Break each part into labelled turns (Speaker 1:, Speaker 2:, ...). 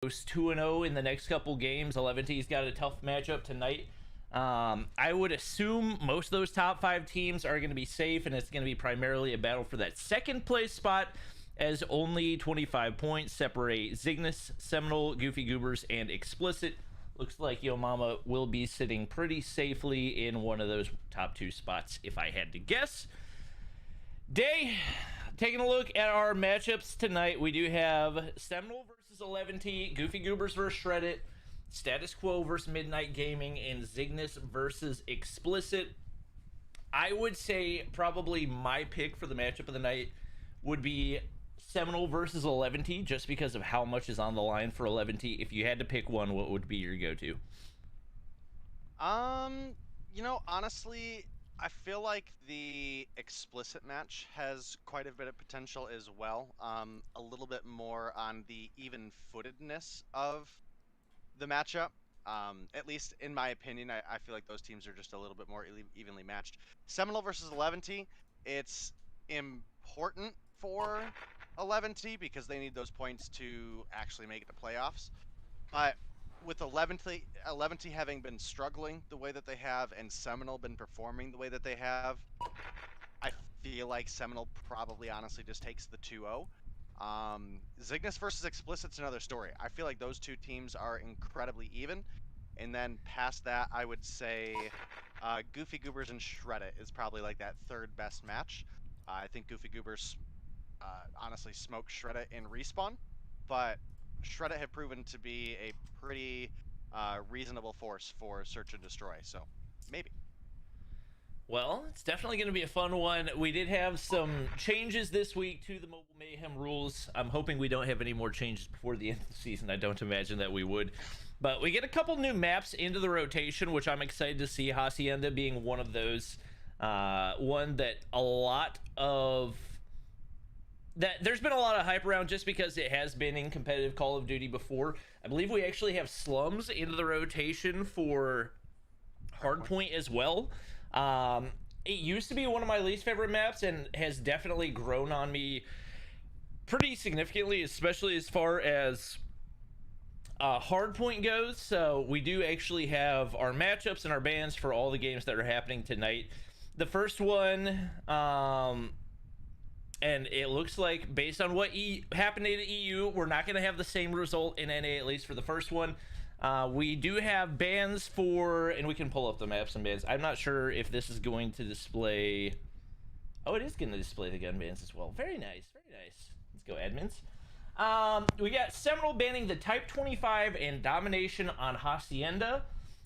Speaker 1: goes 2-0 in the next couple games. 11T's got a tough matchup tonight. I would assume most of those top 5 teams are going to be safe, and it's going to be primarily a battle for that second place spot, as only 25 points separate Zygnus, Seminole, Goofy Goobers, and Explicit. Looks like Yo Mama will be sitting pretty safely in one of those top 2 spots, if I had to guess. Day, taking a look at our matchups tonight, we do have Seminole versus 11T, Goofy Goobers versus Shreddit, Status Quo versus Midnight Gaming, and Zygnus versus Explicit. I would say probably my pick for the matchup of the night would be Seminole versus 11T, just because of how much is on the line for 11T. If you had to pick one, what would be your go-to?
Speaker 2: You know, honestly, I feel like the Explicit match has quite a bit of potential as well. A little bit more on the even-footedness of the matchup. At least in my opinion, I feel like those teams are just a little bit more evenly matched. Seminole versus 11T, it's important for 11T because they need those points to actually make it to playoffs. But with 11T having been struggling the way that they have, and Seminole been performing the way that they have, I feel like Seminole probably honestly just takes the 2-0. Zygnus versus Explicit's another story. I feel like those two teams are incredibly even. And then past that, I would say Goofy Goobers and Shreddit is probably like that third best match. I think Goofy Goobers honestly smoked Shreddit in Respawn, but Shreddit have proven to be a pretty reasonable force for Search and Destroy, so maybe.
Speaker 1: Well, it's definitely going to be a fun one. We did have some changes this week to the Mobile Mayhem rules. I'm hoping we don't have any more changes before the end of the season. I don't imagine that we would. But we get a couple new maps into the rotation, which I'm excited to see. Hacienda being one of those. One that a lot of... there's been a lot of hype around just because it has been in competitive Call of Duty before. I believe we actually have slums into the rotation for Hardpoint as well. It used to be one of my least favorite maps and has definitely grown on me pretty significantly, especially as far as Hardpoint goes. So we do actually have our matchups and our bans for all the games that are happening tonight. The first one, and it looks like based on what happened in EU, we're not going to have the same result in NA, at least for the first one. We do have bans for, and we can pull up the maps and bans. I'm not sure if this is going to display. Oh, it is going to display the gun bans as well. Very nice, very nice. Let's go, admins. We got Seminole banning the Type 25 and Domination on Hacienda.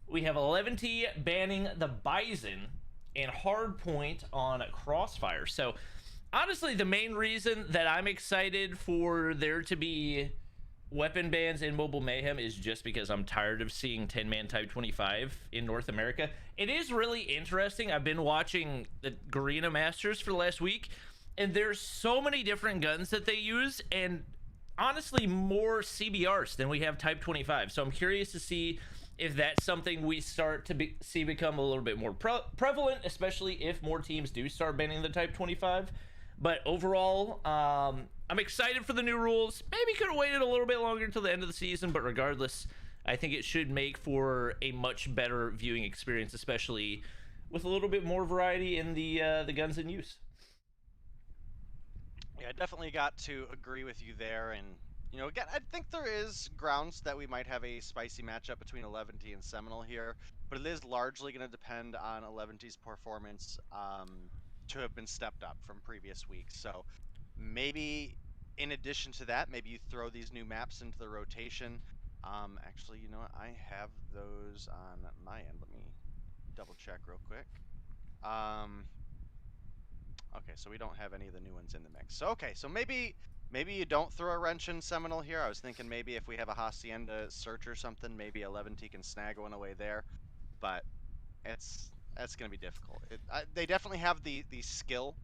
Speaker 1: We have 11T banning the Bison and Hardpoint on Crossfire. So, honestly, the main reason that I'm excited for there to be weapon bans in Mobile Mayhem is just because I'm tired of seeing 10-man Type 25 in North America. It is really interesting. I've been watching the Garena Masters for the last week, and there's so many different guns that they use, and honestly more CBRs than we have Type 25. So I'm curious to see if that's something we start to see become a little bit more prevalent, especially if more teams do start banning the Type 25. But overall, I'm excited for the new rules. Maybe could have waited a little bit longer until the end of the season, but regardless, I think it should make for a much better viewing experience, especially with a little bit more variety in the guns in use.
Speaker 2: Yeah, I definitely got to agree with you there, and you know, again, I think there is grounds that we might have a spicy matchup between 11T and Seminole here, but it is largely going to depend on 11T's performance to have been stepped up from previous weeks. So maybe in addition to that, maybe you throw these new maps into the rotation. Actually, you know what? I have those on my end. Let me double check real quick. Okay, so we don't have any of the new ones in the mix. So, okay, so maybe you don't throw a wrench in Seminole here. I was thinking maybe if we have a Hacienda search or something, maybe 11T can snag one away there. But that's going to be difficult. They definitely have the skill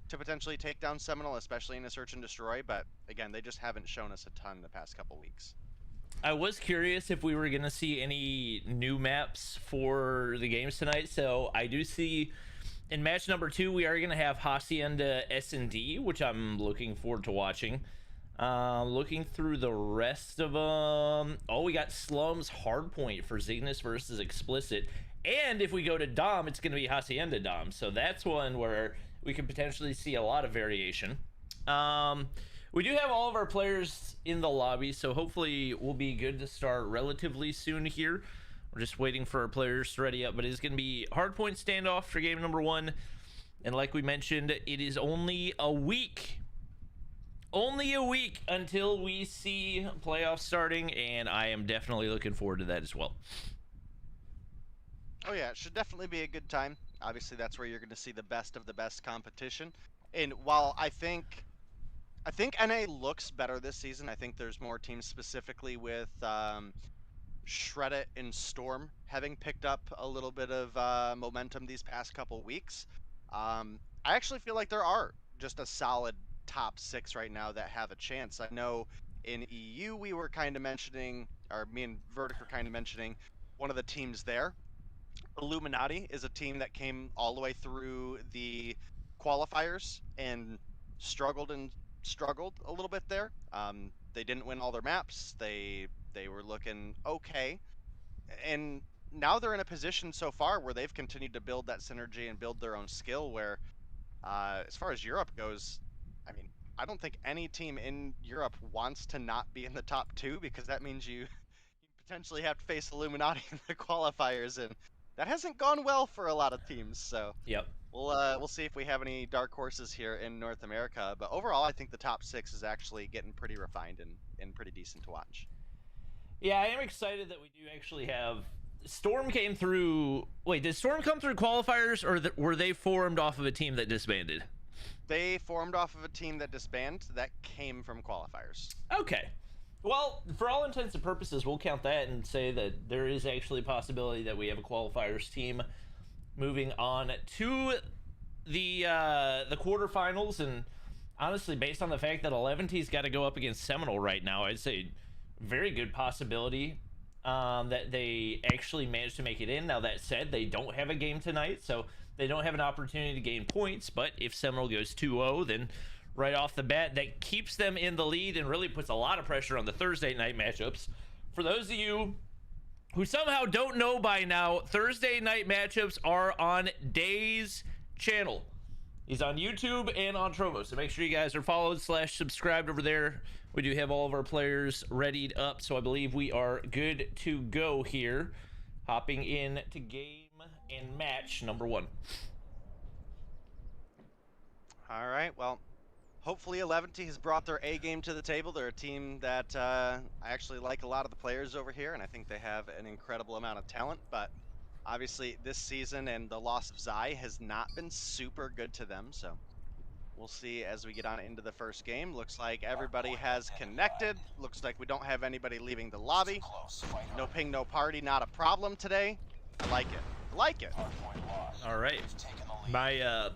Speaker 2: to potentially take down Seminole, especially in a search and destroy. But again, they just haven't shown us a ton the past couple weeks.
Speaker 1: I was curious if we were going to see any new maps for the games tonight. So I do see in match number 2, we are going to have Hacienda S&D, which I'm looking forward to watching. Looking through the rest of them. Oh, we got Slum's Hardpoint for Zygnus versus Explicit. And if we go to Dom, it's going to be Hacienda Dom. So that's one where we could potentially see a lot of variation. We do have all of our players in the lobby, so hopefully we'll be good to start relatively soon here. We're just waiting for our players to ready up, but it's going to be Hardpoint Standoff for game number 1. And like we mentioned, it is only a week. Only a week until we see playoffs starting, and I am definitely looking forward to that as well.
Speaker 2: Oh yeah, it should definitely be a good time. Obviously, that's where you're going to see the best of the best competition. And while I think NA looks better this season, I think there's more teams specifically with Shreddit and Storm having picked up a little bit of momentum these past couple weeks. I actually feel like there are just a solid top 6 right now that have a chance. I know in EU we were kind of mentioning, or me and Verdict were kind of mentioning, one of the teams there. Illuminati is a team that came all the way through the qualifiers and struggled a little bit there. They didn't win all their maps. They were looking okay, and now they're in a position so far where they've continued to build that synergy and build their own skill. Where, as far as Europe goes, I mean, I don't think any team in Europe wants to not be in the top 2, because that means you potentially have to face Illuminati in the qualifiers, and that hasn't gone well for a lot of teams. So
Speaker 1: Yep.
Speaker 2: we'll see if we have any dark horses here in North America. But overall, I think the top 6 is actually getting pretty refined and pretty decent to watch.
Speaker 1: Yeah, I am excited that we do actually have... Storm came through... Wait, did Storm come through qualifiers, or were they formed off of a team that disbanded?
Speaker 2: They formed off of a team that disbanded that came from qualifiers.
Speaker 1: Okay. Well, for all intents and purposes, we'll count that and say that there is actually a possibility that we have a qualifiers team moving on to the quarterfinals. And honestly, based on the fact that 11T's got to go up against Seminole right now, I'd say very good possibility that they actually managed to make it in. Now, that said, they don't have a game tonight, so they don't have an opportunity to gain points. But if Seminole goes 2-0, then right off the bat, that keeps them in the lead and really puts a lot of pressure on the Thursday night matchups. For those of you who somehow don't know by now, Thursday night matchups are on Day's channel. He's on YouTube and on Trovo, so make sure you guys are followed / subscribed over there. We do have all of our players readied up, so I believe we are good to go here. Hopping in to game and match number 1.
Speaker 2: All right, well, hopefully 11T has brought their A game to the table. They're a team that I actually like a lot of the players over here, and I think they have an incredible amount of talent. But obviously this season and the loss of Zai has not been super good to them, so we'll see as we get on into the first game. Looks like everybody has connected. Looks like we don't have anybody leaving the lobby. No ping, no party, not a problem today. I like it. I like it.
Speaker 1: All right. My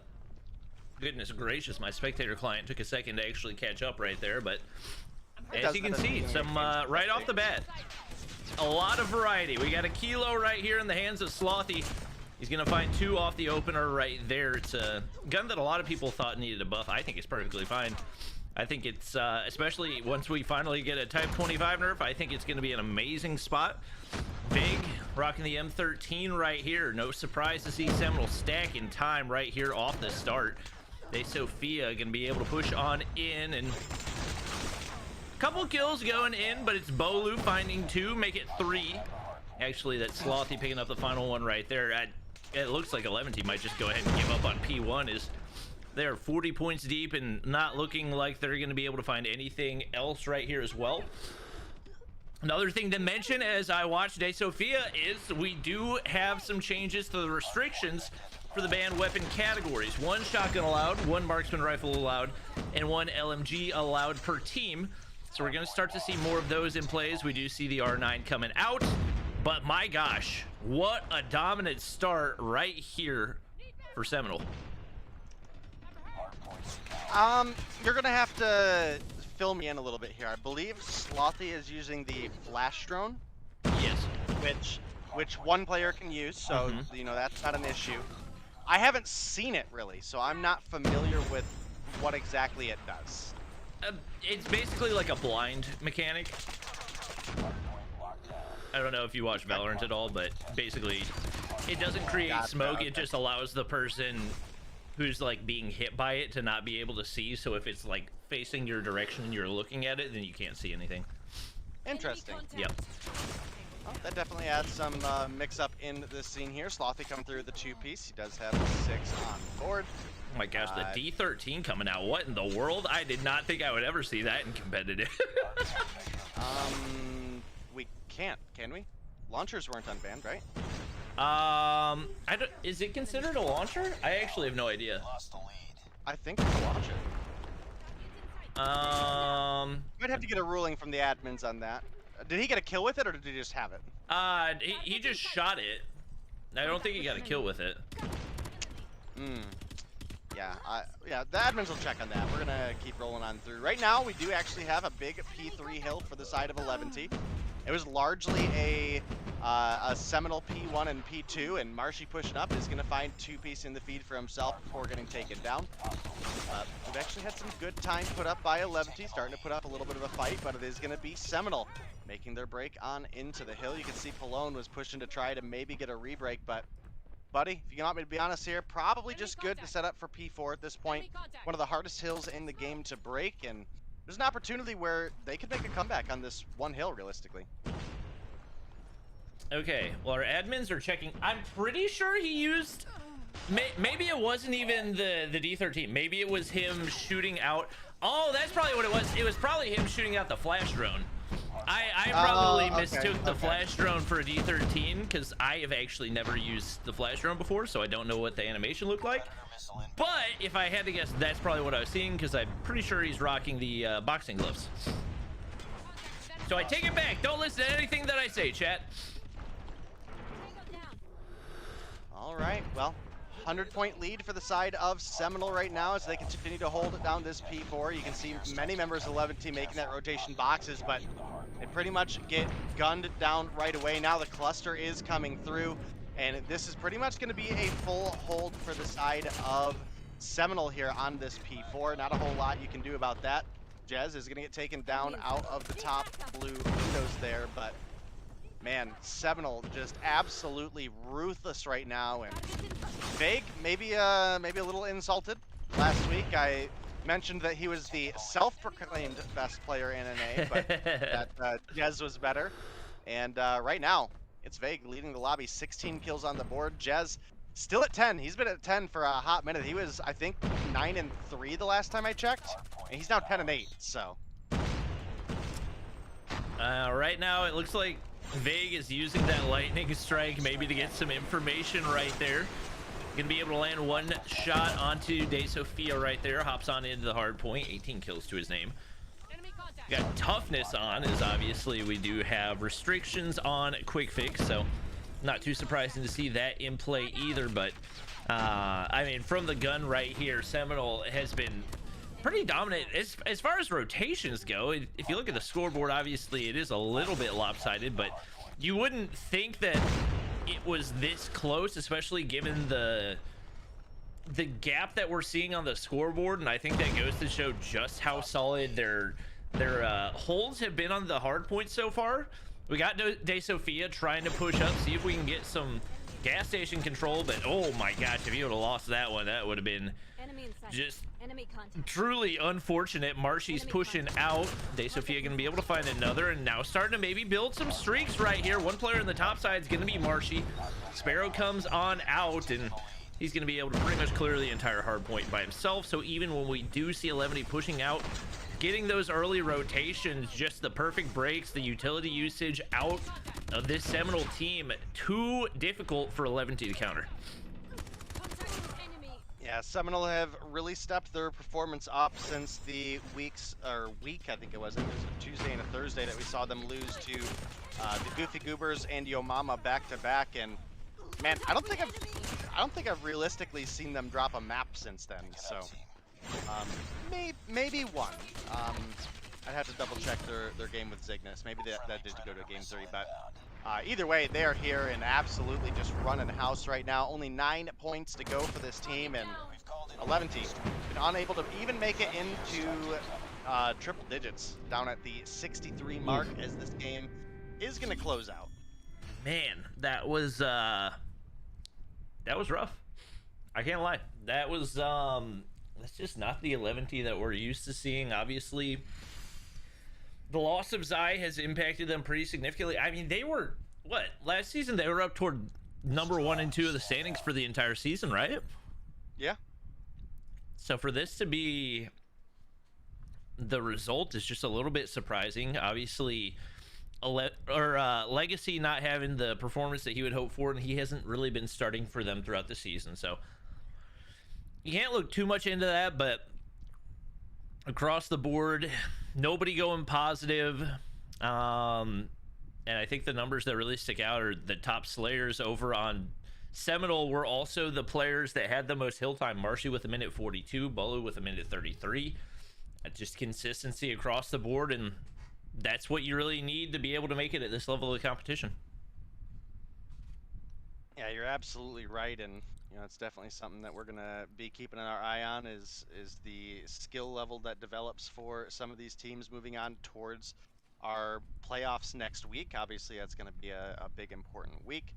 Speaker 1: goodness gracious, my spectator client took a second to actually catch up right there, but as you can see, some right off the bat, a lot of variety. We got a Kilo right here in the hands of Slothy. He's gonna find 2 off the opener right there. It's a gun that a lot of people thought needed a buff. I think it's perfectly fine. I think it's especially once we finally get a Type 25 nerf, I think it's gonna be an amazing spot. Big rocking the M13 right here. No surprise to see Seminole stack in time right here off the start. They Sophia gonna be able to push on in, and a couple kills going in, but it's Bolu finding 2, make it 3. Actually, that Slothy picking up the final one right there. It looks like 11T might just go ahead and give up on P1. Is they're 40 points deep and not looking like they're going to be able to find anything else right here as well. Another thing to mention as I watch Day Sophia is we do have some changes to the restrictions for the banned weapon categories. 1 shotgun allowed, 1 marksman rifle allowed, and 1 LMG allowed per team. So we're going to start to see more of those in plays. We do see the R9 coming out, but my gosh, what a dominant start right here for Seminole.
Speaker 2: You're going to have to fill me in a little bit here. I believe Slothy is using the flash drone.
Speaker 1: Yes.
Speaker 2: Which one player can use, so you know that's not an issue. I haven't seen it really, so I'm not familiar with what exactly it does.
Speaker 1: It's basically like a blind mechanic. I don't know if you watch Valorant at all, but basically it doesn't create smoke. It just allows the person who's like being hit by it to not be able to see. So if it's like facing your direction and you're looking at it, then you can't see anything.
Speaker 2: Interesting.
Speaker 1: Yep.
Speaker 2: Well, that definitely adds some mix-up in this scene here. Slothy coming through the 2-piece. He does have a 6 on board.
Speaker 1: Oh my gosh, the D13 coming out. What in the world? I did not think I would ever see that in competitive.
Speaker 2: We can't, can we? Launchers weren't unbanned, right?
Speaker 1: I don't, is it considered a launcher? I actually have no idea.
Speaker 2: I think it's a launcher. Might have to get a ruling from the admins on that. Did he get a kill with it, or did he just have it?
Speaker 1: He just shot it. I don't think he got a kill with it.
Speaker 2: Yeah, the admins will check on that. We're gonna keep rolling on through. Right now, we do actually have a big P3 hill for the side of 11T. It was largely a Seminole P1 and P2, and Marshy pushing up is gonna find 2-piece in the feed for himself before getting taken down. We've actually had some good time put up by 11T, starting to put up a little bit of a fight, but it is gonna be Seminole making their break on into the hill. You can see Pallone was pushing to try to maybe get a re-break, but buddy, if you want me to be honest here, probably just good to set up for P4 at this point. One of the hardest hills in the game to break, and there's an opportunity where they could make a comeback on this one hill, realistically.
Speaker 1: Okay, well, our admins are checking. I'm pretty sure he used... Maybe it wasn't even the D13. Maybe it was him shooting out... Oh, that's probably what it was. It was probably him shooting out the flash drone. I probably mistook the flash drone for a D13 because I have actually never used the flash drone before, so I don't know what the animation looked like. But if I had to guess, that's probably what I was seeing because I'm pretty sure he's rocking the boxing gloves. So I take it back. Don't listen to anything that I say, chat.
Speaker 2: All right, well, 100-point lead for the side of Seminole right now as they continue to hold it down this P4. You can see many members of 11T making that rotation boxes, but they pretty much get gunned down right away. Now the cluster is coming through, and this is pretty much going to be a full hold for the side of Seminole here on this P4. Not a whole lot you can do about that. Jez is going to get taken down out of the top blue windows there, but man, Seminole just absolutely ruthless right now, and Vague maybe a little insulted. Last week I mentioned that he was the self-proclaimed best player in NA, but that Jez was better. And right now, it's Vague leading the lobby, 16 kills on the board. Jez still at 10. He's been at 10 for a hot minute. He was, I think, 9 and 3 the last time I checked, and he's now 10 and 8. So
Speaker 1: right now it looks like Vague is using that lightning strike maybe to get some information right there. Gonna be able to land one shot onto De Sofia right there. Hops on into the hard point. 18 kills to his name. Got toughness on, as obviously we do have restrictions on quick fix, so not too surprising to see that in play either. But I mean, from the gun right here, Seminole has been pretty dominant as far as rotations go. If you look at the scoreboard, obviously it is a little bit lopsided, but you wouldn't think that it was this close, especially given the gap that we're seeing on the scoreboard. And I think that goes to show just how solid their holds have been on the hard point so far. We got De Sofia trying to push up, see if we can get some gas station control, but oh my gosh, if you would have lost that one, that would have been just truly unfortunate. Marshy's pushing out. De Sofia gonna be able to find another, and now starting to maybe build some streaks right here. One player in the top side is gonna be Marshy. Sparrow comes on out, and he's gonna be able to pretty much clear the entire hard point by himself. So even when we do see 11 pushing out, getting those early rotations, just the perfect breaks, the utility usage out of this Seminole team, too difficult for 11 to counter.
Speaker 2: Yeah, Seminole have really stepped their performance up since the week, I think it was. I think it was a Tuesday and a Thursday that we saw them lose to the Goofy Goobers and Yo Mama back to back. And man, I don't think I've realistically seen them drop a map since then. So maybe one. I'd have to double check their game with Cygnus. Maybe that did go to game 3, but either way, they are here and absolutely just running house right now. Only 9 points to go for this team, and 11 team been unable to even make it into triple digits, down at the 63 mark as this game is going to close out.
Speaker 1: Man, that was rough. I can't lie. That was that's just not the 11T that we're used to seeing. Obviously, the loss of Zai has impacted them pretty significantly. I mean, they were last season they were up toward number 1 and 2 of the standings for the entire season, right?
Speaker 2: Yeah.
Speaker 1: So for this to be the result is just a little bit surprising. Obviously, Legacy not having the performance that he would hope for, and he hasn't really been starting for them throughout the season. So you can't look too much into that, but across the board, nobody going positive. And I think the numbers that really stick out are the top slayers over on Seminole were also the players that had the most hill time. Marshy with a minute 42, Bolu with a minute 33. Just consistency across the board, and that's what you really need to be able to make it at this level of competition.
Speaker 2: Yeah, you're absolutely right, and it's definitely something that we're gonna be keeping our eye on is the skill level that develops for some of these teams moving on towards our playoffs next week. Obviously, that's going to be a big important week.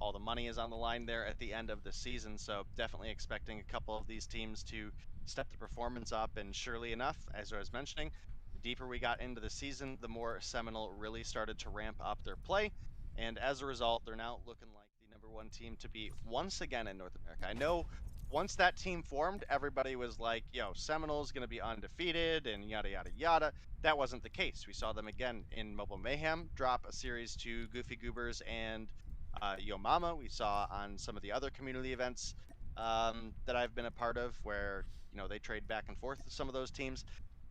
Speaker 2: All the money is on the line there at the end of the season, so definitely expecting a couple of these teams to step the performance up, and surely enough, as I was mentioning, the deeper we got into the season, the more Seminole really started to ramp up their play, and as a result, they're now looking like the #1 team to be once again in North America. I know once that team formed, everybody was like, Seminole's going to be undefeated and yada, yada, yada. That wasn't the case. We saw them again in Mobile Mayhem drop a series to Goofy Goobers and Yo Mama. We saw on some of the other community events that I've been a part of where, they trade back and forth with some of those teams.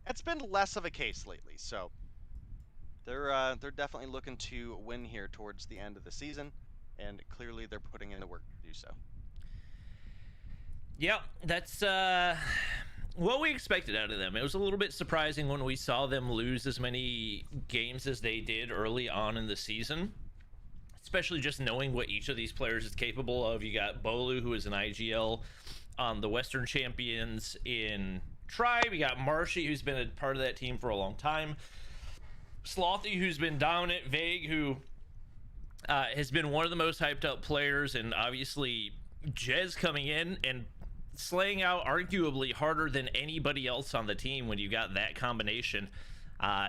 Speaker 2: It's been less of a case lately. So they're definitely looking to win here towards the end of the season, and clearly they're putting in the work to do so.
Speaker 1: Yeah, that's what we expected out of them. It was a little bit surprising when we saw them lose as many games as they did early on in the season, especially just knowing what each of these players is capable of. You got Bolu, who is an IGL on the Western Champions in Tribe. You got Marshy, who's been a part of that team for a long time. Slothy, who's been dominant. Vague, who has been one of the most hyped up players, and obviously Jez coming in and slaying out arguably harder than anybody else on the team. When you got that combination,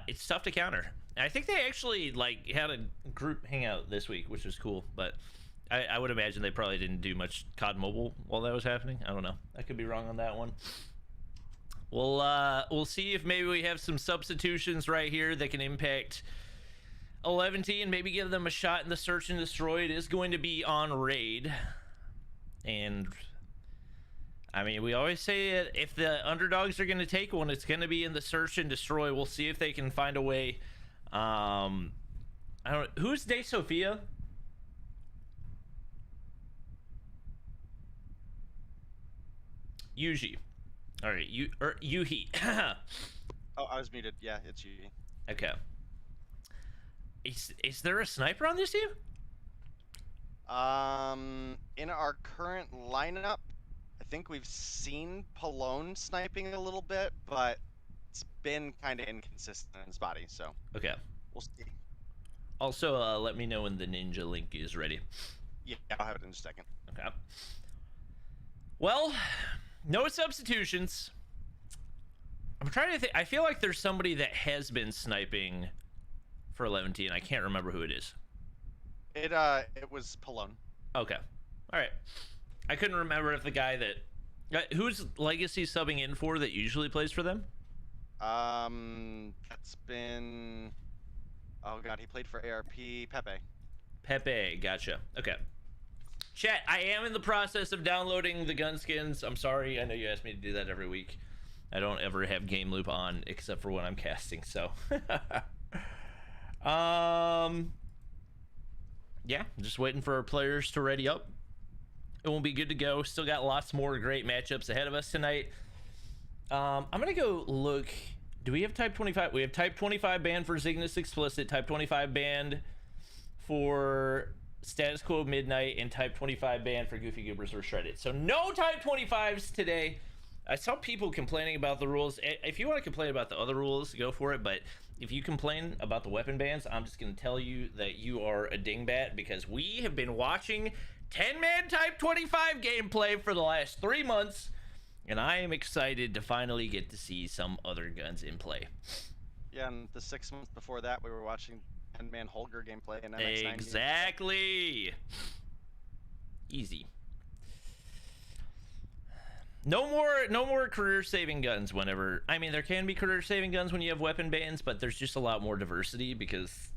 Speaker 1: it's tough to counter. And I think they actually had a group hangout this week, which was cool, but I would imagine they probably didn't do much COD Mobile while that was happening. I don't know, I could be wrong on that one. We'll see if maybe we have some substitutions right here that can impact 11T and maybe give them a shot in the search and destroy. It is going to be on raid, and I mean, we always say that if the underdogs are going to take one, it's going to be in the search and destroy. We'll see if they can find a way. I don't. Who's De Sofia? Yuji. All right, Yuhi.
Speaker 2: Oh, I was muted. Yeah, it's Yuhi.
Speaker 1: Okay. Is there a sniper on this team?
Speaker 2: In our current lineup, I think we've seen Pallone sniping a little bit, but it's been kind of inconsistent and spotty, so
Speaker 1: okay,
Speaker 2: we'll see.
Speaker 1: Also, let me know when the ninja link is ready.
Speaker 2: Yeah, I'll have it in a second.
Speaker 1: Okay. Well, no substitutions. I'm trying to think. I feel like there's somebody that has been sniping for 11T, and I can't remember who it is.
Speaker 2: It was Pallone.
Speaker 1: Okay. All right. I couldn't remember if the guy that who's Legacy subbing in for that usually plays for them.
Speaker 2: That's been, oh god, he played for ARP.
Speaker 1: Pepe, gotcha. Okay. Chat, I am in the process of downloading the gun skins. I'm sorry, I know you asked me to do that every week. I don't ever have game loop on except for when I'm casting, so yeah, just waiting for our players to ready up. It won't be good to go. Still got lots more great matchups ahead of us tonight. I'm gonna go look. Do we have type 25? We have type 25 banned for Zygnus Explicit, type 25 banned for Status Quo Midnight, and type 25 banned for Goofy Goobers or Shredded. So no type 25s today. I saw people complaining about the rules. If you want to complain about the other rules, go for it. But if you complain about the weapon bans, I'm just going to tell you that you are a dingbat, because we have been watching 10-man type 25 gameplay for the last 3 months, and I am excited to finally get to see some other guns in play.
Speaker 2: Yeah, and the 6 months before that, we were watching 10-man Holger gameplay in MX-90.
Speaker 1: Exactly. Easy. No more career-saving guns whenever... I mean, there can be career-saving guns when you have weapon bans, but there's just a lot more diversity, because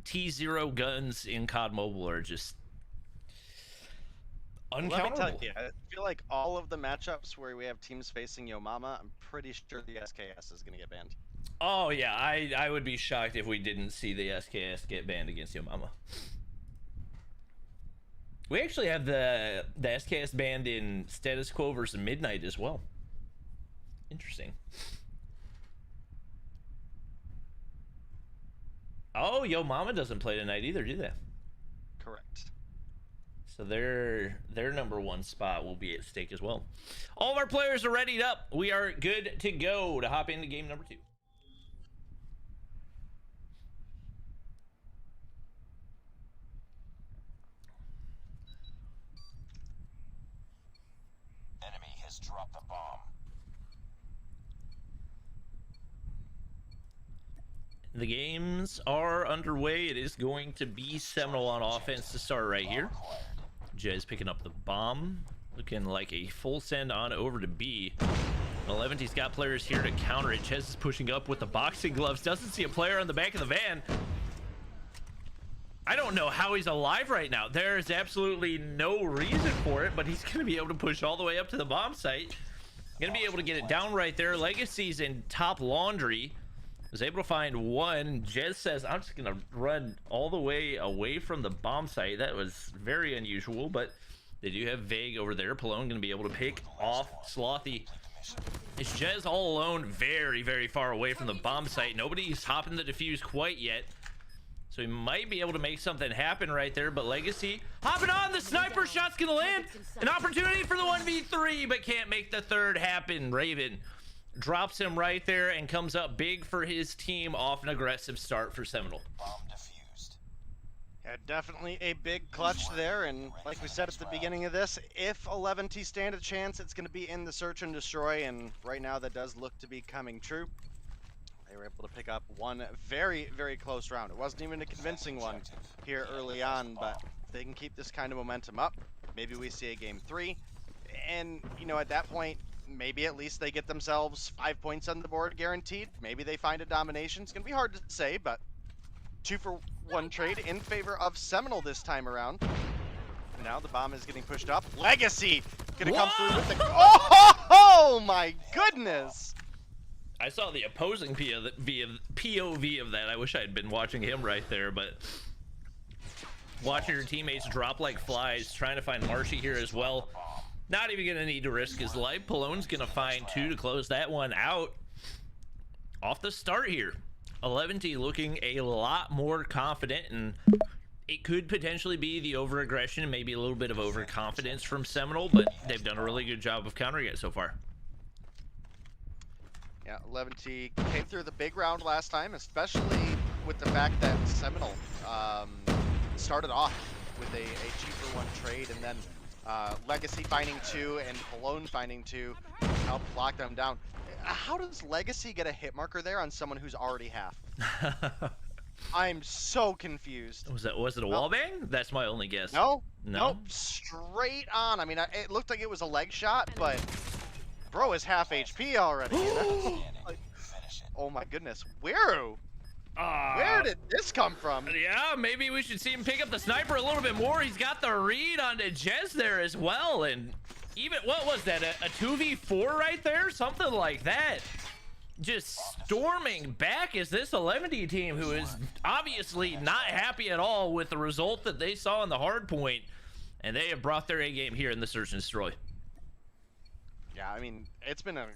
Speaker 1: T0 guns in COD Mobile are just uncountable.
Speaker 2: Let me tell you, I feel like all of the matchups where we have teams facing Yo Mama, I'm pretty sure the SKS is going to get banned.
Speaker 1: Oh, yeah, I would be shocked if we didn't see the SKS get banned against Yo Mama. We actually have the SKS banned in Status Quo versus Midnight as well. Interesting. Oh, Yo Mama doesn't play tonight either, do they?
Speaker 2: Correct.
Speaker 1: So their number 1 spot will be at stake as well. All of our players are readied up. We are good to go to hop into game number 2.
Speaker 3: Drop the bomb.
Speaker 1: The games are underway. It is going to be Seminole on offense to start right here. Jez picking up the bomb, looking like a full send on over to B. 11T's got players here to counter it. Jez is pushing up with the boxing gloves. Doesn't see a player on the back of the van. I don't know how he's alive right now. There is absolutely no reason for it, but he's going to be able to push all the way up to the bomb site. Going to be able to get it down right there. Legacy's in top laundry. Was able to find one. Jez says, I'm just going to run all the way away from the bomb site. That was very unusual, but they do have Vague over there. Palone going to be able to pick off Slothy. It's Jez all alone, very, very far away from the bomb site. Nobody's hopping the defuse quite yet. So he might be able to make something happen right there, but Legacy hopping on, the sniper shot's gonna land. An opportunity for the 1v3, but can't make the third happen. Raven drops him right there and comes up big for his team off an aggressive start for Seminole.
Speaker 3: Bomb defused.
Speaker 2: Yeah, definitely a big clutch there, and like we said at the beginning of this, if 11T stand a chance, it's going to be in the search and destroy, and right now that does look to be coming true. They were able to pick up one very, very close round. It wasn't even a convincing one here early on, but if they can keep this kind of momentum up, maybe we see a game 3. And, you know, at that point, maybe at least they get themselves 5 points on the board guaranteed. Maybe they find a domination. It's going to be hard to say, but 2-for-1 trade in favor of Seminole this time around. Now the bomb is getting pushed up. Legacy going to come through with the... Oh my goodness!
Speaker 1: I saw the opposing POV of that. I wish I had been watching him right there, but watching your teammates drop like flies, trying to find Marshy here as well. Not even going to need to risk his life. Palone's going to find 2 to close that one out. Off the start here, 11T looking a lot more confident, and it could potentially be the over-aggression and maybe a little bit of overconfidence from Seminole, but they've done a really good job of countering it so far.
Speaker 2: Yeah, 11T came through the big round last time, especially with the fact that Seminole started off with a 2-for-1 trade, and then Legacy finding 2 and Palone finding 2 helped lock them down. How does Legacy get a hit marker there on someone who's already half? I'm so confused.
Speaker 1: Was it a wall bang? That's my only guess.
Speaker 2: No,
Speaker 1: No?
Speaker 2: nope, straight on. I mean, it looked like it was a leg shot, but bro is half HP already. You know? Like, oh my goodness, where did this come from?
Speaker 1: Yeah, maybe we should see him pick up the sniper a little bit more. He's got the read onto Jez there as well, and even, what was that, a 2v4 right there? Something like that. Just storming back is this 11D team, who is obviously not happy at all with the result that they saw in the hard point, and they have brought their A game here in the search and destroy.
Speaker 2: Yeah, I mean, it's been an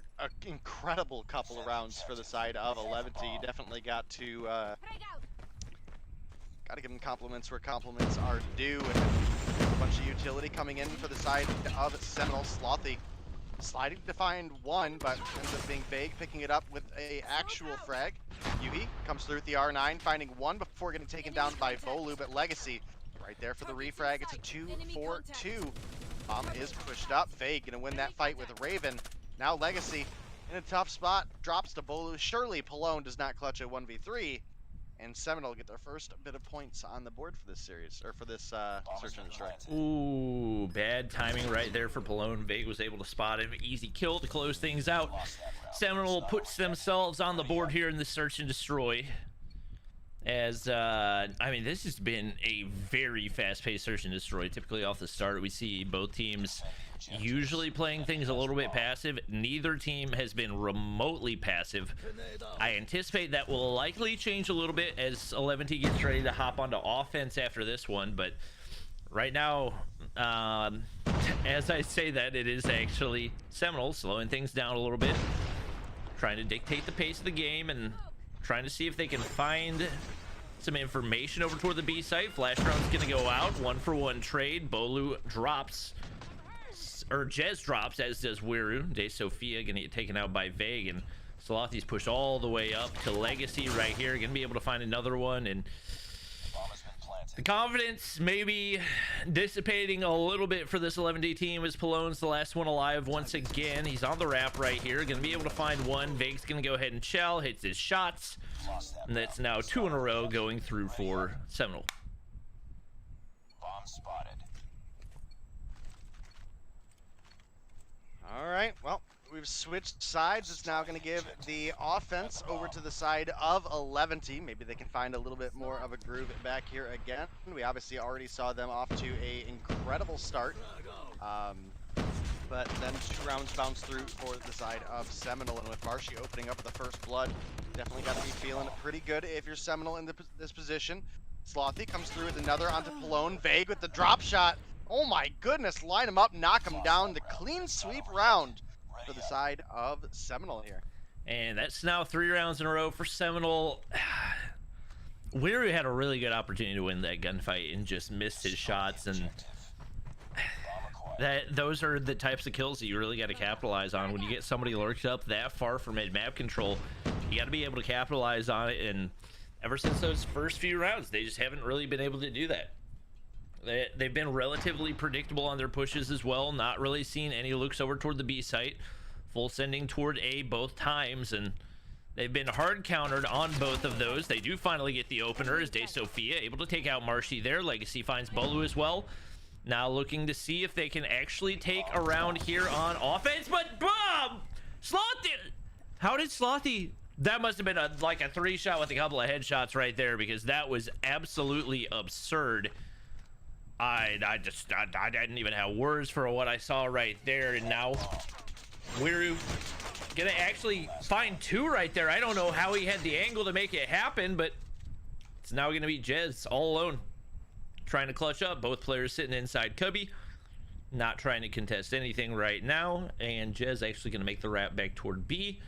Speaker 2: incredible couple of rounds for the side of 11T. You definitely got to give them compliments where compliments are due, and a bunch of utility coming in for the side of Seminole. Slothy sliding to find one, but ends up being Vague, picking it up with a actual frag. Yuhi comes through with the R9, finding one before getting taken down by Bolu, but Legacy right there for the refrag. It's a 2-4-2. Bomb is pushed up. Vague gonna win that fight with Raven. Now Legacy in a tough spot, drops to Bolu. Surely Palone does not clutch a 1v3, and Seminole get their first bit of points on the board for this series, or for this search and destroy.
Speaker 1: Ooh, bad timing right there for Palone. Vague was able to spot him. Easy kill to close things out. Seminole puts themselves on the board here in the search and destroy. As, I mean, this has been a very fast-paced search and destroy. Typically off the start, we see both teams usually playing things a little bit passive. Neither team has been remotely passive. I anticipate that will likely change a little bit as 11T gets ready to hop onto offense after this one, but right now, as I say that, it is actually Seminole slowing things down a little bit, trying to dictate the pace of the game and trying to see if they can find some information over toward the B site. Flash round's gonna go out, 1-for-1 trade. Bolu drops, or Jez drops, as does Wiru. De Sofia gonna get taken out by Vague, and Slothy's pushed all the way up to Legacy right here. Gonna be able to find another one, and the confidence maybe dissipating a little bit for this 11D team as Palone's the last one alive once again. He's on the wrap right here. Gonna be able to find one. Vague's gonna go ahead and shell, hits his shots. And that's now 2 in a row going through for Seminole.
Speaker 3: Bomb spotted.
Speaker 2: All right, well, we've switched sides. It's now going to give the offense over to the side of 11T. Maybe they can find a little bit more of a groove back here again. We obviously already saw them off to a incredible start. But then 2 rounds bounced through for the side of Seminole, and with Marshy opening up with the first blood, definitely got to be feeling pretty good if you're Seminole in this position. Slothy comes through with another onto Palone. Vague with the drop shot. Oh my goodness, line him up, knock him down. The clean sweep round for the side of Seminole here.
Speaker 1: And that's now 3 rounds in a row for Seminole. Wiru had a really good opportunity to win that gunfight and just missed his shots, and those are the types of kills that you really got to capitalize on. When you get somebody lurked up that far from mid-map control, you got to be able to capitalize on it, and ever since those first few rounds, they just haven't really been able to do that. They've been relatively predictable on their pushes as well, not really seen any looks over toward the B site, full sending toward A both times, and they've been hard countered on both of those. They do finally get the opener as De Sofia able to take out Marshy there. Legacy finds Bolu as well. Now looking to see if they can actually take a round here on offense, but boom! Slothy! How did Slothy? That must have been like a 3-shot with a couple of headshots right there, because that was absolutely absurd. I didn't even have words for what I saw right there, and now Wiru gonna actually find 2 right there. I don't know how he had the angle to make it happen, but it's now gonna be Jez all alone, trying to clutch up. Both players sitting inside Cubby, not trying to contest anything right now, and Jez actually gonna make the wrap back toward B.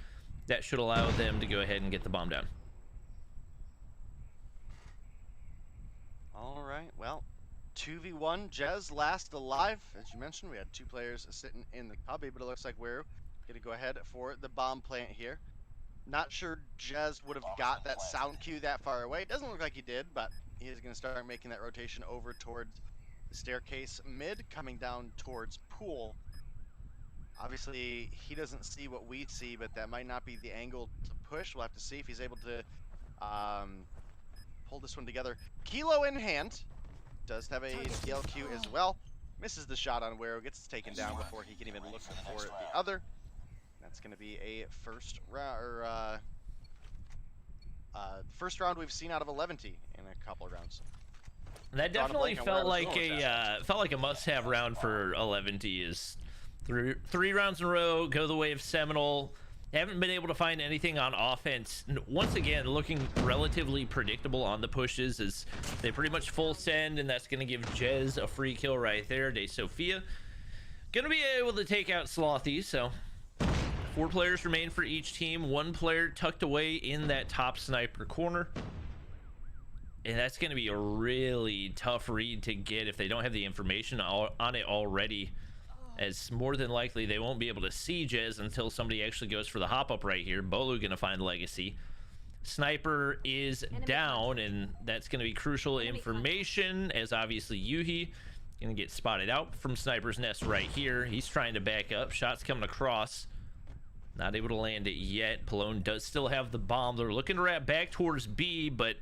Speaker 1: That should allow them to go ahead and get the bomb down.
Speaker 2: All right, well, 2v1, Jez last alive. As you mentioned, we had 2 players sitting in the Cubby, but it looks like we're gonna go ahead for the bomb plant here. Not sure Jez would have got that sound cue that far away. It doesn't look like he did, but he is gonna start making that rotation over towards the staircase mid, coming down towards pool. Obviously, he doesn't see what we see, but that might not be the angle to push. We'll have to see if he's able to pull this one together. Kilo in hand. Does have a DLQ as well. Misses the shot on Wero, gets taken down before he can even look for the other. That's going to be a first round we've seen out of 11T in a couple of rounds.
Speaker 1: That definitely felt like a must-have round for 11T. Is 3 rounds in a row, go the way of Seminole. They haven't been able to find anything on offense. Once again, looking relatively predictable on the pushes as they pretty much full send, and that's going to give Jez a free kill right there. De Sofia going to be able to take out Slothy, so 4 players remain for each team. 1 player tucked away in that top sniper corner. And that's going to be a really tough read to get if they don't have the information on it already. as more than likely they won't be able to see Jez until somebody actually goes for the hop up right here. Bolu gonna find Legacy. Sniper is down, and that's gonna be crucial information, as obviously Yuhi gonna get spotted out from Sniper's nest right here. He's trying to back up. Shots coming across. Not able to land it yet. Palone does still have the bomb. They're looking to wrap back towards B, but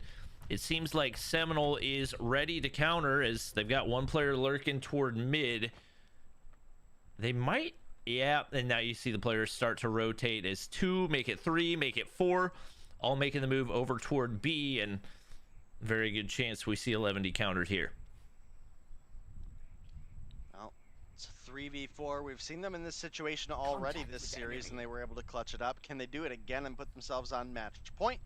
Speaker 1: it seems like Seminole is ready to counter, as they've got one player lurking toward mid. They might, yeah, and now you see the players start to rotate as 2, make it 3, make it 4, all making the move over toward B, and very good chance we see 11D countered here.
Speaker 2: Well, it's a 3v4. We've seen them in this situation already this series, and they were able to clutch it up. Can they do it again and put themselves on match point?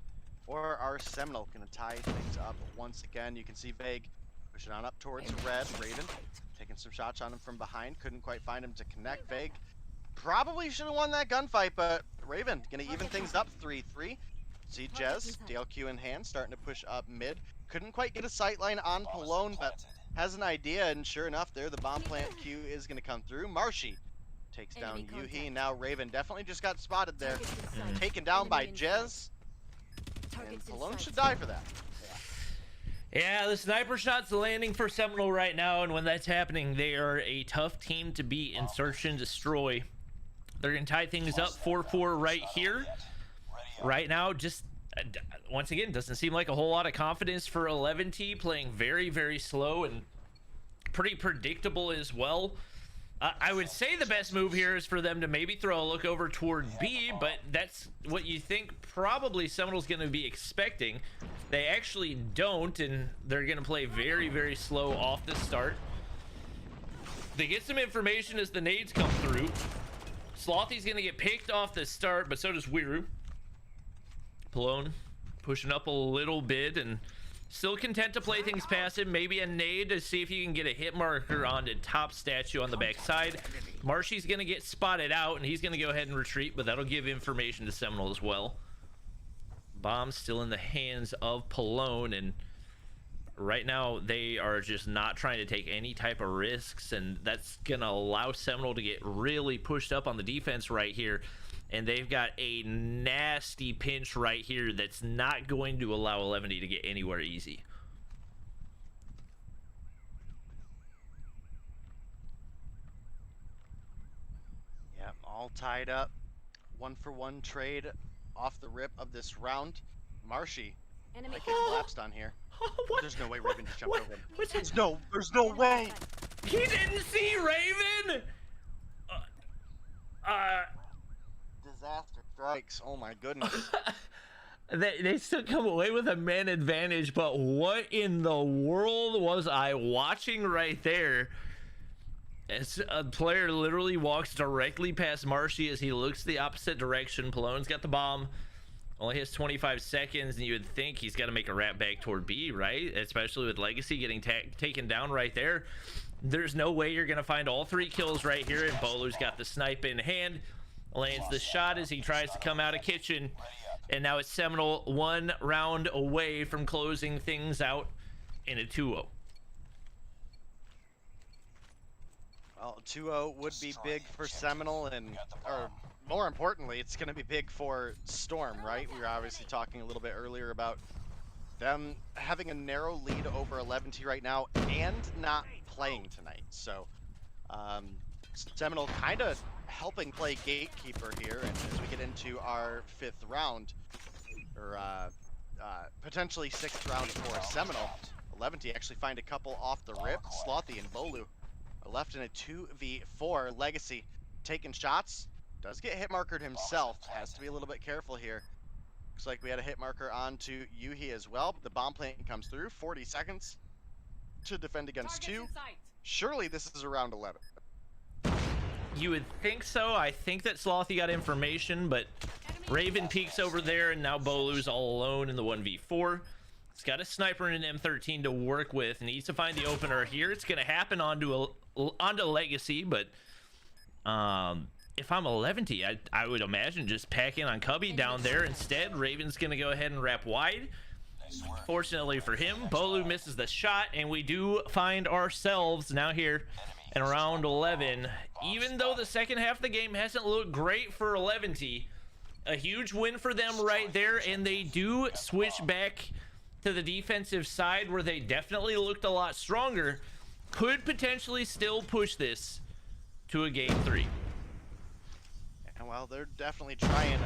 Speaker 2: Or are Seminole going to tie things up once again? You can see Vague pushing on up towards red. Raven taking some shots on him from behind. Couldn't quite find him to connect. Vague probably should have won that gunfight, but Raven going to even things up 3-3. See Jez, DLQ in hand, starting to push up mid. Couldn't quite get a sightline on Palone, but has an idea, and sure enough, there the bomb plant Q is going to come through. Marshy takes down Yuhi, and now Raven definitely just got spotted there. Taken down by Jez. And Palone should die for that.
Speaker 1: Yeah, the sniper shot's landing for Seminole right now, and when that's happening, they are a tough team to beat in Search and Destroy. They're going to tie things up 4-4 right here. Right now, just once again, doesn't seem like a whole lot of confidence for 11T, playing very, very slow and pretty predictable as well. I would say the best move here is for them to maybe throw a look over toward B, but that's what you think probably Seminole's going to be expecting. They actually don't, and they're going to play very, very slow off the start. They get some information as the nades come through. Slothy's going to get picked off the start, but so does Wiru. Palone pushing up a little bit and still content to play things past him. Maybe a nade to see if you can get a hit marker on the top statue on the backside. Marshy's going to get spotted out, and he's going to go ahead and retreat, but that'll give information to Seminole as well. Bomb still in the hands of Palone, and right now they are just not trying to take any type of risks, and that's going to allow Seminole to get really pushed up on the defense right here. And they've got a nasty pinch right here that's not going to allow 11D to get anywhere easy.
Speaker 2: Yeah, all tied up. 1-for-1 trade off the rip of this round. Marshy might get collapsed on here. There's no way Raven just jumped over him. There's no way!
Speaker 1: He didn't see Raven!
Speaker 2: Disaster strikes. Oh my goodness.
Speaker 1: They still come away with a man advantage, but what in the world was I watching right there? As a player literally walks directly past Marshy as he looks the opposite direction. Palone's got the bomb. Only has 25 seconds, and you would think he's got to make a wrap back toward B, right? Especially with Legacy getting taken down right there. There's no way you're going to find all 3 kills right here, and Bolu's got the snipe in hand. Lands the shot as he tries to come out of kitchen, and now it's Seminole 1 round away from closing things out in a 2-0.
Speaker 2: Well, 2-0 would be big for Seminole, and or more importantly, it's going to be big for Storm, right? We were obviously talking a little bit earlier about them having a narrow lead over 11T right now and not playing tonight. So Seminole kind of helping play gatekeeper here, and as we get into our 5th round, or potentially 6th round for Seminole, 11T actually find a couple off the rip. Slothy and Bolu are left in a 2v4. Legacy taking shots, does get hit markered himself, has to be a little bit careful here. Looks like we had a hit marker onto Yuhi as well, but the bomb plant comes through. 40 seconds to defend against 2. Surely this is around 11.
Speaker 1: You would think so. I think that Slothy got information, but Raven peeks over there, and now Bolu's all alone in the 1v4. He's got a sniper and an M13 to work with, and needs to find the opener here. It's going to happen onto Legacy, but if I'm 11T, I would imagine just packing on Cubby down there. Instead, Raven's going to go ahead and wrap wide. Fortunately for him, Bolu misses the shot, and we do find ourselves now here And round 11, even though the second half of the game hasn't looked great for 11T, a huge win for them right there, and they do switch back to the defensive side where they definitely looked a lot stronger. Could potentially still push this to a game 3.
Speaker 2: And well, they're definitely trying.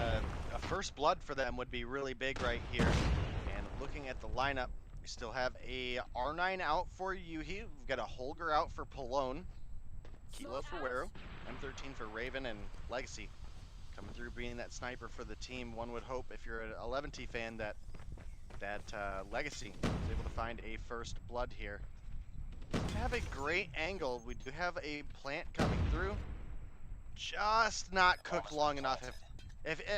Speaker 2: A first blood for them would be really big right here. And looking at the lineup, we still have a R9 out for Yuhi. We've got a Holger out for Polone, Kilo for Weru, M13 for Raven, and Legacy coming through being that sniper for the team. One would hope, if you're an 11T fan, that Legacy is able to find a first blood here. We have a great angle. We do have a plant coming through. Just not cooked long enough.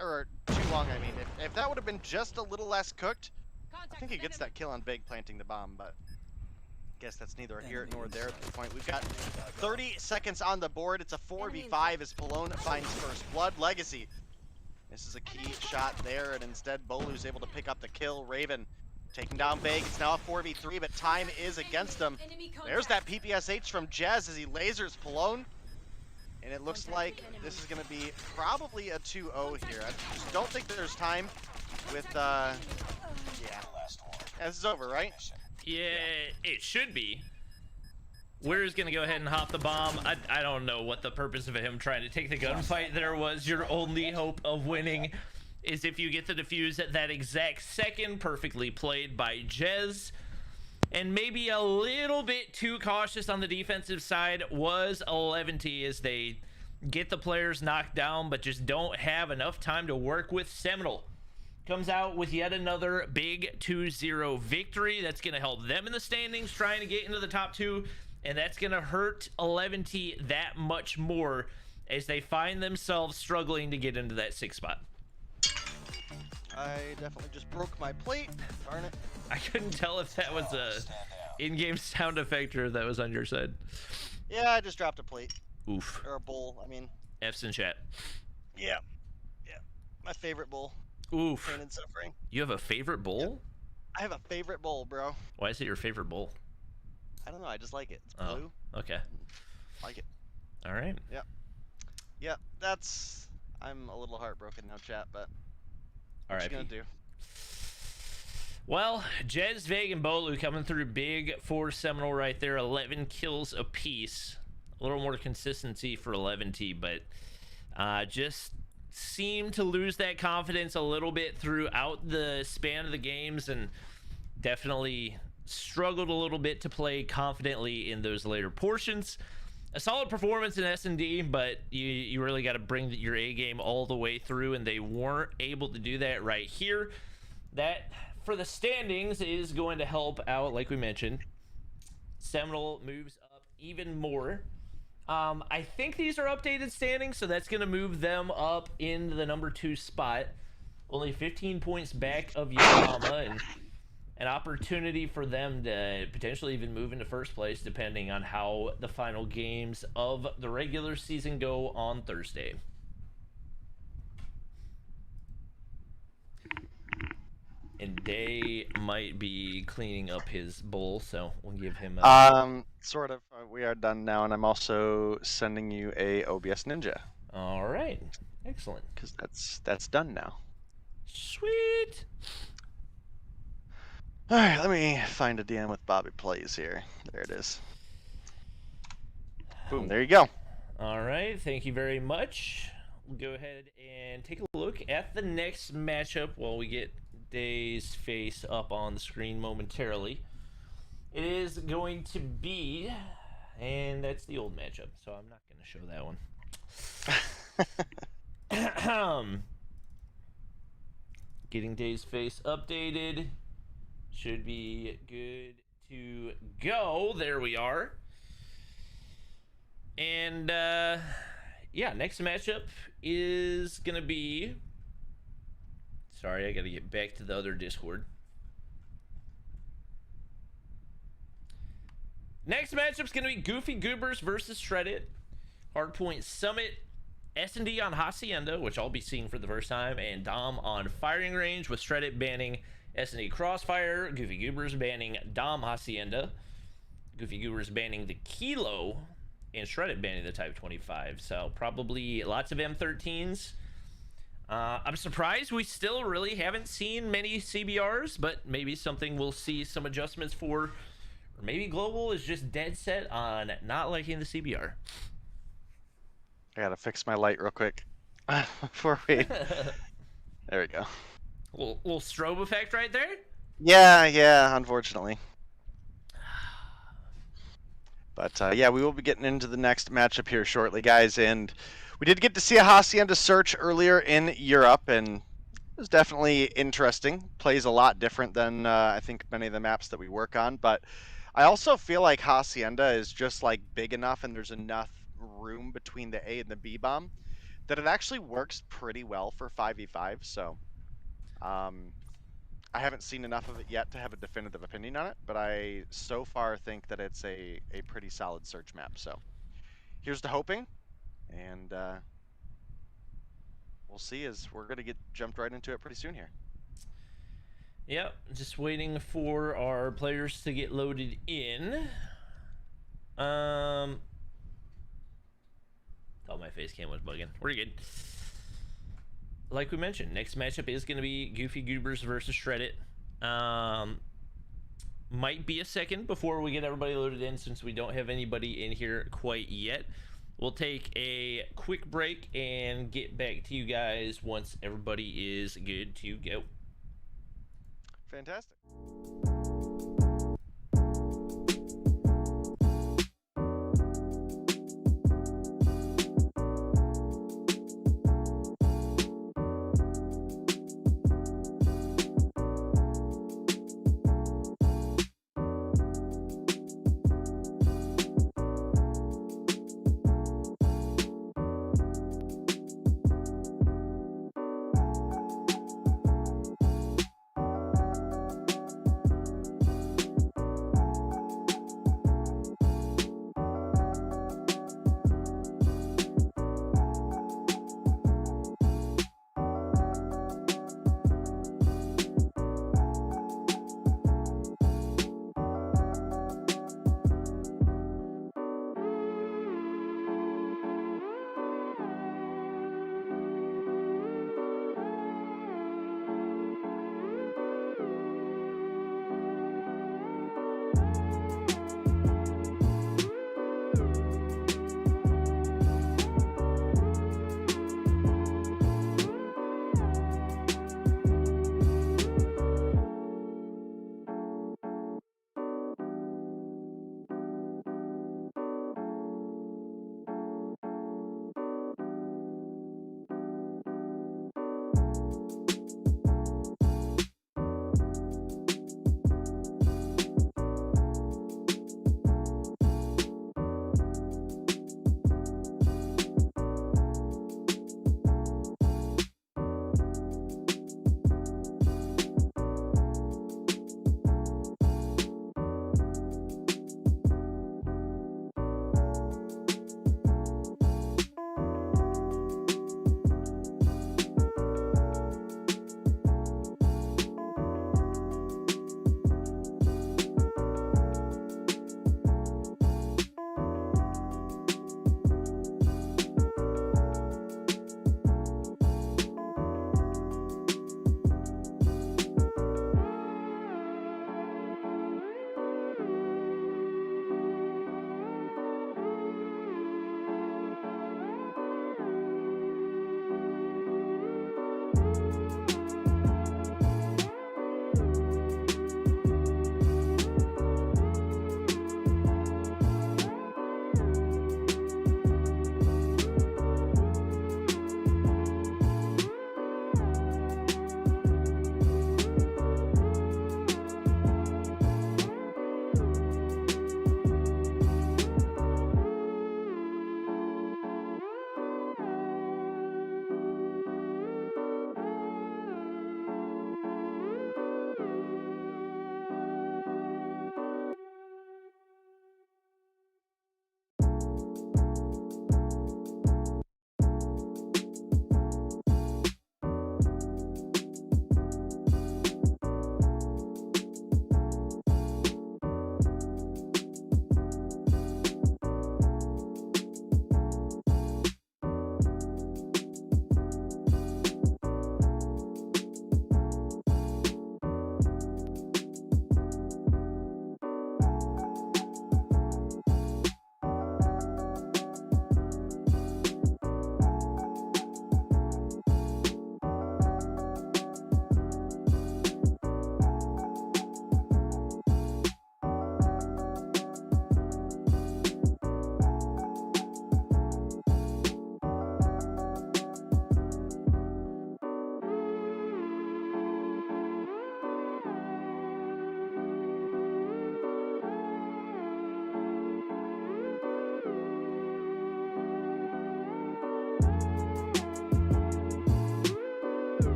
Speaker 2: Or too long, I mean. If that would have been just a little less cooked, I think he gets that kill on Big planting the bomb, but I guess that's neither here nor there at this point. We've got 30 seconds on the board. It's a 4v5 as Polone finds first blood. Legacy. This is a key shot there, and instead Bolu's able to pick up the kill. Raven taking down Big. It's now a 4v3, but time is against him. There's that PPSH from Jez as he lasers Polone. And it looks like this is going to be probably a 2-0 here. I just don't think there's time with, yeah. This is over, right?
Speaker 1: Yeah, it should be. Weir's going to go ahead and hop the bomb. I don't know what the purpose of him trying to take the gunfight there was. Your only hope of winning is if you get the defuse at that exact second. Perfectly played by Jez. And maybe a little bit too cautious on the defensive side was 11T as they get the players knocked down, but just don't have enough time to work with. Seminole comes out with yet another big 2-0 victory. That's going to help them in the standings, trying to get into the top 2, and that's going to hurt 11T that much more as they find themselves struggling to get into that 6th spot.
Speaker 2: I definitely just broke my plate. Darn it.
Speaker 1: I couldn't tell if that was a in-game sound effect or if that was on your side.
Speaker 2: Yeah, I just dropped a plate.
Speaker 1: Oof.
Speaker 2: Or a bowl, I mean.
Speaker 1: F's in chat.
Speaker 2: Yeah. Yeah. My favorite bowl.
Speaker 1: Oof.
Speaker 2: Pain and suffering.
Speaker 1: You have a favorite bowl?
Speaker 2: Yep. I have a favorite bowl, bro.
Speaker 1: Why is it your favorite bowl?
Speaker 2: I don't know, I just like it. It's blue.
Speaker 1: Okay.
Speaker 2: Like it.
Speaker 1: All right.
Speaker 2: Yep. Yep, that's... I'm a little heartbroken now, chat, but... What you gonna do?
Speaker 1: Well, Jez, Veg, and Bolu coming through big for Seminole right there. 11 kills apiece. A little more consistency for 11T, but just seemed to lose that confidence a little bit throughout the span of the games, and definitely struggled a little bit to play confidently in those later portions. A solid performance in S&D, but you really got to bring your A game all the way through, and they weren't able to do that right here. That, for the standings, is going to help out, like we mentioned. Seminole moves up even more. I think these are updated standings, so that's going to move them up in the number 2 spot. Only 15 points back of Yokohama, and an opportunity for them to potentially even move into first place depending on how the final games of the regular season go on Thursday. And Day might be cleaning up his bowl, so we'll give him a...
Speaker 2: Sort of. We are done now, and I'm also sending you a OBS Ninja.
Speaker 1: All right. Excellent.
Speaker 2: Because that's done now.
Speaker 1: Sweet.
Speaker 2: All right, let me find a DM with Bobby Plays here. There it is. Boom, there you go.
Speaker 1: All right, thank you very much. We'll go ahead and take a look at the next matchup while we get Day's face up on the screen momentarily. It is going to be, and that's the old matchup, so I'm not going to show that one. Getting Day's face updated. Should be good to go. There we are. And yeah, next matchup is gonna be, sorry, I gotta get back to the other Discord. Next matchup's gonna be Goofy Goobers versus Shredded. Hardpoint Summit. S&D on Hacienda, which I'll be seeing for the first time, and Dom on Firing Range, with Shredded banning S&D Crossfire, Goofy Goobers banning Dom Hacienda, Goofy Goobers banning the Kilo, and Shredded banning the Type 25. So probably lots of M13s. I'm surprised we still really haven't seen many CBRs, but maybe something we'll see some adjustments for. Or maybe Global is just dead set on not liking the CBR.
Speaker 2: I gotta fix my light real quick before we. There we go.
Speaker 1: Little strobe effect right there.
Speaker 2: Yeah, unfortunately. But yeah, we will be getting into the next matchup here shortly, guys. And we did get to see a Hacienda search earlier in Europe, and it was definitely interesting. Plays a lot different than I think many of the maps that we work on. But I also feel like Hacienda is just like big enough, and there's enough room between the A and the B bomb that it actually works pretty well for 5v5. So I haven't seen enough of it yet to have a definitive opinion on it, but I so far think that it's a pretty solid search map. So here's to hoping, and we'll see as we're going to get jumped right into it pretty soon here.
Speaker 1: Yep, just waiting for our players to get loaded in. Oh, my face cam was bugging. We're good. Like we mentioned, next matchup is going to be Goofy Goobers versus Shredded. Might be a second before we get everybody loaded in, since we don't have anybody in here quite yet. We'll take a quick break and get back to you guys once everybody is good to go.
Speaker 2: Fantastic.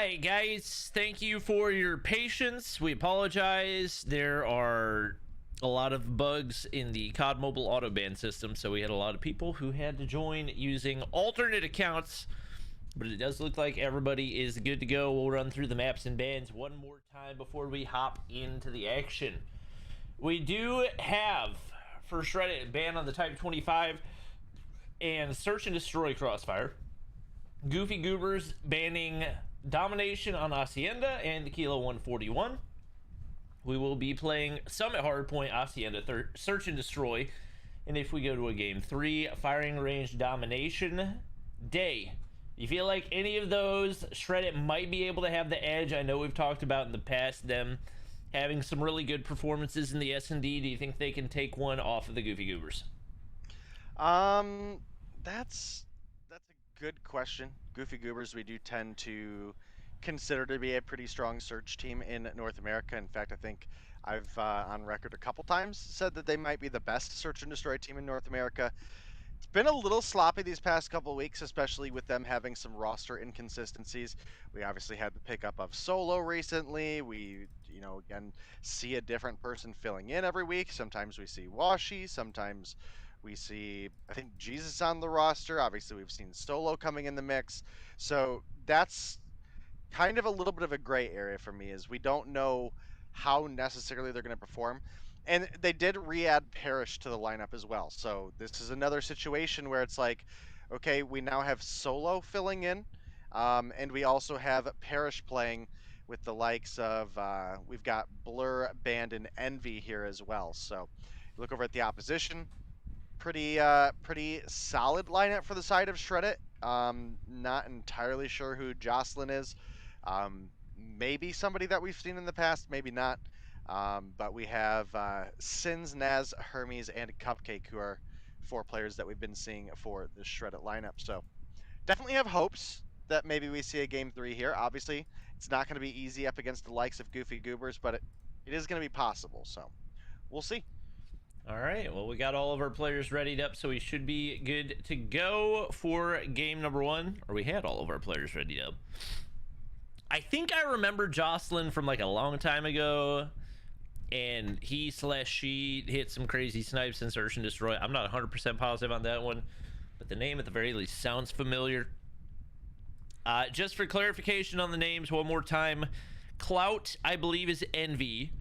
Speaker 1: right, guys. Thank you for your patience. We apologize. There are a lot of bugs in the COD Mobile auto ban system, so we had a lot of people who had to join using alternate accounts. But it does look like everybody is good to go. We'll run through the maps and bans one more time before we hop into the action. We do have, for Shredded, ban on the Type 25 and Search and Destroy Crossfire. Goofy Goobers banning Domination on Hacienda and the Kilo 141. We will be playing some at Hardpoint, Hacienda, Search and Destroy. And if we go to a game 3, Firing Range Domination, Day. You feel like any of those, Shredded might be able to have the edge? I know we've talked about in the past them having some really good performances in the S&D. Do you think they can take one off of the Goofy Goobers?
Speaker 2: That's a good question. Goofy Goobers, we do tend to consider to be a pretty strong search team in North America. In fact, I think I've on record a couple times said that they might be the best search and destroy team in North America. It's been a little sloppy these past couple of weeks, especially with them having some roster inconsistencies. We obviously had the pickup of Solo recently. We, again, see a different person filling in every week. Sometimes we see Washi, sometimes we see, I think, Jesus on the roster. Obviously, we've seen Solo coming in the mix. So that's kind of a little bit of a gray area for me, is we don't know how necessarily they're going to perform. And they did re-add Parrish to the lineup as well. So this is another situation where it's like, okay, we now have Solo filling in, and we also have Parrish playing with the likes of, we've got Blur, Band, and Envy here as well. So look over at the opposition, pretty solid lineup for the side of Shreddit. Not entirely sure who Jocelyn is. Maybe somebody that we've seen in the past, maybe not. But we have Sins, Naz, Hermes, and Cupcake, who are 4 players that we've been seeing for the Shreddit lineup. So definitely have hopes that maybe we see a game 3 here. Obviously, it's not going to be easy up against the likes of Goofy Goobers, but it is going to be possible. So we'll see.
Speaker 1: All right, well, we got all of our players readied up, so we should be good to go for game number 1. Or we had all of our players readied up. I think I remember Jocelyn from like a long time ago, and he/she hit some crazy snipes in Search and Destroy. I'm not 100% positive on that one, but the name at the very least sounds familiar. Just for clarification on the names one more time, Clout, I believe, is Envy.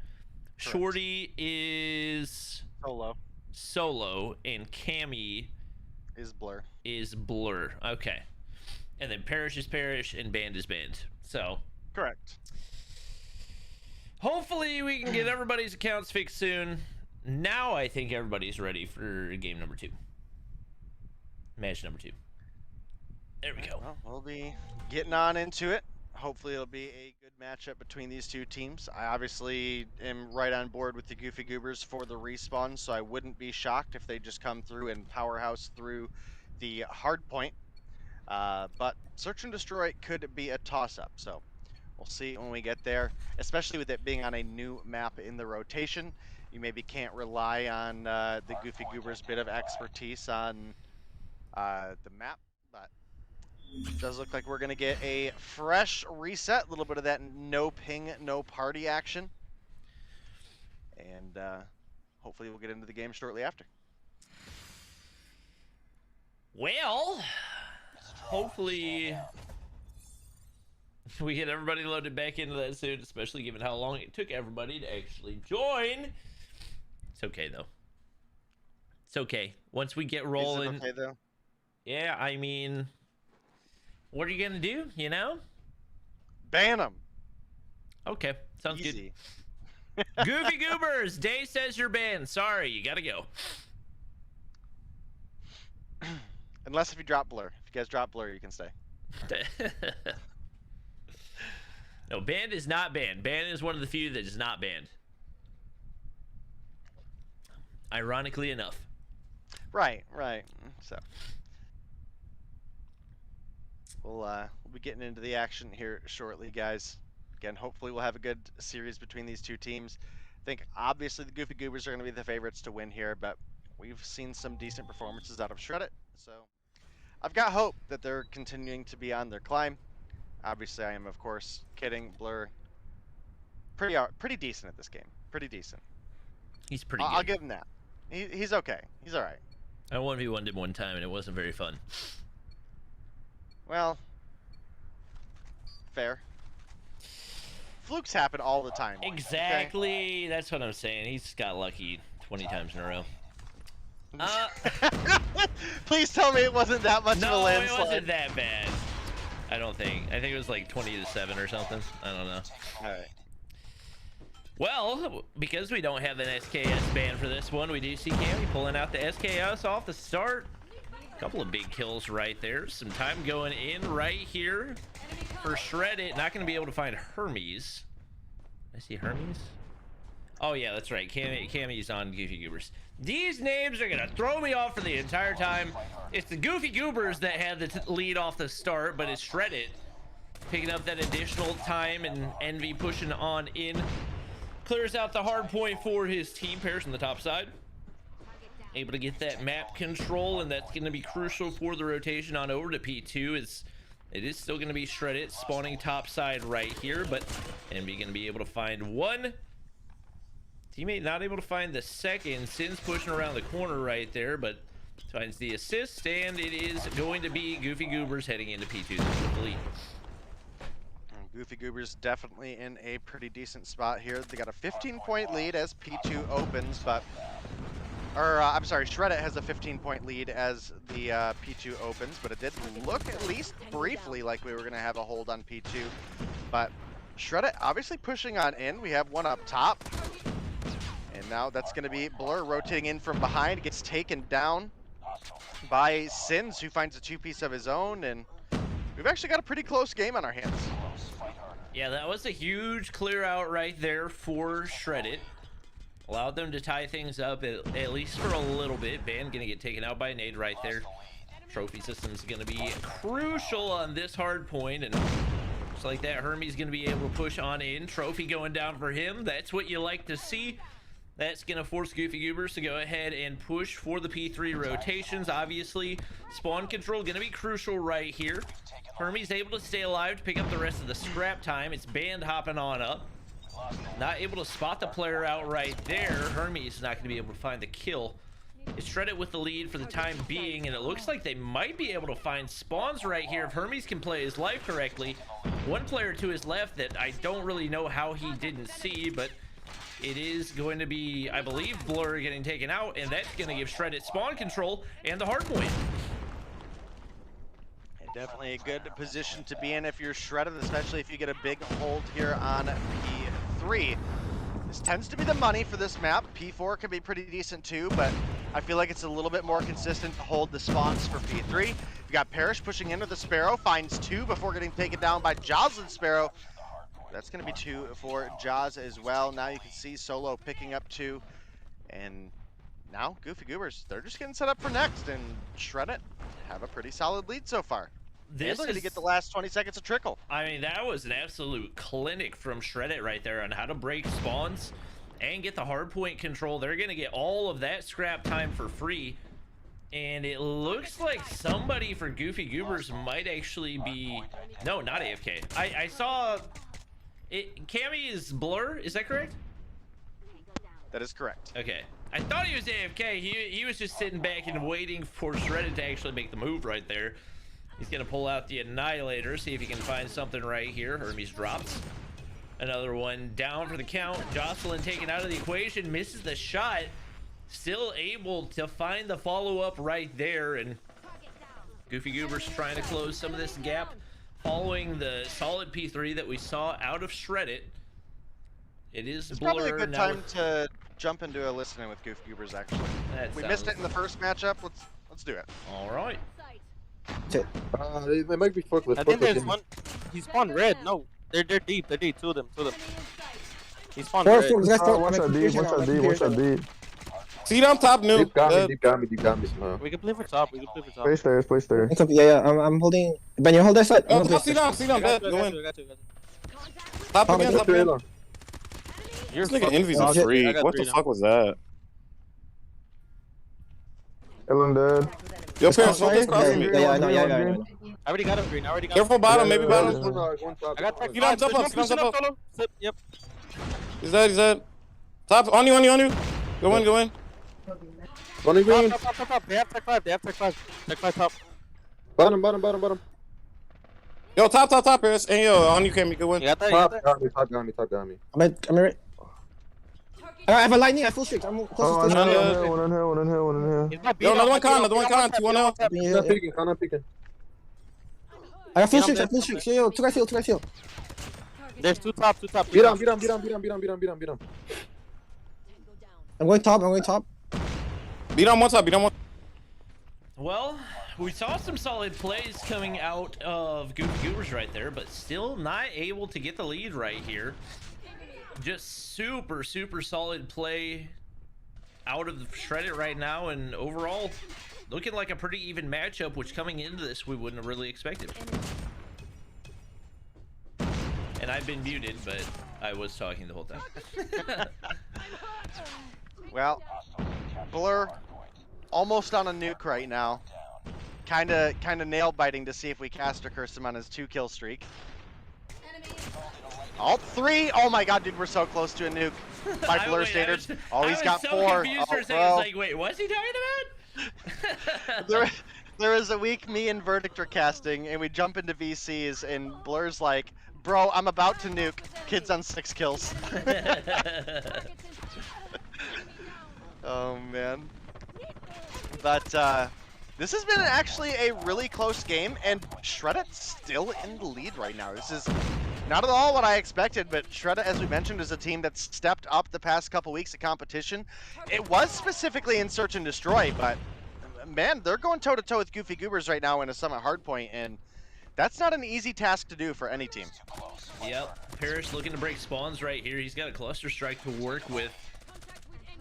Speaker 1: Correct. Shorty is Solo, and Cammy
Speaker 2: is
Speaker 1: Blur. Okay. And then Parrish is Parrish, and Band is Band. So
Speaker 2: correct.
Speaker 1: Hopefully we can get everybody's accounts fixed soon. Now I think everybody's ready for game number 2. Match number 2. There we go.
Speaker 2: Well, we'll be getting on into it. Hopefully it'll be a good matchup between these two teams. I obviously am right on board with the Goofy Goobers for the respawn, so I wouldn't be shocked if they just come through and powerhouse through the hard point. But Search and Destroy could be a toss-up, so we'll see when we get there, especially with it being on a new map in the rotation. You maybe can't rely on the Goofy Goobers' bit of expertise on the map, but it does look like we're going to get a fresh reset, a little bit of that no ping, no party action. And hopefully we'll get into the game shortly after.
Speaker 1: Well, hopefully we get everybody loaded back into that soon, especially given how long it took everybody to actually join. It's okay, though. It's okay. Once we get rolling...
Speaker 2: Is it okay, though?
Speaker 1: Yeah, I mean... What are you gonna do, you know?
Speaker 2: Ban them.
Speaker 1: Okay, sounds
Speaker 2: Easy.
Speaker 1: good. Goofy Goobers, Day says you're banned. Sorry, you gotta go.
Speaker 2: Unless if you drop Blur. If you guys drop Blur, you can stay.
Speaker 1: No, banned is not banned. Banned is one of the few that is not banned. Ironically enough.
Speaker 2: Right. So we'll be getting into the action here shortly, guys. Again, hopefully we'll have a good series between these two teams. I think obviously the Goofy Goobers are going to be the favorites to win here, but we've seen some decent performances out of Shreddit, so I've got hope that they're continuing to be on their climb. Obviously, I am, of course, kidding. Blur, pretty decent at this game. Pretty decent.
Speaker 1: He's pretty good.
Speaker 2: I'll give him that. He's okay. He's all right.
Speaker 1: I 1v1'd him one time, and it wasn't very fun.
Speaker 2: Well, fair. Flukes happen all the time.
Speaker 1: Exactly. Okay? That's what I'm saying. He's got lucky 20 times in a row.
Speaker 2: Please tell me it wasn't that much of a landslide.
Speaker 1: No, it wasn't that bad. I don't think. I think it was like 20-7 or something. I don't know.
Speaker 2: All right.
Speaker 1: Well, because we don't have an SKS ban for this one, we do see Cammy pulling out the SKS off the start. A couple of big kills right there. Some time going in right here for Shred It. Not going to be able to find Hermes. I see Hermes. Oh, yeah, that's right. Cammy's on Goofy Goobers. These names are going to throw me off for the entire time. It's the Goofy Goobers that had the lead off the start, but it's Shred It picking up that additional time, and Envy pushing on in. Clears out the hard point for his team. Pairs on the top side. Able to get that map control, and that's going to be crucial for the rotation on over to P2. It is still going to be Shred It spawning top side right here, but Envy going to be able to find one. Teammate not able to find the second. Sin's pushing around the corner right there, but finds the assist, and it is going to be Goofy Goobers heading into P2 with the lead.
Speaker 2: Goofy Goobers definitely in a pretty decent spot here. They got a 15-point lead as P2 opens, but... I'm sorry, Shred It has a 15-point lead as the P2 opens, but it did look at least briefly like we were going to have a hold on P2. But Shred It obviously pushing on in. We have one up top. And now that's going to be Blur rotating in from behind. Gets taken down by Sins, who finds a two-piece of his own. And we've actually got a pretty close game on our hands.
Speaker 1: Yeah, that was a huge clear out right there for Shred It. Allowed them to tie things up at least for a little bit. Ban gonna get taken out by a nade right there. Trophy system's gonna be crucial on this hard point, and just like that, Hermes gonna be able to push on in. Trophy going down for him. That's what you like to see. That's gonna force Goofy Goobers to go ahead and push for the P3 rotations. Obviously, spawn control gonna be crucial right here. Hermes able to stay alive to pick up the rest of the scrap time. It's Band hopping on up. Not able to spot the player out right there. Hermes is not going to be able to find the kill. It's Shred It with the lead for the time being, and it looks like they might be able to find spawns right here if Hermes can play his life correctly. One player to his left that I don't really know how he didn't see, but it is going to be, I believe, Blur getting taken out, and that's going to give Shred It spawn control and the hard point.
Speaker 2: Definitely a good position to be in if you're Shredded, especially if you get a big hold here on P3. This tends to be the money for this map. P4 can be pretty decent too, but I feel like it's a little bit more consistent to hold the spawns for P3. You got Parrish pushing into the Sparrow, finds two before getting taken down by Jaws and Sparrow. That's going to be two for Jaws as well. Now you can see Solo picking up two, and now Goofy Goobers, they're just getting set up for next, and Shred It have a pretty solid lead so far. They're going to get the last 20 seconds of trickle.
Speaker 1: I mean, that was an absolute clinic from Shred It right there on how to break spawns and get the hardpoint control. They're going to get all of that scrap time for free. And it looks like somebody for Goofy Goobers might actually be... No, not AFK. I saw... Cammy is Blur, is that correct?
Speaker 2: That is correct.
Speaker 1: Okay. I thought he was AFK. He was just sitting back and waiting for Shred It to actually make the move right there. He's going to pull out the Annihilator, see if he can find something right here. Hermes drops. Another one down for the count. Jocelyn taken out of the equation, misses the shot. Still able to find the follow-up right there. And Goofy Goobers trying to close some of this gap following the solid P3 that we saw out of Shred It. It is
Speaker 2: It's
Speaker 1: Blur
Speaker 2: probably a good
Speaker 1: now
Speaker 2: time to jump into a listening with Goofy Goobers, actually. We missed it in the first matchup. Let's do it.
Speaker 1: All right.
Speaker 4: It might be forklift.
Speaker 5: I think there's one. He spawned red. No, they're deep. They're deep. Two of them. He spawned red.
Speaker 4: What's that D?
Speaker 5: See it on top, new.
Speaker 4: Deep got me.
Speaker 5: We can play for top.
Speaker 4: Play stairs. Yeah, I'm holding. Ben, you hold that side.
Speaker 5: Oh, see down, bet. Go in. Top again. You're fucking Envy's a freak. What the fuck was that?
Speaker 4: Ellen dead.
Speaker 5: Yo, Paris, focus crossing me.
Speaker 4: Yeah, I know.
Speaker 6: I already got him green.
Speaker 5: Careful bottom, maybe bottom.
Speaker 6: I got track.
Speaker 5: You don't jump up.
Speaker 6: Solo. Yep.
Speaker 5: He's dead. Top, on you. Go in.
Speaker 4: Running green.
Speaker 6: Top. They have tech 5. Tech 5 top.
Speaker 4: Bottom.
Speaker 5: Yo, top, Paris. And yo, on you can make a win.
Speaker 6: You got that?
Speaker 4: Top got me. I'm right. I have a lightning. I full streak. I'm close to
Speaker 5: One on
Speaker 4: hill.
Speaker 5: Yo, another one con. 2-1-0.
Speaker 4: I'm peeking. I got full streaks. Yo, two guys heal.
Speaker 6: There's two top.
Speaker 4: Beat him. I'm going top.
Speaker 5: Beat on one top.
Speaker 1: Well, we saw some solid plays coming out of Goofy Goobers right there, but still not able to get the lead right here. Just super solid play out of Shreddit right now, and overall looking like a pretty even matchup, which coming into this we wouldn't have really expected. And I've been muted, but I was talking the whole time.
Speaker 2: Well, Blur almost on a nuke right now. Kinda nail biting to see if we caster curse him on his 2-kill streak. All 3. Oh my god, dude, we're so close to a nuke by Blur standards. Oh, he's got 4.
Speaker 1: Confused for a second. I was like, wait, what's he talking about?
Speaker 2: There was a week me and Verdict are casting, and we jump into VCs, and Blur's like, bro, I'm about to nuke. Kid's on 6 kills. Oh man. But this has been actually a really close game, and Shreddit's still in the lead right now. This is not at all what I expected, but Shreddit, as we mentioned, is a team that's stepped up the past couple weeks of competition. It was specifically in Search and Destroy, but man, they're going toe-to-toe with Goofy Goobers right now in a Summit Hardpoint, and that's not an easy task to do for any team.
Speaker 1: Yep, Parrish looking to break spawns right here. He's got a cluster strike to work with.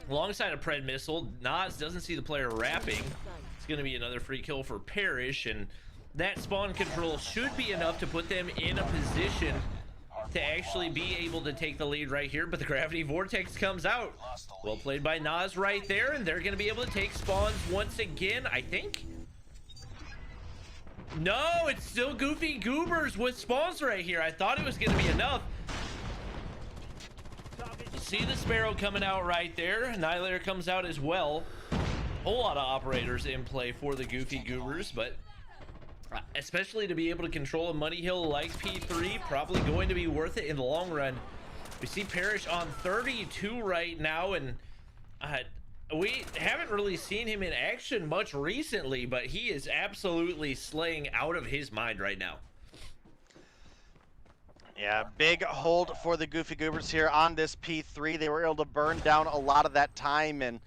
Speaker 1: Alongside a Pred missile, Nas doesn't see the player wrapping. It's going to be another free kill for Parrish, and that spawn control should be enough to put them in a position to actually be able to take the lead right here. But the Gravity Vortex comes out. Well played by Nas right there, and they're going to be able to take spawns once again, I think. No, it's still Goofy Goobers with spawns right here. I thought it was going to be enough. You see the Sparrow coming out right there. Annihilator comes out as well. Whole lot of operators in play for the Goofy Goobers, but especially to be able to control a money hill like P3, probably going to be worth it in the long run. We see Parrish on 32 right now, and we haven't really seen him in action much recently, but he is absolutely slaying out of his mind right now.
Speaker 2: Yeah, big hold for the Goofy Goobers here on this P3. They were able to burn down a lot of that time, and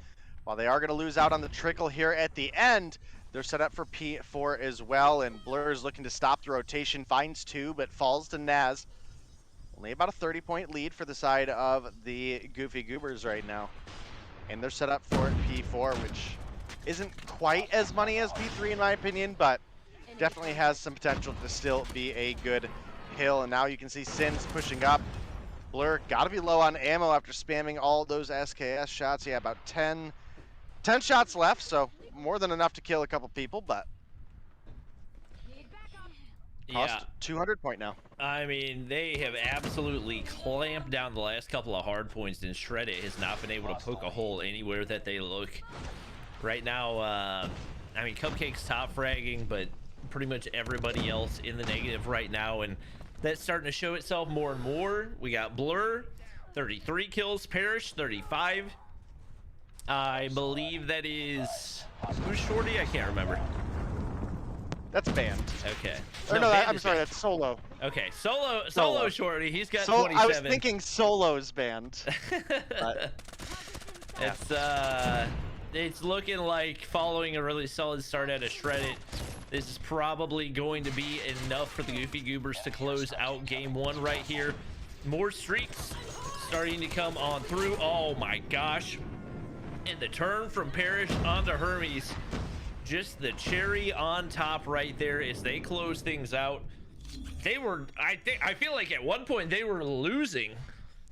Speaker 2: while they are going to lose out on the trickle here at the end, they're set up for P4 as well, and Blur is looking to stop the rotation, finds 2, but falls to Naz. Only about a 30-point lead for the side of the Goofy Goobers right now. And they're set up for P4, which isn't quite as money as P3 in my opinion, but definitely has some potential to still be a good hill. And now you can see Sins pushing up. Blur got to be low on ammo after spamming all those SKS shots. Yeah, about 10 shots left, so more than enough to kill a couple people, but cost 200 point now.
Speaker 1: I mean, they have absolutely clamped down the last couple of hard points, and Shreddit has not been able to poke a hole anywhere that they look. Right now, I mean, Cupcake's top fragging, but pretty much everybody else in the negative right now, and that's starting to show itself more and more. We got Blur, 33 kills, Parrish, 35. I believe that is... Who's Shorty? I can't remember.
Speaker 2: That's banned.
Speaker 1: Okay.
Speaker 2: Or no, I'm sorry, that's Solo.
Speaker 1: Okay, Solo Shorty, he's got 27.
Speaker 2: I was thinking Solo's banned. But,
Speaker 1: it's looking like following a really solid start out of Shreddit, this is probably going to be enough for the Goofy Goobers to close out game 1 right here. More streaks starting to come on through. Oh my gosh. And the turn from Parrish onto Hermes, just the cherry on top right there as they close things out. They were, I feel like at one point they were losing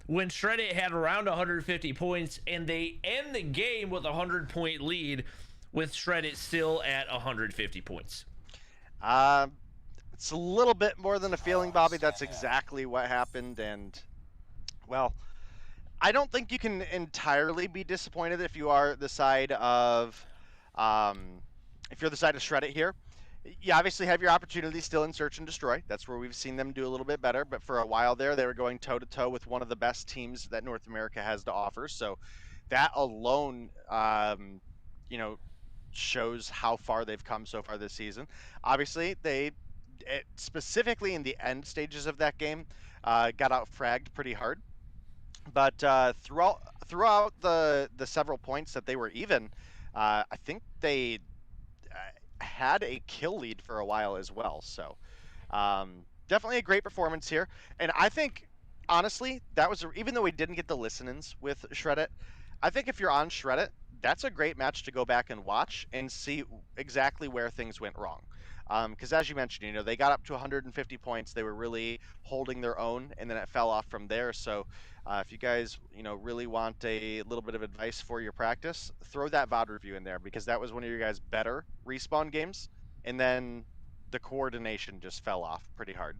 Speaker 1: when Shreddit had around 150 points, and they end the game with a 100-point lead with Shreddit still at 150 points?
Speaker 2: It's a little bit more than a feeling, Bobby. That's exactly what happened, and well, I don't think you can entirely be disappointed if you are the side of, if you're the side of Shreddit here. You obviously have your opportunity still in Search and Destroy. That's where we've seen them do a little bit better. But for a while there, they were going toe-to-toe with one of the best teams that North America has to offer. So that alone, shows how far they've come so far this season. Obviously, specifically in the end stages of that game, got out-fragged pretty hard. But throughout the several points that they were even, I think they had a kill lead for a while as well. So definitely a great performance here. And I think, honestly, that was, even though we didn't get the listen-ins with Shreddit, I think if you're on Shreddit, that's a great match to go back and watch and see exactly where things went wrong. Because as you mentioned, they got up to 150 points. They were really holding their own, and then it fell off from there. So if you guys, really want a little bit of advice for your practice, throw that VOD review in there, because that was one of your guys' better respawn games, and then the coordination just fell off pretty hard.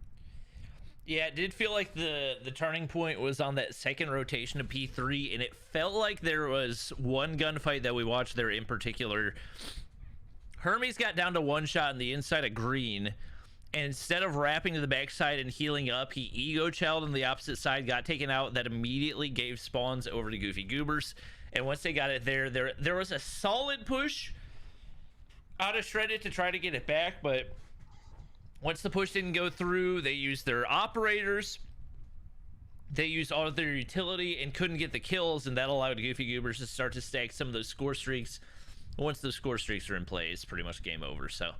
Speaker 1: Yeah, it did feel like the turning point was on that second rotation of P3, and it felt like there was one gunfight that we watched there in particular. Hermes got down to one shot on the inside of green, and instead of wrapping to the backside and healing up, he ego-chelled on the opposite side, got taken out. That immediately gave spawns over to Goofy Goobers, and once they got it there was a solid push out of Shreddit to try to get it back, but once the push didn't go through, they used their operators, they used all of their utility and couldn't get the kills, and that allowed Goofy Goobers to start to stack some of those score streaks. Once those score streaks are in play, it's pretty much game over. So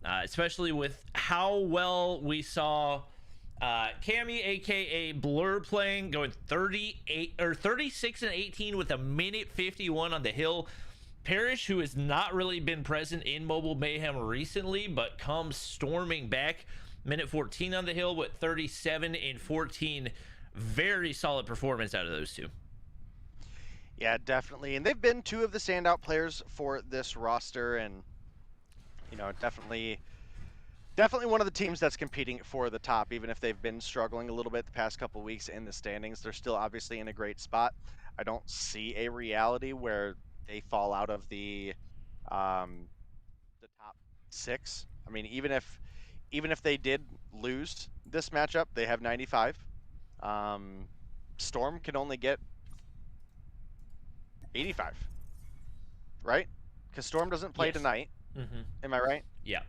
Speaker 1: especially with how well we saw Cammy, aka Blur, playing, going 36 and 18 with a minute 51 on the hill. Parrish, who has not really been present in Mobile Mayhem recently, but comes storming back, minute 14 on the hill with 37 and 14. Very solid performance out of those two.
Speaker 2: Yeah, definitely. And they've been two of the standout players for this roster, and definitely one of the teams that's competing for the top. Even if they've been struggling a little bit the past couple weeks in the standings, they're still obviously in a great spot. I don't see a reality where they fall out of the top 6. I mean, even if they did lose this matchup, they have 95. Storm can only get 85, right? Because Storm doesn't play tonight.
Speaker 1: Mm-hmm.
Speaker 2: Am I right?
Speaker 1: Yeah.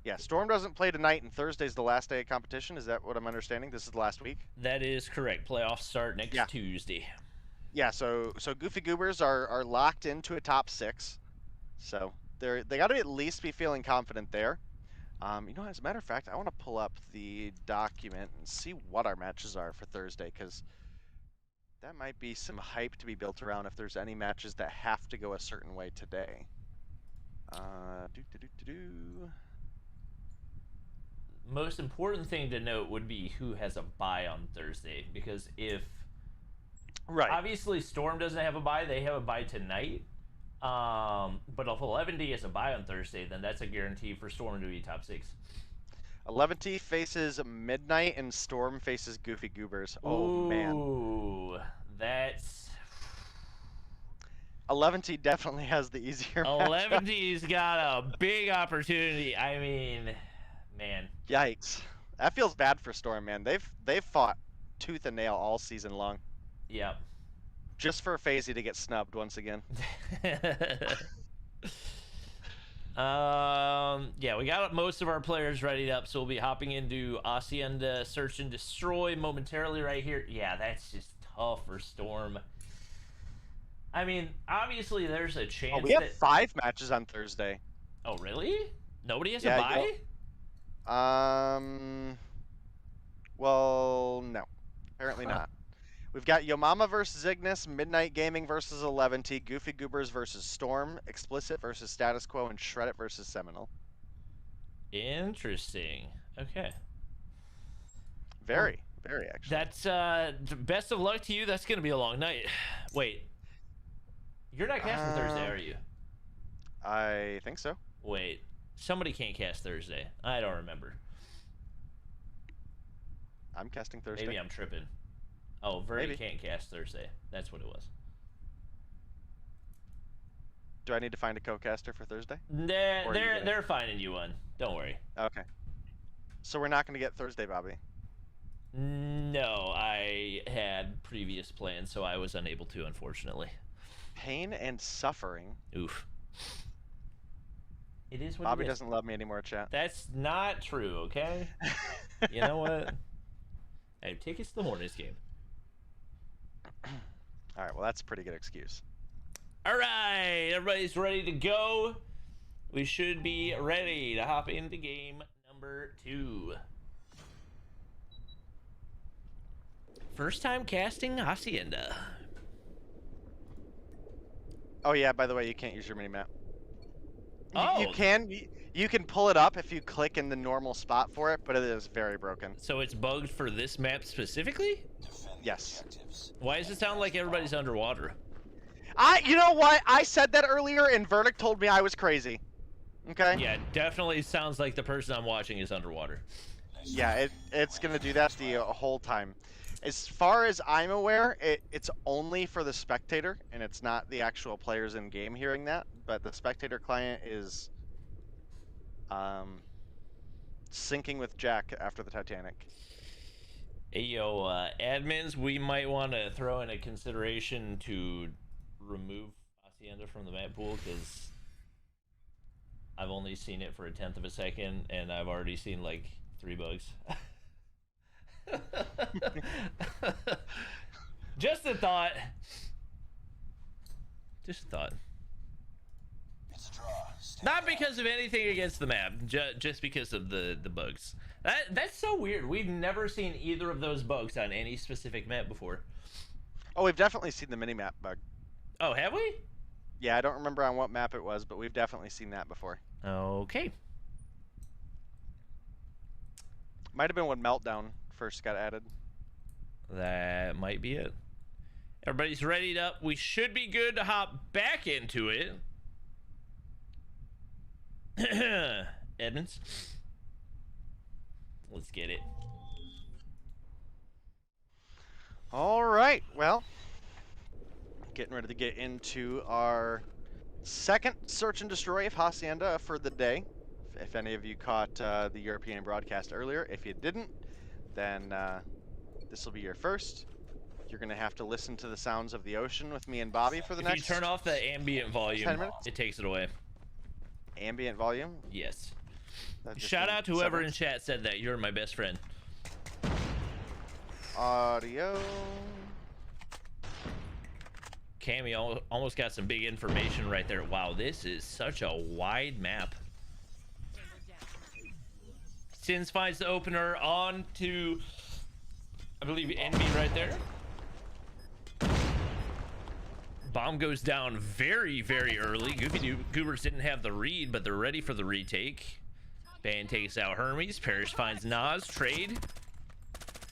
Speaker 2: Yeah, Storm doesn't play tonight, and Thursday's the last day of competition. Is that what I'm understanding? This is the last week?
Speaker 1: That is correct. Playoffs start next Tuesday.
Speaker 2: Yeah, so Goofy Goobers are locked into a top 6. So they got to at least be feeling confident there. As a matter of fact, I want to pull up the document and see what our matches are for Thursday, because that might be some hype to be built around if there's any matches that have to go a certain way today.
Speaker 1: Most important thing to note would be who has a bye on Thursday, because if obviously Storm doesn't have a bye, they have a bye tonight. But if 11D has a bye on Thursday, then that's a guarantee for Storm to be top 6.
Speaker 2: 11T faces Midnight and Storm faces Goofy Goobers. Oh, man.
Speaker 1: Ooh, that's...
Speaker 2: 11T definitely has the easier matchup.
Speaker 1: 11T's got a big opportunity. I mean, man.
Speaker 2: Yikes. That feels bad for Storm, man. They've fought tooth and nail all season long.
Speaker 1: Yep.
Speaker 2: Just for FaZe to get snubbed once again.
Speaker 1: Yeah, we got most of our players readied up, so we'll be hopping into Hacienda Search and Destroy momentarily right here. Yeah, that's just tough for Storm. I mean, obviously there's a chance
Speaker 2: we have 5 matches on Thursday.
Speaker 1: Oh, really? Nobody has a bye?
Speaker 2: Well, no. Apparently not. We've got Yomama versus Ignis, Midnight Gaming versus 11T, Goofy Goobers versus Storm, Explicit versus Status Quo, and Shreddit versus Seminole.
Speaker 1: Interesting. Okay.
Speaker 2: Very actually.
Speaker 1: That's best of luck to you. That's gonna be a long night. Wait, you're not casting Thursday, are you?
Speaker 2: I think so.
Speaker 1: Wait, somebody can't cast Thursday. I don't remember.
Speaker 2: I'm casting Thursday.
Speaker 1: Maybe I'm tripping. Oh, Verdi
Speaker 2: Maybe.
Speaker 1: can't cast Thursday. That's what it was.
Speaker 2: Do I need to find a co-caster for Thursday?
Speaker 1: They're finding you one. Don't worry.
Speaker 2: Okay. So we're not going to get Thursday, Bobby.
Speaker 1: No, I had previous plans, so I was unable to, unfortunately.
Speaker 2: Pain and suffering.
Speaker 1: Oof. It is what
Speaker 2: Bobby
Speaker 1: it is.
Speaker 2: doesn't love me anymore, chat.
Speaker 1: That's not true, okay? You know what? I have tickets to the Hornets game.
Speaker 2: All right, well, that's a pretty good excuse.
Speaker 1: All right, everybody's ready to go. We should be ready to hop into game number 2. First time casting Hacienda.
Speaker 2: Oh, yeah, by the way, you can't use your mini-map.
Speaker 1: Oh.
Speaker 2: You can pull it up if you click in the normal spot for it, but it is very broken.
Speaker 1: So it's bugged for this map specifically?
Speaker 3: Defend
Speaker 2: Yes.
Speaker 3: objectives.
Speaker 1: Why does it sound like everybody's underwater?
Speaker 2: You know what? I said that earlier, and Verdict told me I was crazy. Okay?
Speaker 1: Yeah, definitely sounds like the person I'm watching is underwater.
Speaker 2: Yeah, it's going to do that the whole time. As far as I'm aware, it's only for the spectator, and it's not the actual players in game hearing that. But the spectator client is sinking with Jack after the Titanic.
Speaker 1: Hey, yo, admins, we might want to throw in a consideration to remove Hacienda from the map pool, because I've only seen it for a 1/10 of a second, and I've already seen like 3 bugs. Just a thought. Just a thought.
Speaker 3: It's a draw. Stand
Speaker 1: Not
Speaker 3: by.
Speaker 1: because of anything against the map, just because of the bugs. That's so weird. We've never seen either of those bugs on any specific map before.
Speaker 2: Oh, we've definitely seen the mini-map bug.
Speaker 1: Oh, have we?
Speaker 2: Yeah, I don't remember on what map it was, but we've definitely seen that before.
Speaker 1: Okay.
Speaker 2: Might have been when Meltdown first got added.
Speaker 1: That might be it. Everybody's readied up. We should be good to hop back into it. Edmonds. Let's get it.
Speaker 2: All right, well, getting ready to get into our second search and destroy of Hacienda for the day. If any of you caught the European broadcast earlier, if you didn't, then this will be your first. You're going to have to listen to the sounds of the ocean with me and Bobby for the
Speaker 1: If
Speaker 2: next
Speaker 1: you turn off the ambient
Speaker 2: 10
Speaker 1: volume,
Speaker 2: minutes.
Speaker 1: it takes it away.
Speaker 2: ambient volume.
Speaker 1: Yes.
Speaker 2: That just
Speaker 1: Shout out to
Speaker 2: means
Speaker 1: whoever in
Speaker 2: severance.
Speaker 1: chat said that. You're my best friend.
Speaker 2: Audio.
Speaker 1: Cammy almost got some big information right there. Wow, this is such a wide map. Sins finds the opener on to, I believe, Envy right there. Bomb goes down very, very early. Goofy Goobers didn't have the read, but they're ready for the retake. Band takes out Hermes. Parrish finds Nas. Trade.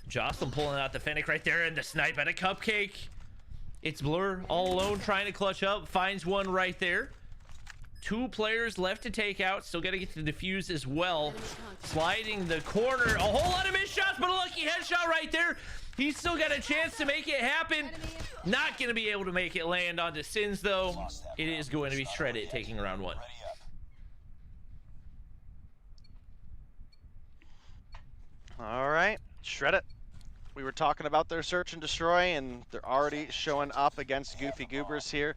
Speaker 1: Jocelyn pulling out the Fennec right there, and the snipe at a Cupcake. It's Blur all alone trying to clutch up. Finds one right there. 2 players left to take out. Still got to get the defuse as well. Sliding the corner. A whole lot of missed shots, but a lucky headshot right there. He's still got a chance to make it happen. Not going to be able to make it land onto Sins, though. It is going to be shredded, taking round 1.
Speaker 3: Ready up.
Speaker 2: All right, shred it. We were talking about their search and destroy, and they're already showing up against Goofy Goobers here.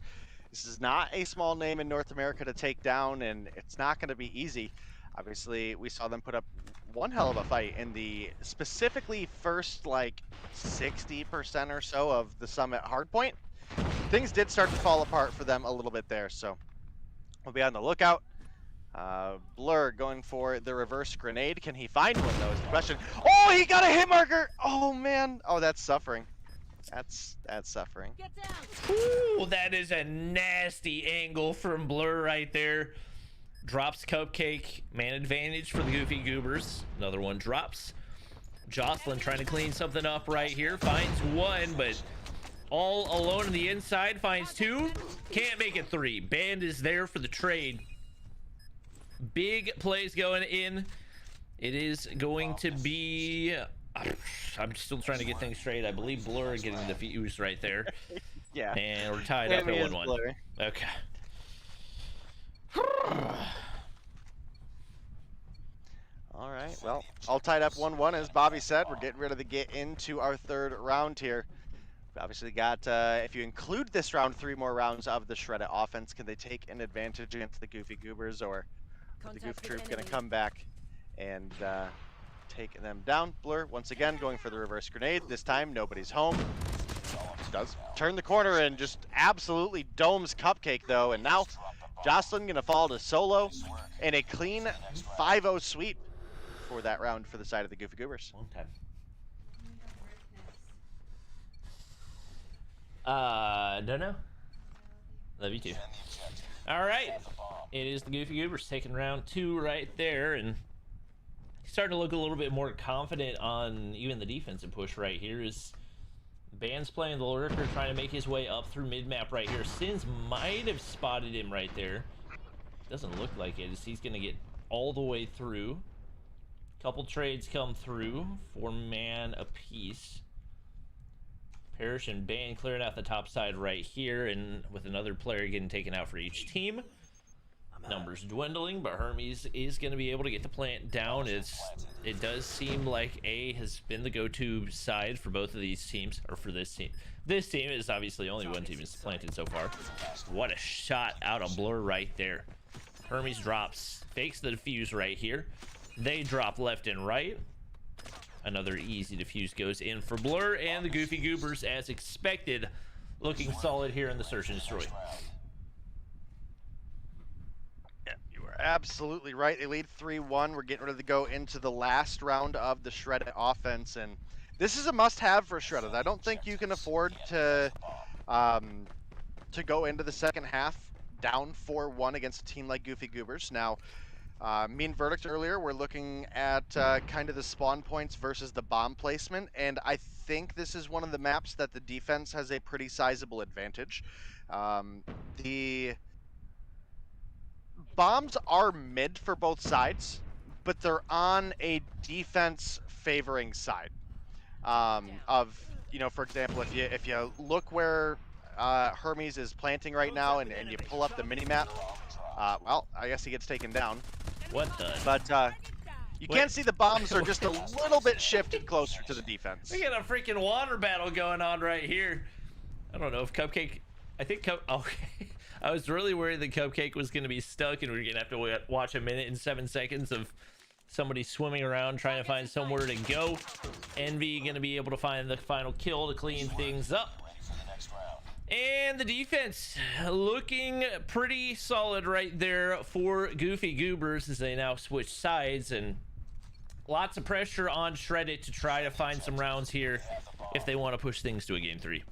Speaker 2: This is not a small name in North America to take down, and it's not going to be easy. Obviously, we saw them put up one hell of a fight in the specifically first, like, 60% or so of the Summit Hardpoint. Things did start to fall apart for them a little bit there, so we'll be on the lookout. Blur going for the reverse grenade. Can he find one, though, is the question. Oh, he got a hit marker! Oh, man. Oh, that's suffering. That's suffering.
Speaker 1: Ooh, that is a nasty angle from Blur right there. Drops Cupcake. Man advantage for the Goofy Goobers. Another one drops. Jocelyn trying to clean something up right here. Finds one, but all alone on the inside, finds 2, can't make it 3. Band is there for the trade. Big plays going in. It is going to be, I'm still trying to get things straight. I believe Blur getting the fuse right there.
Speaker 2: Yeah.
Speaker 1: And we're tied up at 1-1. Okay.
Speaker 2: All right. Well, all tied up 1-1, as Bobby said. We're getting ready to get into our third round here. We obviously got, if you include this round, 3 more rounds of the Shredded offense. Can they take an advantage against the Goofy Goobers, or is the Goof Troop going to come back and take them down? Blur, once again, going for the reverse grenade. This time, nobody's home. Does turn the corner and just absolutely domes Cupcake, though. And now, Jocelyn going to fall to solo and a clean 5-0 sweep for that round for the side of the Goofy Goobers.
Speaker 1: Long time. Don't know. Love you too. All right, it is the Goofy Goobers taking round 2 right there, and starting to look a little bit more confident on even the defensive push right here. Is Band's playing the lurker, trying to make his way up through mid-map right here. Sins might have spotted him right there. Doesn't look like it, as he's going to get all the way through. Couple trades come through, 4-man apiece. Parrish and Band clearing out the top side right here, and with another player getting taken out for each team. Numbers dwindling, but Hermes is going to be able to get the plant down. It does seem like A has been the go-to side for both of these teams, or for this team. This team is obviously only one team is planted so far. What a shot out of Blur right there. Hermes drops, fakes the defuse right here. They drop left and right. Another easy defuse goes in for Blur, and the Goofy Goobers, as expected, looking solid here in the search and destroy.
Speaker 2: Yeah, you are absolutely right. They lead 3-1. We're getting ready to go into the last round of the Shredded offense, and this is a must-have for Shredded. I don't think you can afford to go into the second half down 4-1 against a team like Goofy Goobers. Now, me and Verdict earlier, we're looking at kind of the spawn points versus the bomb placement, and I think this is one of the maps that the defense has a pretty sizable advantage. The bombs are mid for both sides, but they're on a defense favoring side. Of, you know, for example, if you look where Hermes is planting right now, and you pull up the mini-map, well, I guess he gets taken down.
Speaker 1: What the?
Speaker 2: But you can't see the bombs are just a little bit shifted closer to the defense.
Speaker 1: We got a freaking water battle going on right here. I don't know if Cupcake, I think okay. I was really worried that Cupcake was going to be stuck and we were going to have to watch 1 minute and 7 seconds of somebody swimming around trying to find somewhere to go. Envy going to be able to find the final kill to clean things up. And the defense looking pretty solid right there for Goofy Goobers as they now switch sides, and lots of pressure on Shredded to try to find some rounds here if they want to push things to a game 3.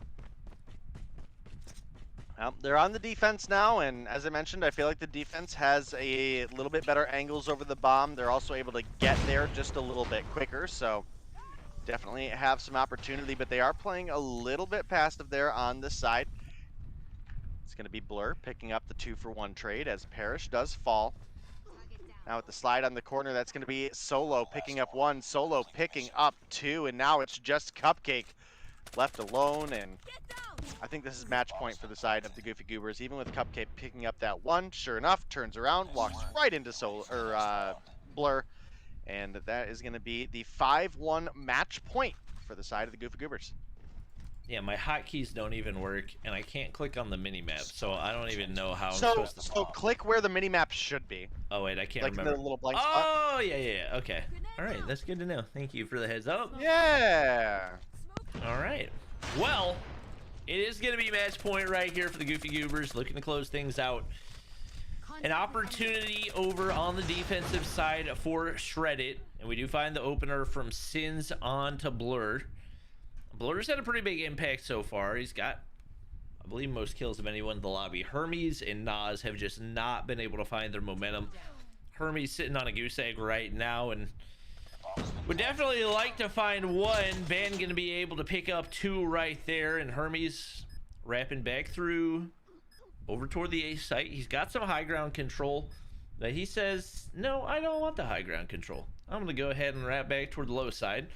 Speaker 2: Well, they're on the defense now, and as I mentioned, I feel like the defense has a little bit better angles over the bomb. They're also able to get there just a little bit quicker, so definitely have some opportunity, but they are playing a little bit passive there on this side. It's going to be Blur picking up the 2-for-1 trade as Parrish does fall. Now with the slide on the corner, that's going to be Solo picking up 1, Solo picking up 2, and now it's just Cupcake left alone, and I think this is match point for the side of the Goofy Goobers. Even with Cupcake picking up that 1, sure enough, turns around, walks right into Blur, and that is going to be the 5-1 match point for the side of the Goofy Goobers.
Speaker 1: Yeah, my hotkeys don't even work, and I can't click on the mini-map, so I don't even know how I'm supposed to...
Speaker 2: So click where the mini-map should be.
Speaker 1: Oh, wait, I can't
Speaker 2: like
Speaker 1: remember.
Speaker 2: The little blank spot.
Speaker 1: Oh, yeah, okay. All right, that's good to know. Thank you for the heads up.
Speaker 2: Yeah!
Speaker 1: All right. Well, it is going to be match point right here for the Goofy Goobers, looking to close things out. An opportunity over on the defensive side for Shredded, and we do find the opener from Sins on to Blur. Blur's had a pretty big impact so far. He's got, I believe, most kills of anyone in the lobby. Hermes and Nas have just not been able to find their momentum. Hermes sitting on a goose egg right now, and Would definitely like to find one. Ben going to be able to pick up two right there, and Hermes wrapping back through over toward the A site. He's got some high ground control, but he says, no, I don't want the high ground control. I'm going to go ahead and wrap back toward the low side.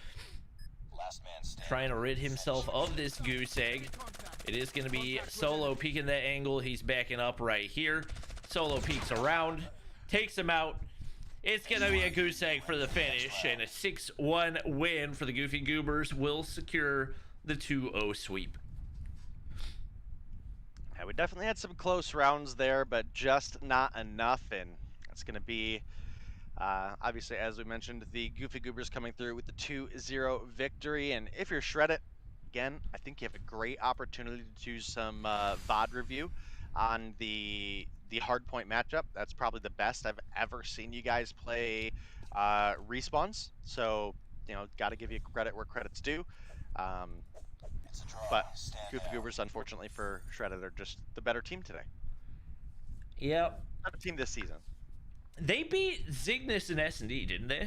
Speaker 3: Last man standing.
Speaker 1: Trying to rid himself of this goose egg. It is going to be Solo peeking that angle. He's backing up right here. Solo peeks around, takes him out. It's going to be a goose egg for the finish, and a 6-1 win for the Goofy Goobers will secure the 2-0 sweep.
Speaker 2: Yeah, we definitely had some close rounds there, but just not enough, and it's going to be, obviously, as we mentioned, the Goofy Goobers coming through with the 2-0 victory, and if you're Shreddit, again, I think you have a great opportunity to do some VOD review on the Hardpoint matchup. That's probably the best I've ever seen you guys play respawns. So, you know, got to give you credit where credit's due.
Speaker 3: It's a draw.
Speaker 2: But
Speaker 3: Stand
Speaker 2: Goofy
Speaker 3: down.
Speaker 2: Goobers, unfortunately for Shredded, are just the better team today.
Speaker 1: Yep.
Speaker 2: Better team this season.
Speaker 1: They beat Zygnus and S&D, didn't they?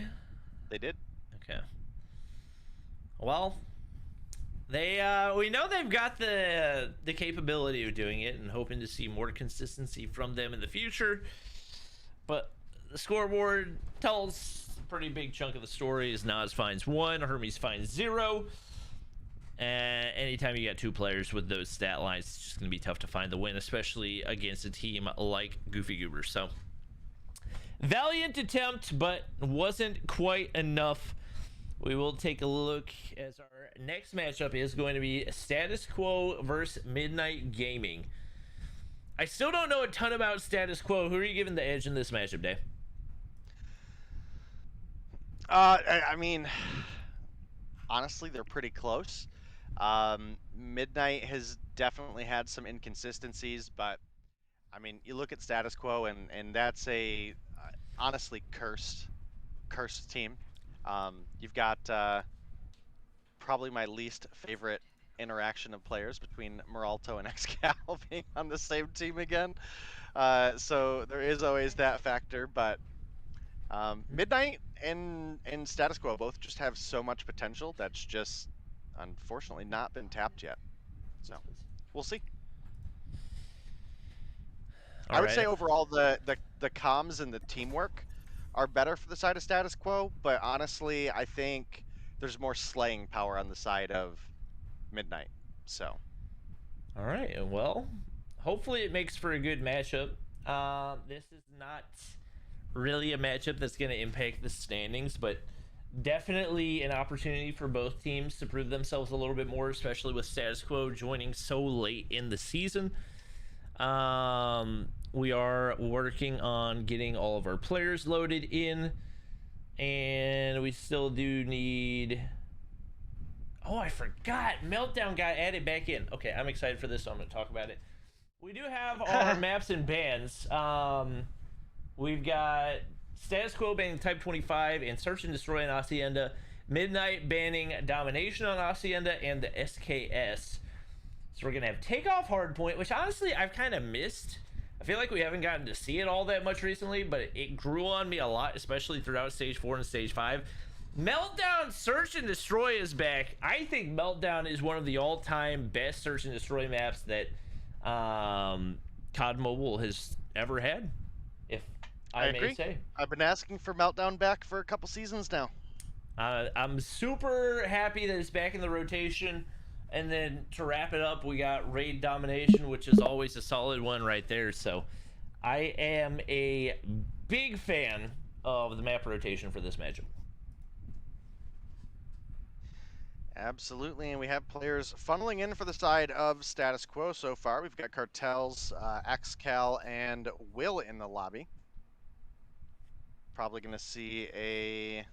Speaker 2: They did.
Speaker 1: Okay. Well, they we know they've got the capability of doing it, and hoping to see more consistency from them in the future. But the scoreboard tells a pretty big chunk of the story. Is Nas finds 1, Hermes finds 0. And anytime you got two players with those stat lines, it's just going to be tough to find the win, especially against a team like Goofy Goobers. So, valiant attempt, but wasn't quite enough. We will take a look as our next matchup is going to be Status Quo versus Midnight Gaming. I still don't know a ton about Status Quo. Who are you giving the edge in this matchup, Dave?
Speaker 2: I mean, honestly, they're pretty close. Midnight has definitely had some inconsistencies, but I mean, you look at Status Quo, and that's a honestly cursed team. You've got probably my least favorite interaction of players between Meralto and XCal being on the same team again. So there is always that factor, but Midnight and Status Quo both just have so much potential that's just unfortunately not been tapped yet. So we'll see. I would say overall the comms and the teamwork are better for the side of Status Quo, but honestly, I think there's more slaying power on the side of Midnight. So,
Speaker 1: all right. Well, hopefully it makes for a good matchup. This is not really a matchup that's going to impact the standings, but definitely an opportunity for both teams to prove themselves a little bit more, especially with Status Quo joining so late in the season. We are working on getting all of our players loaded in, and we still do need... Oh, I forgot. Meltdown got added back in. Okay, I'm excited for this, so I'm going to talk about it. We do have our maps and bans. We've got Status Quo banning Type 25 and Search and Destroy on Hacienda. Midnight banning Domination on Hacienda and the SKS. So we're going to have Takeoff Hardpoint, which honestly I've kind of missed. I feel like we haven't gotten to see it all that much recently, but it grew on me a lot, especially throughout Stage 4 and Stage 5. Meltdown Search and Destroy is back. I think Meltdown is one of the all-time best Search and Destroy maps that COD Mobile has ever had, if I may say.
Speaker 2: I've been asking for Meltdown back for a couple seasons now.
Speaker 1: I'm super happy that it's back in the rotation. And then to wrap it up, we got Raid Domination, which is always a solid one right there. So I am a big fan of the map rotation for this matchup.
Speaker 2: Absolutely, and we have players funneling in for the side of Status Quo so far. We've got Cartels, XCal, and Will in the lobby. Probably going to see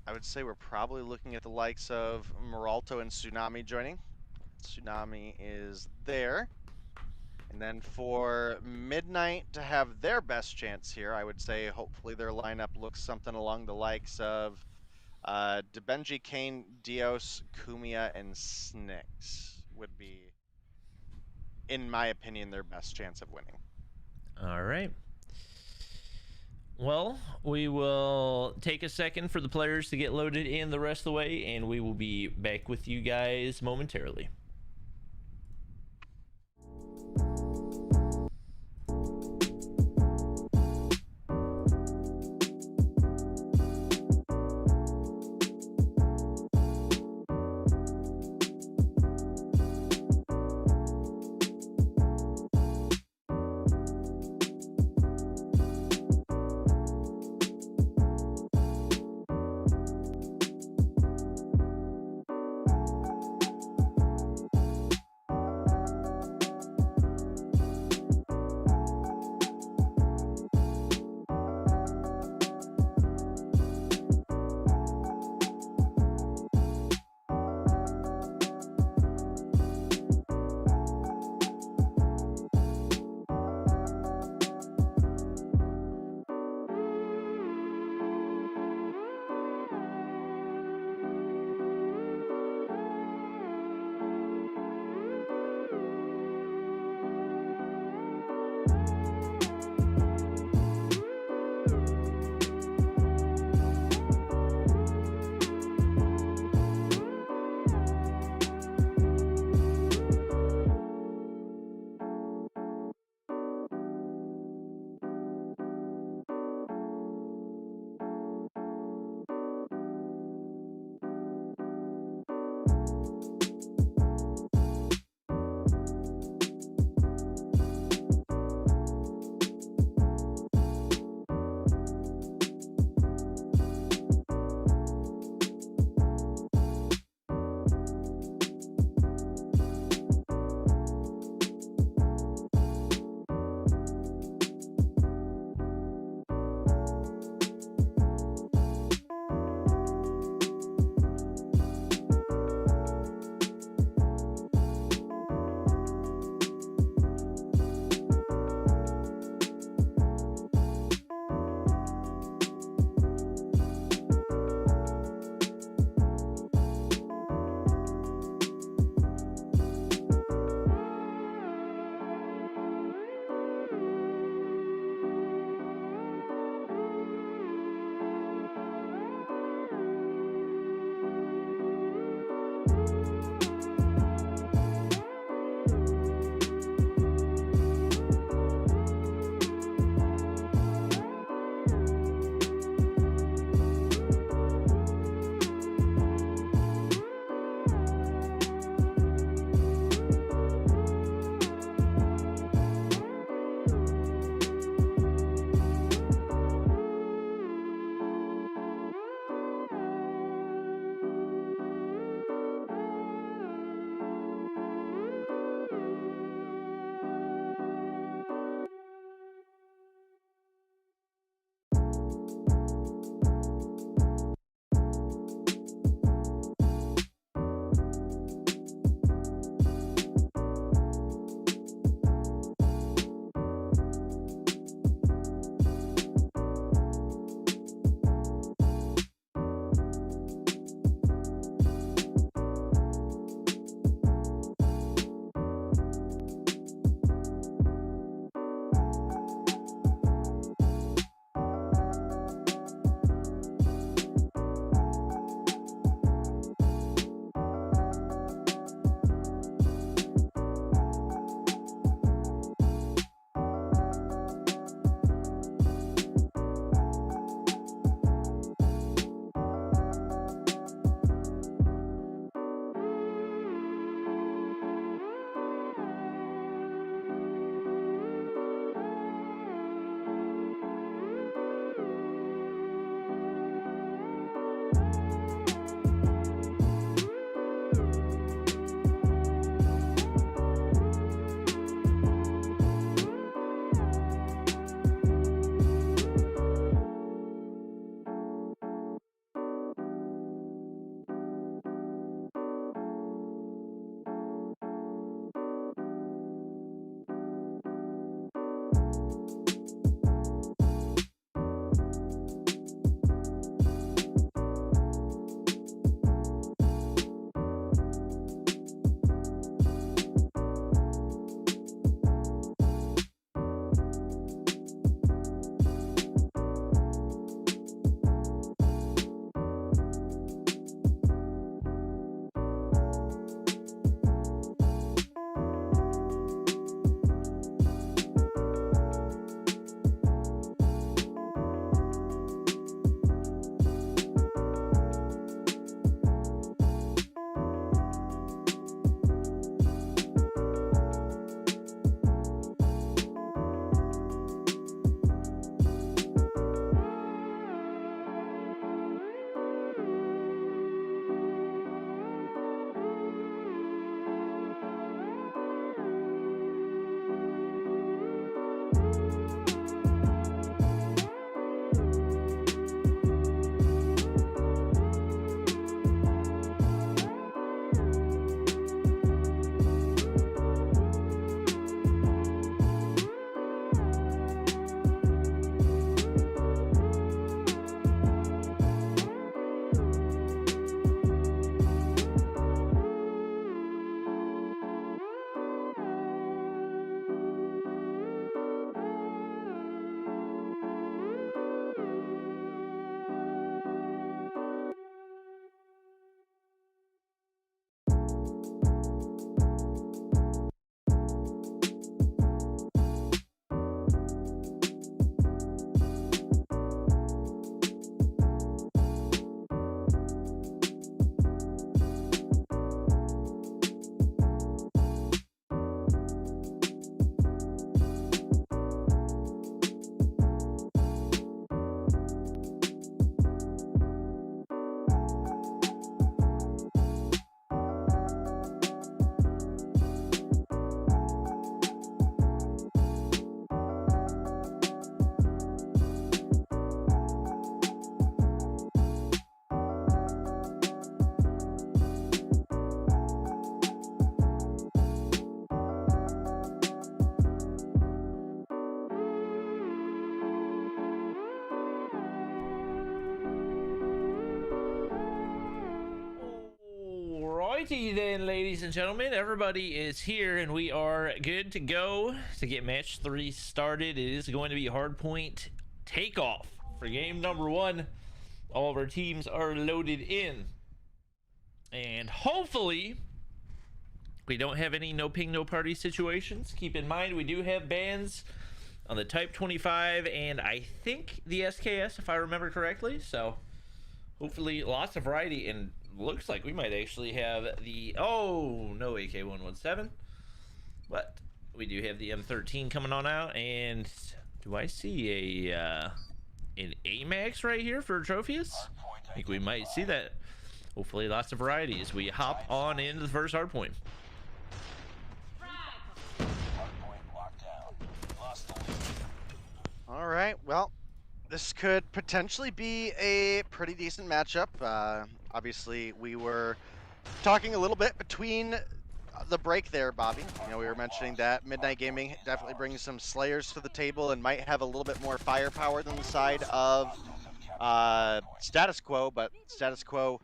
Speaker 2: I would say we're probably looking at the likes of Meralto and Tsunami joining. Tsunami is there. And then for Midnight to have their best chance here, I would say hopefully their lineup looks something along the likes of Debenji, Kane, Dios, Kumia, and Snicks would be, in my opinion, their best chance of winning.
Speaker 1: All right. Well, we will take a second for the players to get loaded in the rest of the way, and we will be back with you guys momentarily. Alrighty then, ladies and gentlemen, everybody is here and we are good to go to get match 3 started. It is going to be Hardpoint Takeoff for game number 1. All of our teams are loaded in, and hopefully we don't have any no ping no party situations. Keep in mind we do have bans on the Type 25 and I think the SKS, if I remember correctly, so hopefully lots of variety. And looks like we might actually have the no AK-117, but we do have the M13 coming on out. And do I see a an AMAX right here for Trophius? I think we might see that. Hopefully lots of variety as we hop on into the first hardpoint.
Speaker 2: All right, well, this could potentially be a pretty decent matchup. Obviously, we were talking a little bit between the break there, Bobby. You know, we were mentioning that Midnight Gaming definitely brings some Slayers to the table and might have a little bit more firepower than the side of Status Quo, but Status Quo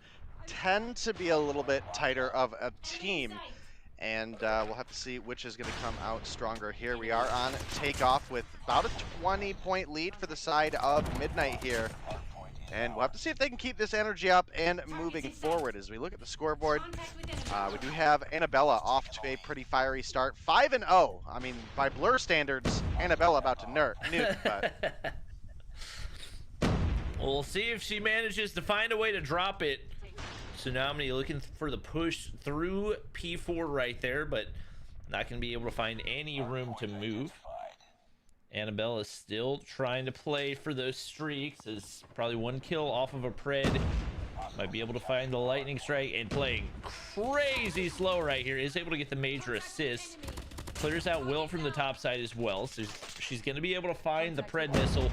Speaker 2: tend to be a little bit tighter of a team. And we'll have to see which is going to come out stronger here. We are on takeoff with about a 20-point lead for the side of Midnight here. And we'll have to see if they can keep this energy up and moving forward. As we look at the scoreboard, we do have Annabella off to a pretty fiery start. 5-0. I mean, by Blur standards, Annabella about to nuke, but...
Speaker 1: We'll see if she manages to find a way to drop it. Tsunami looking for the push through P4 right there, but not going to be able to find any room to move. Annabelle is still trying to play for those streaks. Is probably 1 kill off of a pred. Might be able to find the lightning strike, and playing crazy slow right here. Is able to get the major assist. Clears out Will from the top side as well. So she's going to be able to find the pred missile,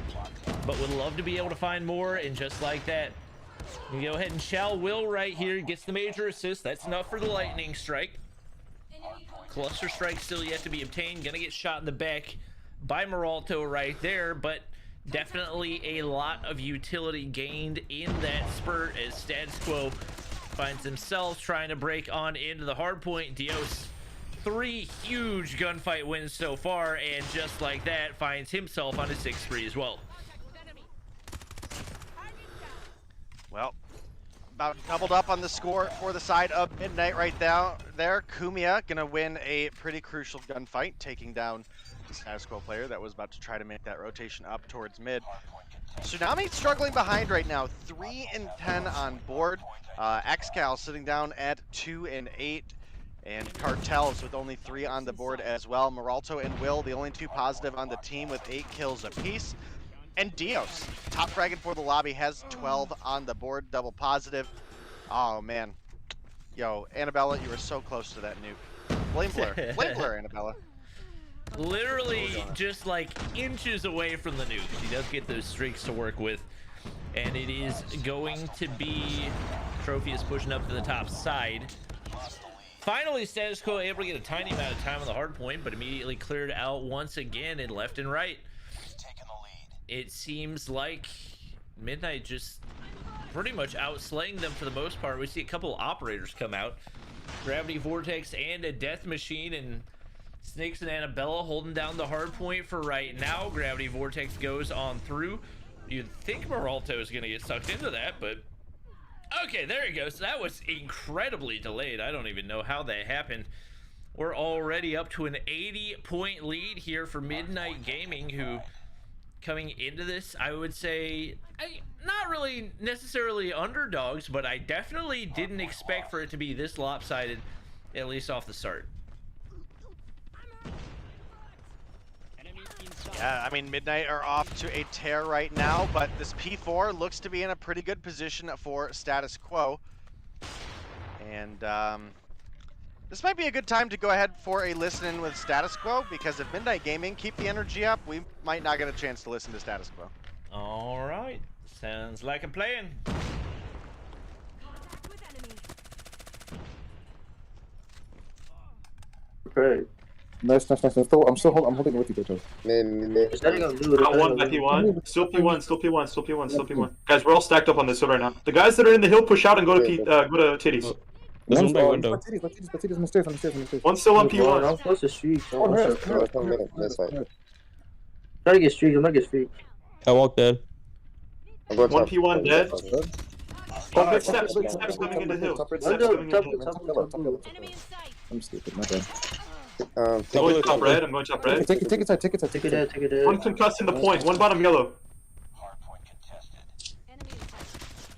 Speaker 1: but would love to be able to find more. And just like that, you go ahead and shell Will right here. Gets the major assist. That's enough for the lightning strike. Cluster strike still yet to be obtained. Gonna get shot in the back by Meralto right there, but definitely a lot of utility gained in that spurt as Status Quo finds themselves trying to break on into the hard point. Dios, 3 huge gunfight wins so far, and just like that finds himself on a 6-3 as well.
Speaker 2: Well, about doubled up on the score for the side of Midnight right now. There, Kumia gonna win a pretty crucial gunfight, taking down the Status Quo player that was about to try to make that rotation up towards mid. Tsunami struggling behind right now, 3 and 10 on board. Xcal sitting down at 2 and 8, and Cartels with only 3 on the board as well. Meralto and Will, the only 2 positive on the team with 8 kills apiece. And Dios, top fragging for the lobby, has 12 on the board, double positive. Oh man, yo, Annabella, you were so close to that nuke. Flame blur, Annabella.
Speaker 1: Literally just like inches away from the nuke. She does get those streaks to work with, and it is going to be Trophius pushing up to the top side. Finally, Status Quo able to get a tiny amount of time on the hard point, but immediately cleared out once again in left and right. It seems like Midnight just pretty much outslaying them for the most part. We see a couple of operators come out. Gravity Vortex and a Death Machine, and Snakes and Annabella holding down the hard point for right now. Gravity Vortex goes on through. You'd think Meralto is going to get sucked into that, but... Okay, there he goes. That was incredibly delayed. I don't even know how that happened. We're already up to an 80-point lead here for Midnight Gaming, who... coming into this, I would say, not really necessarily underdogs, but I definitely didn't expect for it to be this lopsided, at least off the start.
Speaker 2: Yeah, I mean, Midnight are off to a tear right now, but this P4 looks to be in a pretty good position for Status Quo. And this might be a good time to go ahead for a listen-in with Status Quo, because if Midnight Gaming keep the energy up, we might not get a chance to listen to Status Quo.
Speaker 1: All right, sounds like a plan.
Speaker 4: Okay.
Speaker 5: Nice. I'm holding with you, Jojo.
Speaker 7: Got one by P1. Still P1. Guys, we're all stacked up on this hill right now. The guys that are in the hill push out and go to titties.
Speaker 5: There's one by
Speaker 4: One's
Speaker 5: window.
Speaker 4: Latitas on the stairs, on the stairs, on the stairs.
Speaker 7: One's still on P1.
Speaker 8: I'm close to streak.
Speaker 4: Oh,
Speaker 8: I'm
Speaker 4: no,
Speaker 8: close to
Speaker 4: no,
Speaker 8: this side. Try to get streak. I'm gonna get streak.
Speaker 5: I walked dead.
Speaker 8: I'm going
Speaker 7: One
Speaker 8: top.
Speaker 7: P1 dead.
Speaker 4: Oh,
Speaker 7: Big steps coming into hill. Big steps coming into hill.
Speaker 4: I'm stupid, my bad.
Speaker 7: I'm going top red. I'm going top red.
Speaker 4: Take it inside, take it inside,
Speaker 8: Take it dead. Take it dead.
Speaker 7: One concussed in the point. One bottom yellow.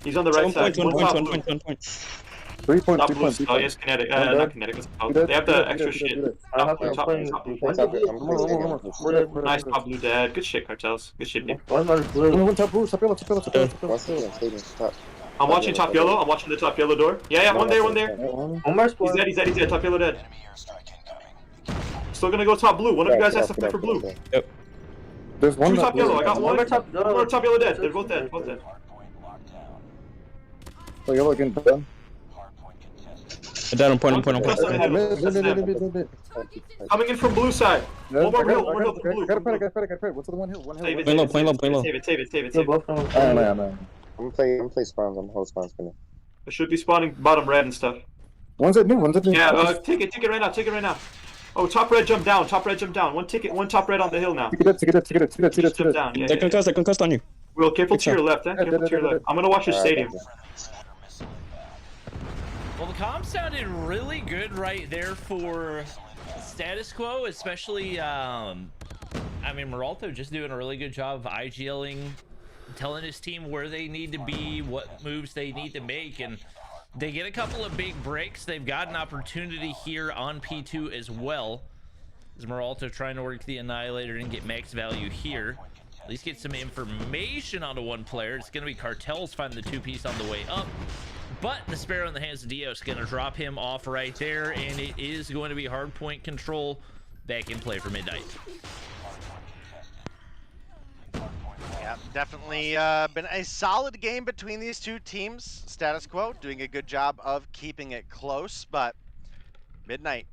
Speaker 7: He's on the right side. One top blue.
Speaker 4: 3 point,
Speaker 7: Top
Speaker 4: 3
Speaker 7: blue.
Speaker 4: point, 3
Speaker 7: Oh,
Speaker 4: point.
Speaker 7: yes, kinetic. Not kinetic. What's it called? They have the extra shit. Top blue. Top blue. Nice top blue dead. Good shit, cartels. Good shit, dude.
Speaker 8: One blue.
Speaker 4: One top blue, top yellow, top yellow, top yellow, top yellow.
Speaker 7: I'm watching top yellow. I'm watching the top yellow door. Yeah, one there, one there.
Speaker 8: One more spawn.
Speaker 7: He's dead. Top yellow dead. Still gonna go top blue. One of you guys has to fight for blue.
Speaker 4: There's one
Speaker 7: Two top yellow. I got one.
Speaker 8: more top-
Speaker 7: One more top yellow dead. They're both dead. Both dead.
Speaker 4: Oh, yellow again, done.
Speaker 5: Down on point, on point, on
Speaker 7: Press
Speaker 5: point.
Speaker 7: on the hill. Coming in from blue side. One more hill. One more hill from blue.
Speaker 4: Got a pet. What's the one hill? One hill.
Speaker 7: Save it,
Speaker 5: Play low,
Speaker 7: save it,
Speaker 5: play low,
Speaker 7: save
Speaker 5: play
Speaker 7: it,
Speaker 5: low.
Speaker 7: Save it, save it, save it,
Speaker 8: They're
Speaker 7: save it.
Speaker 8: both on.
Speaker 4: I know.
Speaker 8: I'm playing spawns. I'm whole spawn spinning.
Speaker 7: It should be spawning bottom red and stuff.
Speaker 4: One's at new, one's at new.
Speaker 7: Yeah, take it right now, take it right now. Oh, top red jump down, One ticket, one top red on the hill now.
Speaker 4: Take it.
Speaker 7: Just jump down, yeah.
Speaker 5: They concussed on you.
Speaker 7: Will, careful to your left, careful to your left. I'm gonna watch your stadium.
Speaker 1: Well, the comm sounded really good right there for status quo, especially, I mean, Meralto just doing a really good job of IGLing, telling his team where they need to be, what moves they need to make, and they get a couple of big breaks. They've got an opportunity here on P2 as well. As Meralto trying to work the Annihilator and get max value here. At least get some information onto one player. It's going to be Cartels finding the two-piece on the way up. But the Sparrow in the hands of Dio is going to drop him off right there, and it is going to be hardpoint control back in play for Midnight.
Speaker 2: Yeah, definitely been a solid game between these two teams. Status quo doing a good job of keeping it close, but Midnight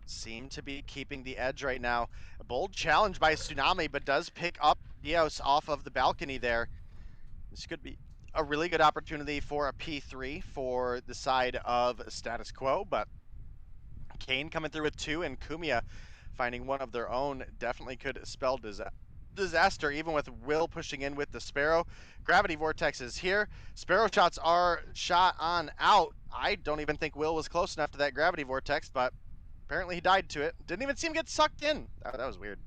Speaker 2: seem to be keeping the edge right now. A bold challenge by Tsunami, but does pick up Dios off of the balcony there. This could be a really good opportunity for a P3 for the side of status quo, but Kane coming through with 2 and Kumia finding one of their own definitely could spell disaster, even with Will pushing in with the Sparrow. Gravity Vortex is here. Sparrow shots are shot on out. I don't even think Will was close enough to that Gravity Vortex, but apparently he died to it. Didn't even see him get sucked in. That was weird.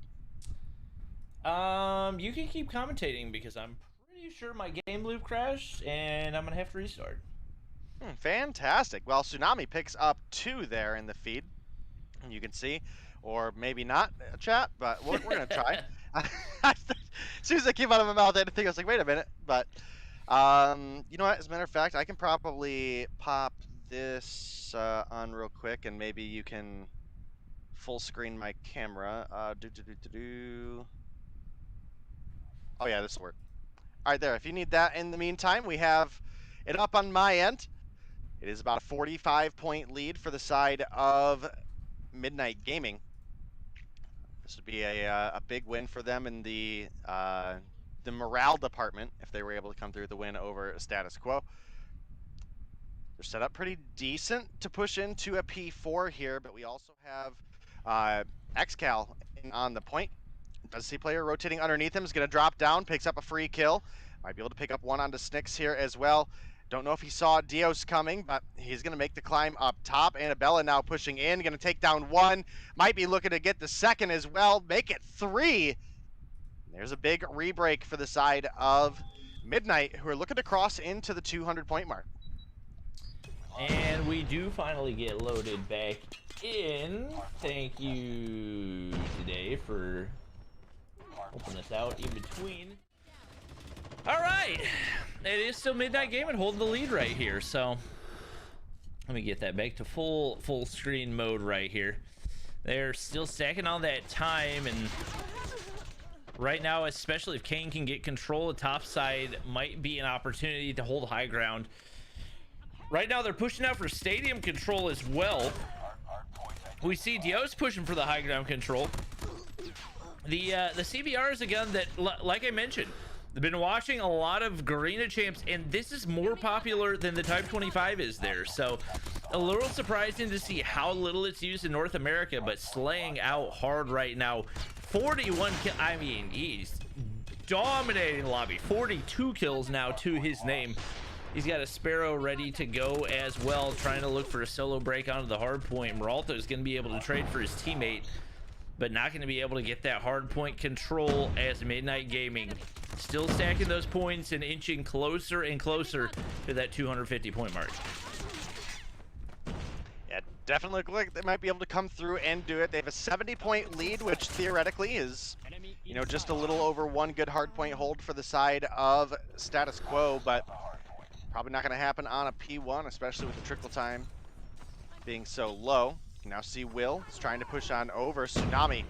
Speaker 1: You can keep commentating because I'm pretty sure my game loop crashed and I'm gonna have to restart.
Speaker 2: Fantastic. Well, Tsunami picks up 2 there in the feed. You can see, or maybe not, chat, but we're gonna try. As soon as it came out of my mouth, I had to think. I was like, wait a minute. But you know what? As a matter of fact, I can probably pop this on real quick, and maybe you can full screen my camera. Oh yeah, this will work. All right, there. If you need that in the meantime, we have it up on my end. It is about a 45-point lead for the side of Midnight Gaming. This would be a big win for them in the morale department if they were able to come through the win over status quo. They're set up pretty decent to push into a P4 here, but we also have XCal on the point. Does see player rotating underneath him, is going to drop down, picks up a free kill. Might be able to pick up one onto Snicks here as well. Don't know if he saw Dios coming, but he's going to make the climb up top. Annabella now pushing in, going to take down 1. Might be looking to get the second as well, make it 3. There's a big rebreak for the side of Midnight, who are looking to cross into the 200-point mark.
Speaker 1: And we do finally get loaded back in. Thank you today for helping us out in between. All right, it is still Midnight Gaming holding the lead right here. So let me get that back to full screen mode right here. They're still stacking on that time, and right now, especially if Kane can get control of top side, might be an opportunity to hold high ground. Right now, they're pushing out for stadium control as well. We see Dios pushing for the high ground control. The CBR is a gun that, like I mentioned, I've been watching a lot of Garena champs, and this is more popular than the Type 25 is there. So a little surprising to see how little it's used in North America, but slaying out hard right now. 41 kill. I mean, he's dominating lobby. 42 kills now to his name. He's got a Sparrow ready to go as well, trying to look for a solo break onto the hard point. Meralto is going to be able to trade for his teammate, but not going to be able to get that hard point control as Midnight Gaming still stacking those points and inching closer and closer to that 250 point mark.
Speaker 2: Yeah, definitely look like they might be able to come through and do it. They have a 70-point lead, which theoretically is, you know, just a little over one good hard point hold for the side of Status Quo, but probably not going to happen on a P1, especially with the trickle time being so low. You can now see Will is trying to push on over. Tsunami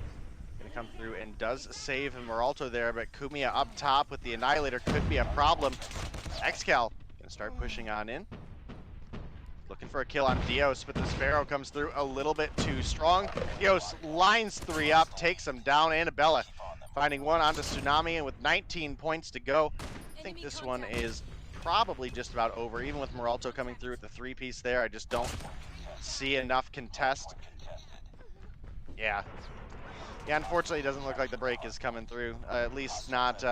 Speaker 2: going to come through and does save Meralto there, but Kumiya up top with the Annihilator could be a problem. Xcal going to start pushing on in. Looking for a kill on Dios, but the Sparrow comes through a little bit too strong. Dios lines 3 up, takes him down. Annabella finding one onto Tsunami, and with 19 points to go, I think this one is probably just about over. Even with Meralto coming through with the 3-piece there, I just don't see enough contest. Yeah, unfortunately, it doesn't look like the break is coming through. At least not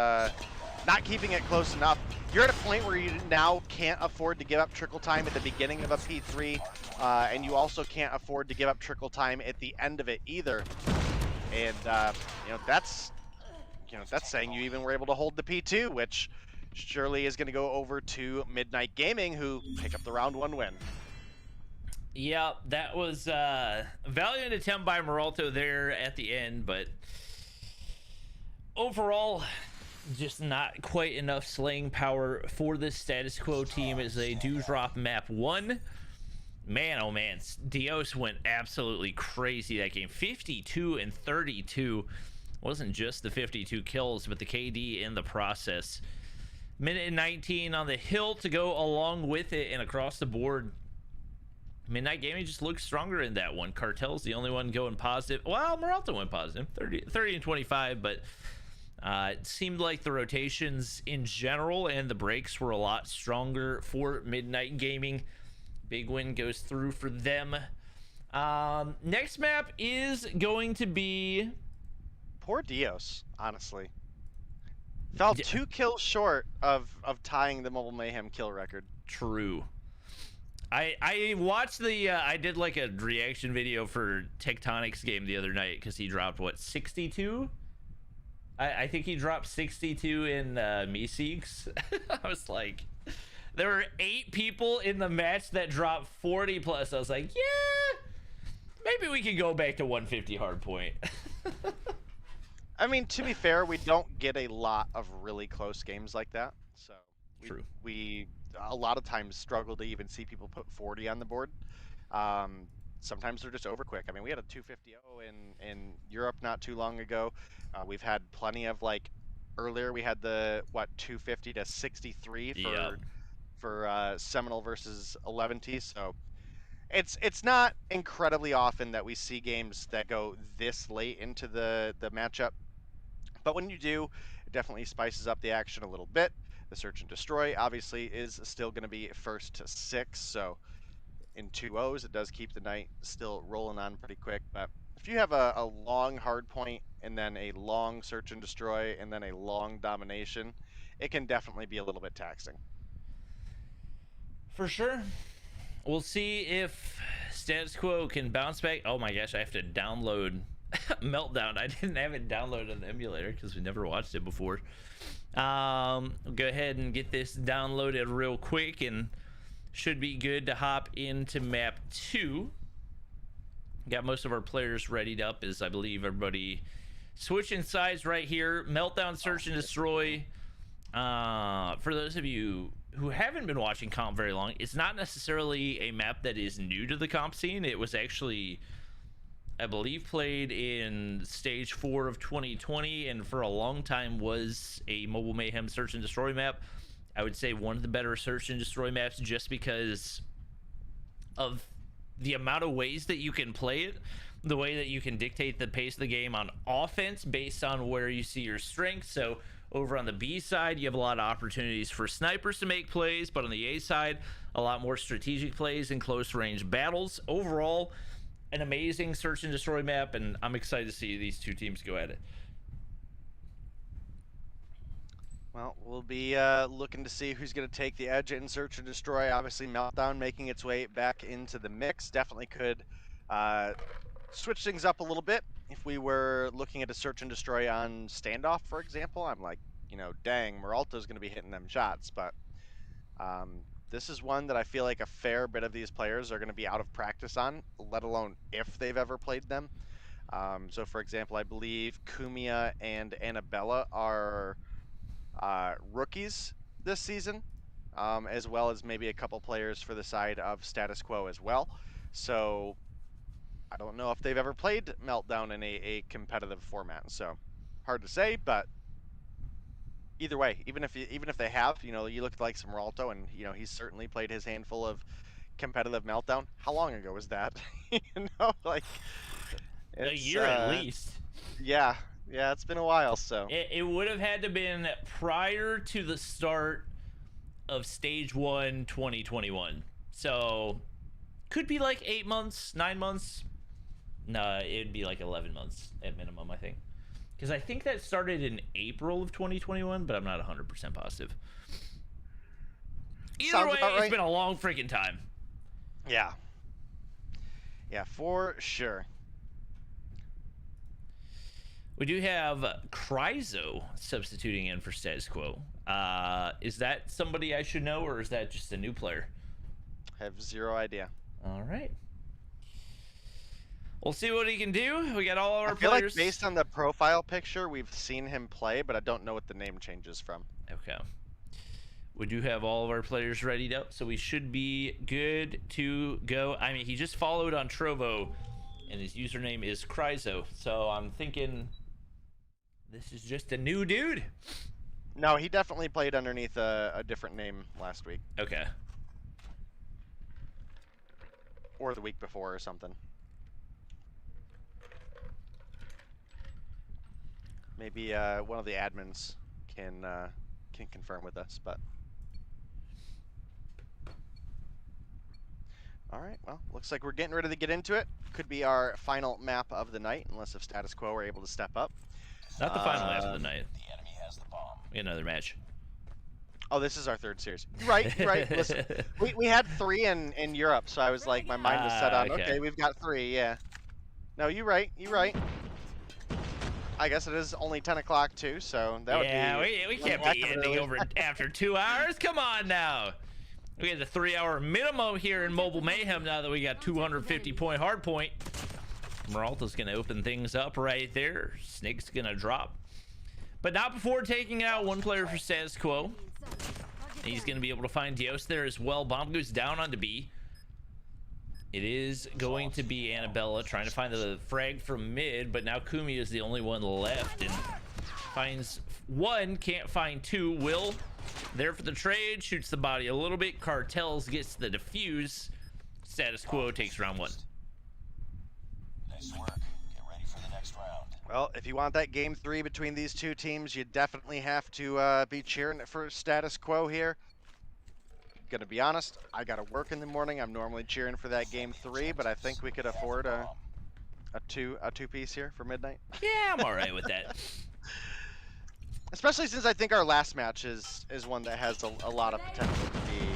Speaker 2: keeping it close enough. You're at a point where you now can't afford to give up trickle time at the beginning of a P3, and you also can't afford to give up trickle time at the end of it either. And that's saying you even were able to hold the P2, which surely is going to go over to Midnight Gaming, who pick up the round 1 win.
Speaker 1: Yeah, that was a valiant attempt by Meralto there at the end, but overall, just not quite enough slaying power for this Status Quo team as they do drop map 1. Man, oh man, Dios went absolutely crazy that game. 52 and 32. Wasn't just the 52 kills, but the KD in the process. Minute and 19 on the hill to go along with it, and across the board, Midnight Gaming just looks stronger in that one. Cartel's the only one going positive. Well, Meralto went positive, 30 and 25, but it seemed like the rotations in general and the breaks were a lot stronger for Midnight Gaming. Big win goes through for them. Next map is going to be...
Speaker 2: Poor Dios, honestly. Fell 2 kills short of tying the Mobile Mayhem kill record.
Speaker 1: True. I watched the I did like a reaction video for Tectonic's game the other night because he dropped what, 62? I think he dropped 62 in Meeseeks. I was like, there were 8 people in the match that dropped 40 plus. I was like, yeah, maybe we can go back to 150 hardpoint.
Speaker 2: I mean, to be fair, we don't get a lot of really close games like that. So we a lot of times struggle to even see people put 40 on the board. Sometimes they're just over quick. I mean, we had a 250 in Europe not too long ago. We've had plenty of, like, earlier we had the 250 to 63 for Seminole versus 11T. So it's not incredibly often that we see games that go this late into the matchup. But when you do, it definitely spices up the action a little bit. The Search and Destroy obviously is still going to be 1st to 6, so in 2-0s, it does keep the night still rolling on pretty quick. But if you have a long hard point and then a long Search and Destroy and then a long Domination, it can definitely be a little bit taxing.
Speaker 1: For sure. We'll see if Status Quo can bounce back. Oh my gosh, I have to download Meltdown. I didn't have it downloaded on the emulator because we never watched it before. We'll go ahead and get this downloaded real quick and should be good to hop into map 2. Got most of our players readied up, as I believe everybody switching sides right here. Meltdown, Search and Destroy. For those of you who haven't been watching comp very long, it's not necessarily a map that is new to the comp scene. It was actually, I believe, played in stage 4 of 2020, and for a long time was a Mobile Mayhem Search and Destroy map. I would say one of the better Search and Destroy maps just because of the amount of ways that you can play it, the way that you can dictate the pace of the game on offense based on where you see your strengths. So Over on the B side, you have a lot of opportunities for snipers to make plays, but on the A side, a lot more strategic plays and close range battles. Overall, an amazing search and destroy map, and I'm excited to see these two teams go at it.
Speaker 2: Well, we'll be looking to see who's going to take the edge in search and destroy. Obviously, Meltdown making its way back into the mix definitely could switch things up a little bit. If we were looking at a search and destroy on Standoff, for example, I'm like, you know, dang, Meralto's going to be hitting them shots. But this is one that I feel like a fair bit of these players are going to be out of practice on, let alone if they've ever played them. So, for example, I believe Kumia and Annabella are rookies this season, as well as maybe a couple players for the side of Status Quo as well. So I don't know if they've ever played Meltdown in a competitive format. So hard to say, but either way, even if they have, you know, you look at like some Meralto, and you know he's certainly played his handful of competitive Meltdown. How long ago was that? You know, like
Speaker 1: A year at least.
Speaker 2: Yeah, it's been a while. So
Speaker 1: it would have had to been prior to the start of Stage 1 2021. So could be like 8 months, 9 months. No, it'd be like 11 months at minimum, I think. Because I think that started in April of 2021, but I'm not 100% positive. Either
Speaker 2: Sounds
Speaker 1: way,
Speaker 2: about right.
Speaker 1: It's been a long freaking time.
Speaker 2: Yeah, for sure.
Speaker 1: We do have Cryzo substituting in for Status Quo. Is that somebody I should know, or is that just a new player?
Speaker 2: I have zero idea.
Speaker 1: All right. We'll see what he can do. We got all our
Speaker 2: I feel
Speaker 1: players.
Speaker 2: like based on the profile picture, we've seen him play, but I don't know what the name changes from.
Speaker 1: Okay. We do have all of our players readied up, so we should be good to go. I mean, he just followed on Trovo, and his username is Cryzo, so I'm thinking this is just a new dude.
Speaker 2: No, he definitely played underneath a different name last week.
Speaker 1: Okay.
Speaker 2: Or the week before or something. Maybe one of the admins can confirm with us, but all right. Well, looks like we're getting ready to get into it. Could be our final map of the night, unless if Status Quo are able to step up.
Speaker 1: Not the final map of the night.
Speaker 3: The enemy has the bomb.
Speaker 1: We got another match.
Speaker 2: Oh, this is our third series. You're right. You're right. Listen, we had 3 in Europe, so I was like, my mind was set on. Okay, we've got 3. Yeah. No, you're right. You're right. I guess it is only 10 o'clock too, so that would be...
Speaker 1: Yeah, we can't be ending over after 2 hours. Come on now. We got the 3-hour minimum here in Mobile Mayhem now that we got 250-point hardpoint. Meralto's going to open things up right there. Snake's going to drop. But not before taking out one player for Status Quo. He's going to be able to find Dios there as well. Bomb goes down onto B. It is going to be Annabella trying to find the frag from mid, but now Kumi is the only one left and finds one, can't find 2. Will there for the trade, shoots the body a little bit. Cartels gets the defuse. Status Quo takes round 1.
Speaker 3: Nice work. Get ready for the next round.
Speaker 2: Well, if you want that game 3 between these two teams, you definitely have to be cheering for Status Quo here. Gonna be honest, I gotta work in the morning. I'm normally cheering for that game 3, but I think we could afford a two-piece here for midnight.
Speaker 1: Yeah, I'm all right with that.
Speaker 2: Especially since I think our last match is one that has a lot of potential to be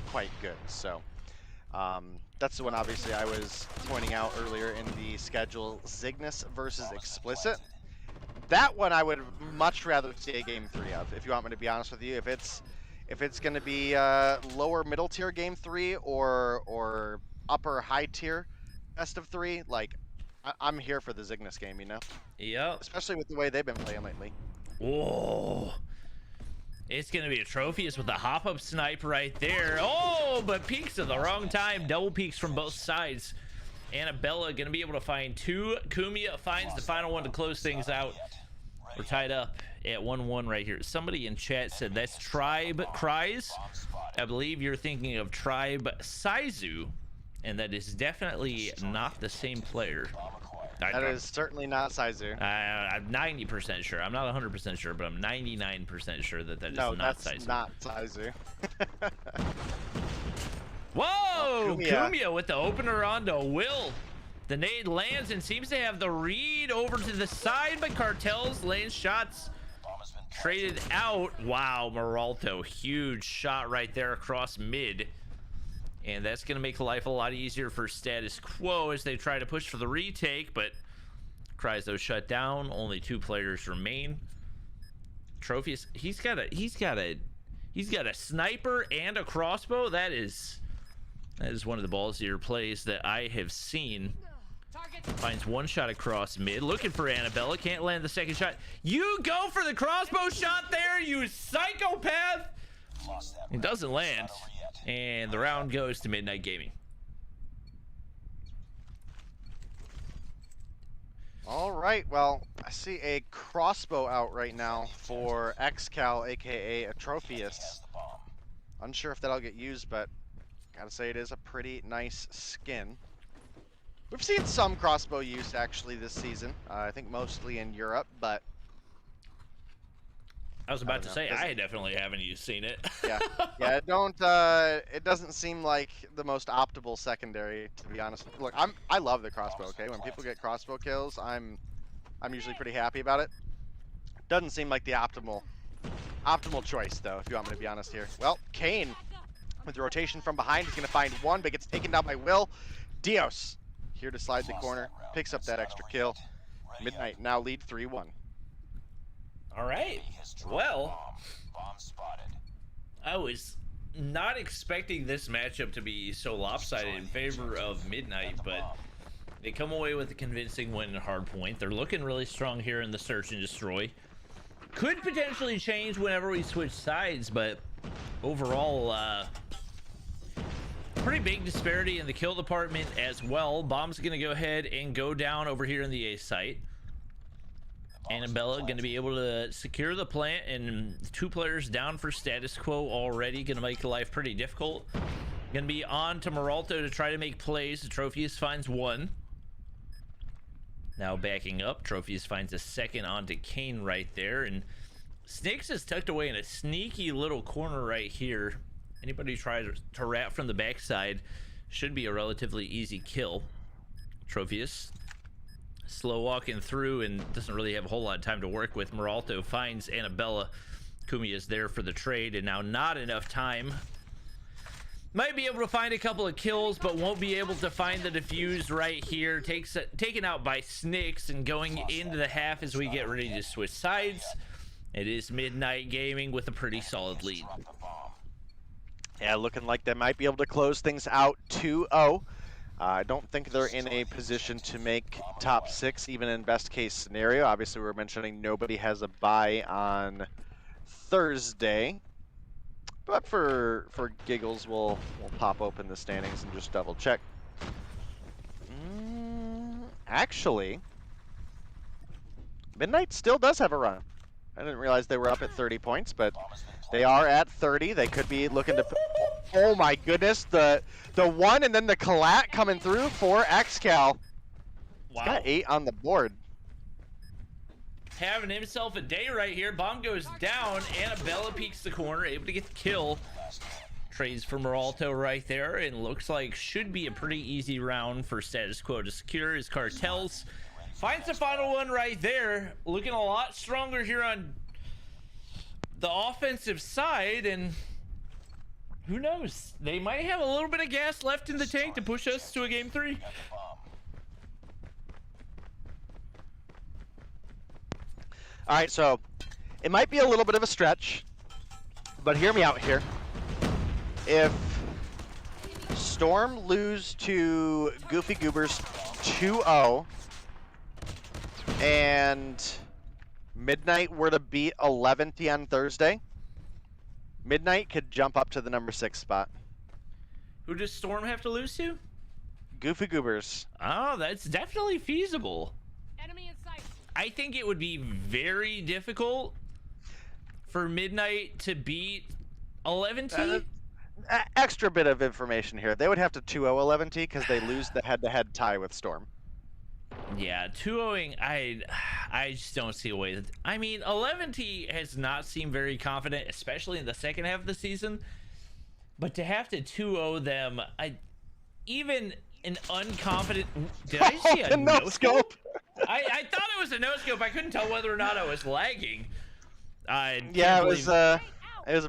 Speaker 2: quite good. So that's the one obviously I was pointing out earlier in the schedule, Zygnus versus Explicit. That one I would much rather see a game 3 of, if you want me to be honest with you. If it's going to be lower middle tier game 3 or upper high tier best of 3, like I'm here for the Zygnus game, you know?
Speaker 1: Yep.
Speaker 2: Especially with the way they've been playing lately.
Speaker 1: Whoa. It's going to be a Trophius with a hop-up snipe right there. Oh, but peeks at the wrong time. Double peeks from both sides. Annabella going to be able to find 2. Kumia finds the final one to close things out. We're tied up at 1-1 right here. Somebody in chat said that's Tribe Cries. I believe you're thinking of Tribe Saizu, and that is definitely not the same player.
Speaker 2: That is certainly not Sizer.
Speaker 1: I'm 90% sure. I'm not 100% sure, but I'm 99% sure that is
Speaker 2: No,
Speaker 1: not
Speaker 2: that's
Speaker 1: Sizer.
Speaker 2: not Sizer.
Speaker 1: Whoa!
Speaker 2: Kumia.
Speaker 1: Kumia with the opener onto Will. The nade lands and seems to have the read over to the side, but Cartel's laying shots traded out. Wow, Meralto, huge shot right there across mid. And that's going to make life a lot easier for Status Quo as they try to push for the retake, but Cryzo shut down. Only 2 players remain. Trophies, he's got a sniper and a crossbow. That is one of the ballsier plays that I have seen. Finds one shot across mid, looking for Annabella, can't land the second shot. You go for the crossbow shot there, you psychopath! It doesn't land, and the round goes to Midnight Gaming.
Speaker 2: All right, well, I see a crossbow out right now for Xcal, aka Atrophius. Unsure if that'll get used, but gotta say it is a pretty nice skin. We've seen some crossbow use actually this season. I think mostly in Europe, but
Speaker 1: I was about to say, I definitely haven't seen it.
Speaker 2: yeah, it doesn't seem like the most optimal secondary, to be honest. Look, I love the crossbow. Okay, when people get crossbow kills, I'm usually pretty happy about it. Doesn't seem like the optimal choice though, if you want me to be honest here. Well, Kane with the rotation from behind, he's gonna find one, but gets taken down by Will. Dios here to slide the corner, picks up that extra kill. Midnight now lead 3-1.
Speaker 1: All right. Well, I was not expecting this matchup to be so lopsided in favor of Midnight, but they come away with a convincing win in Hardpoint. They're looking really strong here in the Search and Destroy. Could potentially change whenever we switch sides, but overall, pretty big disparity in the kill department as well. Bomb's going to go ahead and go down over here in the A site. Annabella going to be able to secure the plant, and 2 players down for Status Quo already. Going to make life pretty difficult. Going to be on to Meralto to try to make plays. Trophius finds 1. Now backing up, Trophius finds a second onto Kane right there, and Snakes is tucked away in a sneaky little corner right here. Anybody who tries to wrap from the backside should be a relatively easy kill. Trophius slow walking through and doesn't really have a whole lot of time to work with. Meralto finds Annabella. Kumi is there for the trade, and now not enough time. Might be able to find a couple of kills, but won't be able to find the defuse right here. Taken out by Snakes, and going into the half as we get ready to switch sides. It is Midnight Gaming with a pretty solid lead.
Speaker 2: Yeah, looking like they might be able to close things out 2-0. I don't think they're in a position to make top 6, even in best case scenario. Obviously, we're mentioning nobody has a bye on Thursday. But for giggles, we'll pop open the standings and just double check. Actually, Midnight still does have a run. I didn't realize they were up at 30 points, but they are at 30. They could be looking to... Oh my goodness, the one and then the collat coming through for Xcal. Wow. He's got 8 on the board.
Speaker 1: Having himself a day right here. Bomb goes down. Annabella peeks the corner, able to get the kill. Trades for Meralto right there, and looks like should be a pretty easy round for Status Quo to secure his cartels. Finds the final one right there. Looking a lot stronger here on the offensive side, and who knows? They might have a little bit of gas left in the tank to push us to a game 3.
Speaker 2: All right, so it might be a little bit of a stretch, but hear me out here. If Storm lose to Goofy Goobers 2-0 and Midnight were to beat 11th on Thursday, Midnight could jump up to the number 6 spot.
Speaker 1: Who does Storm have to lose to?
Speaker 2: Goofy Goobers.
Speaker 1: Oh, that's definitely feasible.
Speaker 9: Enemy in sight.
Speaker 1: I think it would be very difficult for Midnight to beat 11T.
Speaker 2: Extra bit of information here. They would have to 2-0 11T because they lose the head-to-head tie with Storm.
Speaker 1: Yeah, 2-0ing, I just don't see a way that, I mean, 11T has not seemed very confident, especially in the second half of the season. But to have to 2-0 them, even an unconfident, did I see a no scope? I thought it was a no scope. I couldn't tell whether or not I was lagging.
Speaker 2: Yeah, it was a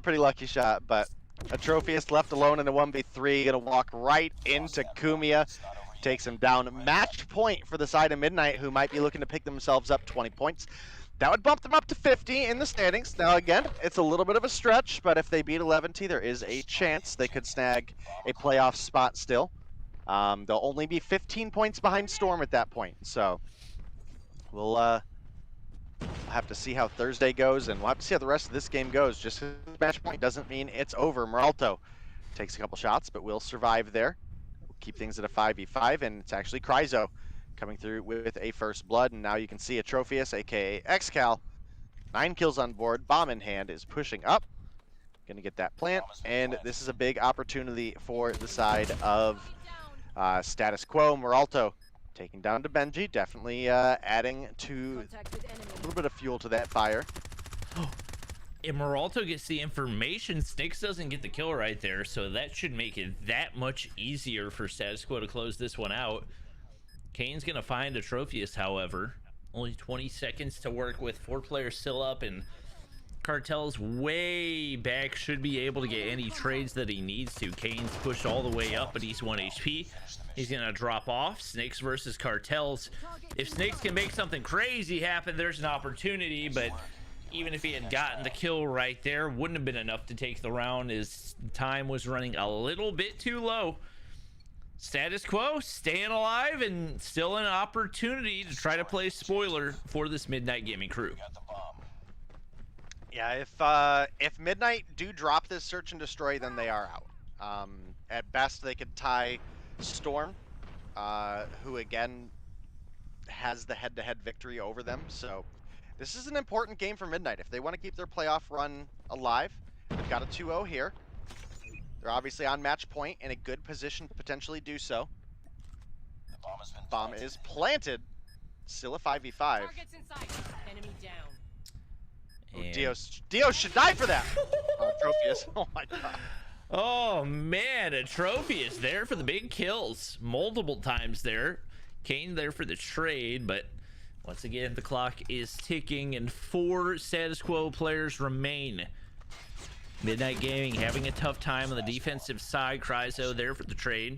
Speaker 2: pretty lucky shot, but Atrophius left alone in a 1v3, gonna walk right into Kumia, takes him down. Match point for the side of Midnight, who might be looking to pick themselves up 20 points. That would bump them up to 50 in the standings. Now again, it's a little bit of a stretch, but if they beat 11T, there is a chance they could snag a playoff spot still. They'll only be 15 points behind Storm at that point, so we'll have to see how Thursday goes, and we'll have to see how the rest of this game goes. Just match point doesn't mean it's over. Meralto takes a couple shots, but will survive there. We'll keep things at a 5v5, and it's actually Kryzo coming through with a first blood, and now you can see Atrophius, aka Xcal, 9 kills on board, bomb in hand, is pushing up. Gonna get that plant, and this is a big opportunity for the side of Status Quo. Meralto taking down to Benji, definitely adding to a little bit of fuel to that fire.
Speaker 1: If Meralto gets the information, Snicks doesn't get the kill right there, so that should make it that much easier for Status Quo to close this one out. Kane's gonna find Atrophius, however. Only 20 seconds to work with, 4 players still up, and Cartel's way back, should be able to get any trades that he needs to. Kane's pushed all the way up, but he's 1 HP. He's gonna drop off. Snakes versus Cartels. If Snakes can make something crazy happen, there's an opportunity, but even if he had gotten the kill right there, wouldn't have been enough to take the round. His time was running a little bit too low. Status Quo staying alive and still an opportunity to try to play spoiler for this Midnight Gaming crew.
Speaker 2: Yeah, if Midnight do drop this search and destroy, then they are out. At best, they could tie Storm, who again has the head-to-head victory over them. So this is an important game for Midnight. If they want to keep their playoff run alive, they've got a 2-0 here. They're obviously on match point, in a good position to potentially do so.
Speaker 3: The bomb has been
Speaker 2: Bomb is planted. Still a 5v5.
Speaker 9: Enemy down.
Speaker 2: Oh, Dios should die for that. Atrophius. Oh my god.
Speaker 1: Oh man, Atrophius there for the big kills multiple times there. Kane there for the trade, but once again the clock is ticking and 4 Status Quo players remain. Midnight Gaming having a tough time on the defensive side. Kryzo there for the trade.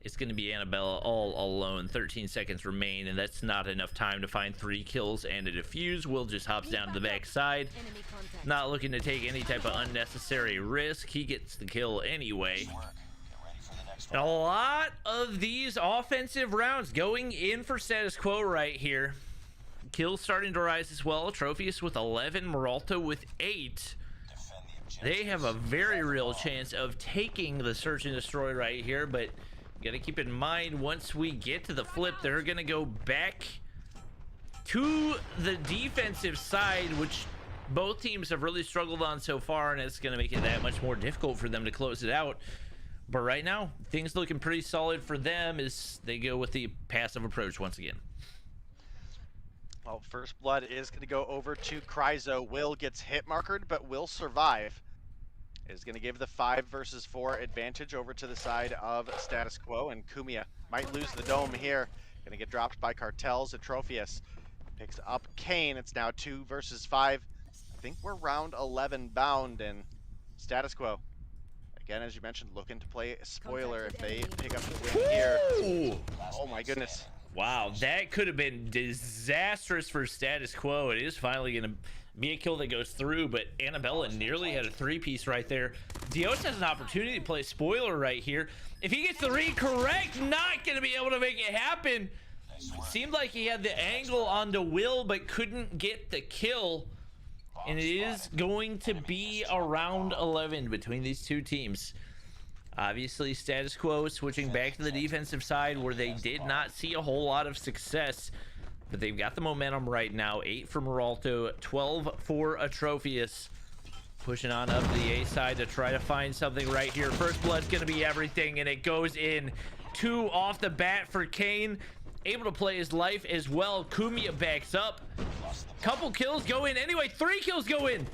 Speaker 1: It's going to be Annabella all alone. 13 seconds remain, and that's not enough time to find 3 kills and a defuse. Will just hops down to the backside. Not looking to take any type of unnecessary risk. He gets the kill anyway. And a lot of these offensive rounds going in for Status Quo right here. Kills starting to rise as well. Atrophius with 11, Meralto with 8. They have a very real chance of taking the search and destroy right here, but you gotta keep in mind, once we get to the flip, they're gonna go back to the defensive side, which both teams have really struggled on so far, and it's gonna make it that much more difficult for them to close it out. But right now, things looking pretty solid for them as they go with the passive approach once again.
Speaker 2: Well, first blood is going to go over to Kryzo. Will gets hit markered, but will survive. Is going to give the 5 versus 4 advantage over to the side of Status Quo, and Kumia might lose the dome here. Going to get dropped by Cartels. Atrophius picks up Kane. It's now 2 versus 5. I think we're round 11 bound, and Status Quo, again, as you mentioned, looking to play a spoiler if they pick up the win here.
Speaker 1: Ooh.
Speaker 2: Oh my goodness.
Speaker 1: Wow, that could have been disastrous for Status Quo. It is finally going to be a kill that goes through, but Annabella nearly had a 3-piece right there. Dios has an opportunity to play spoiler right here. If he gets the read correct, not going to be able to make it happen. Seemed like he had the angle onto Will, but couldn't get the kill. And it is going to be around 11 between these two teams. Obviously, Status Quo switching back to the defensive side where they did not see a whole lot of success. But they've got the momentum right now. 8 for Meralto, 12 for Atrophius. Pushing on up to the A side to try to find something right here. First blood's going to be everything, and it goes in. 2 off the bat for Kane. able to play his life as well. Kumia backs up. Couple kills go in. Anyway, 3 kills go in.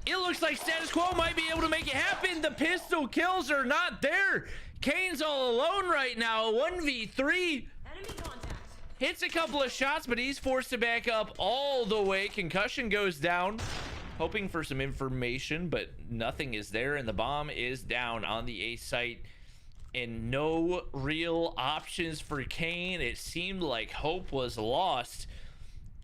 Speaker 1: It looks like Status Quo might be able to make it happen. The pistol kills are not there. Kane's all alone right now. 1v3.
Speaker 9: Enemy contact.
Speaker 1: Hits a couple of shots, but he's forced to back up all the way. Concussion goes down. Hoping for some information, but nothing is there, and the bomb is down on the A site. And no real options for Kane. It seemed like hope was lost.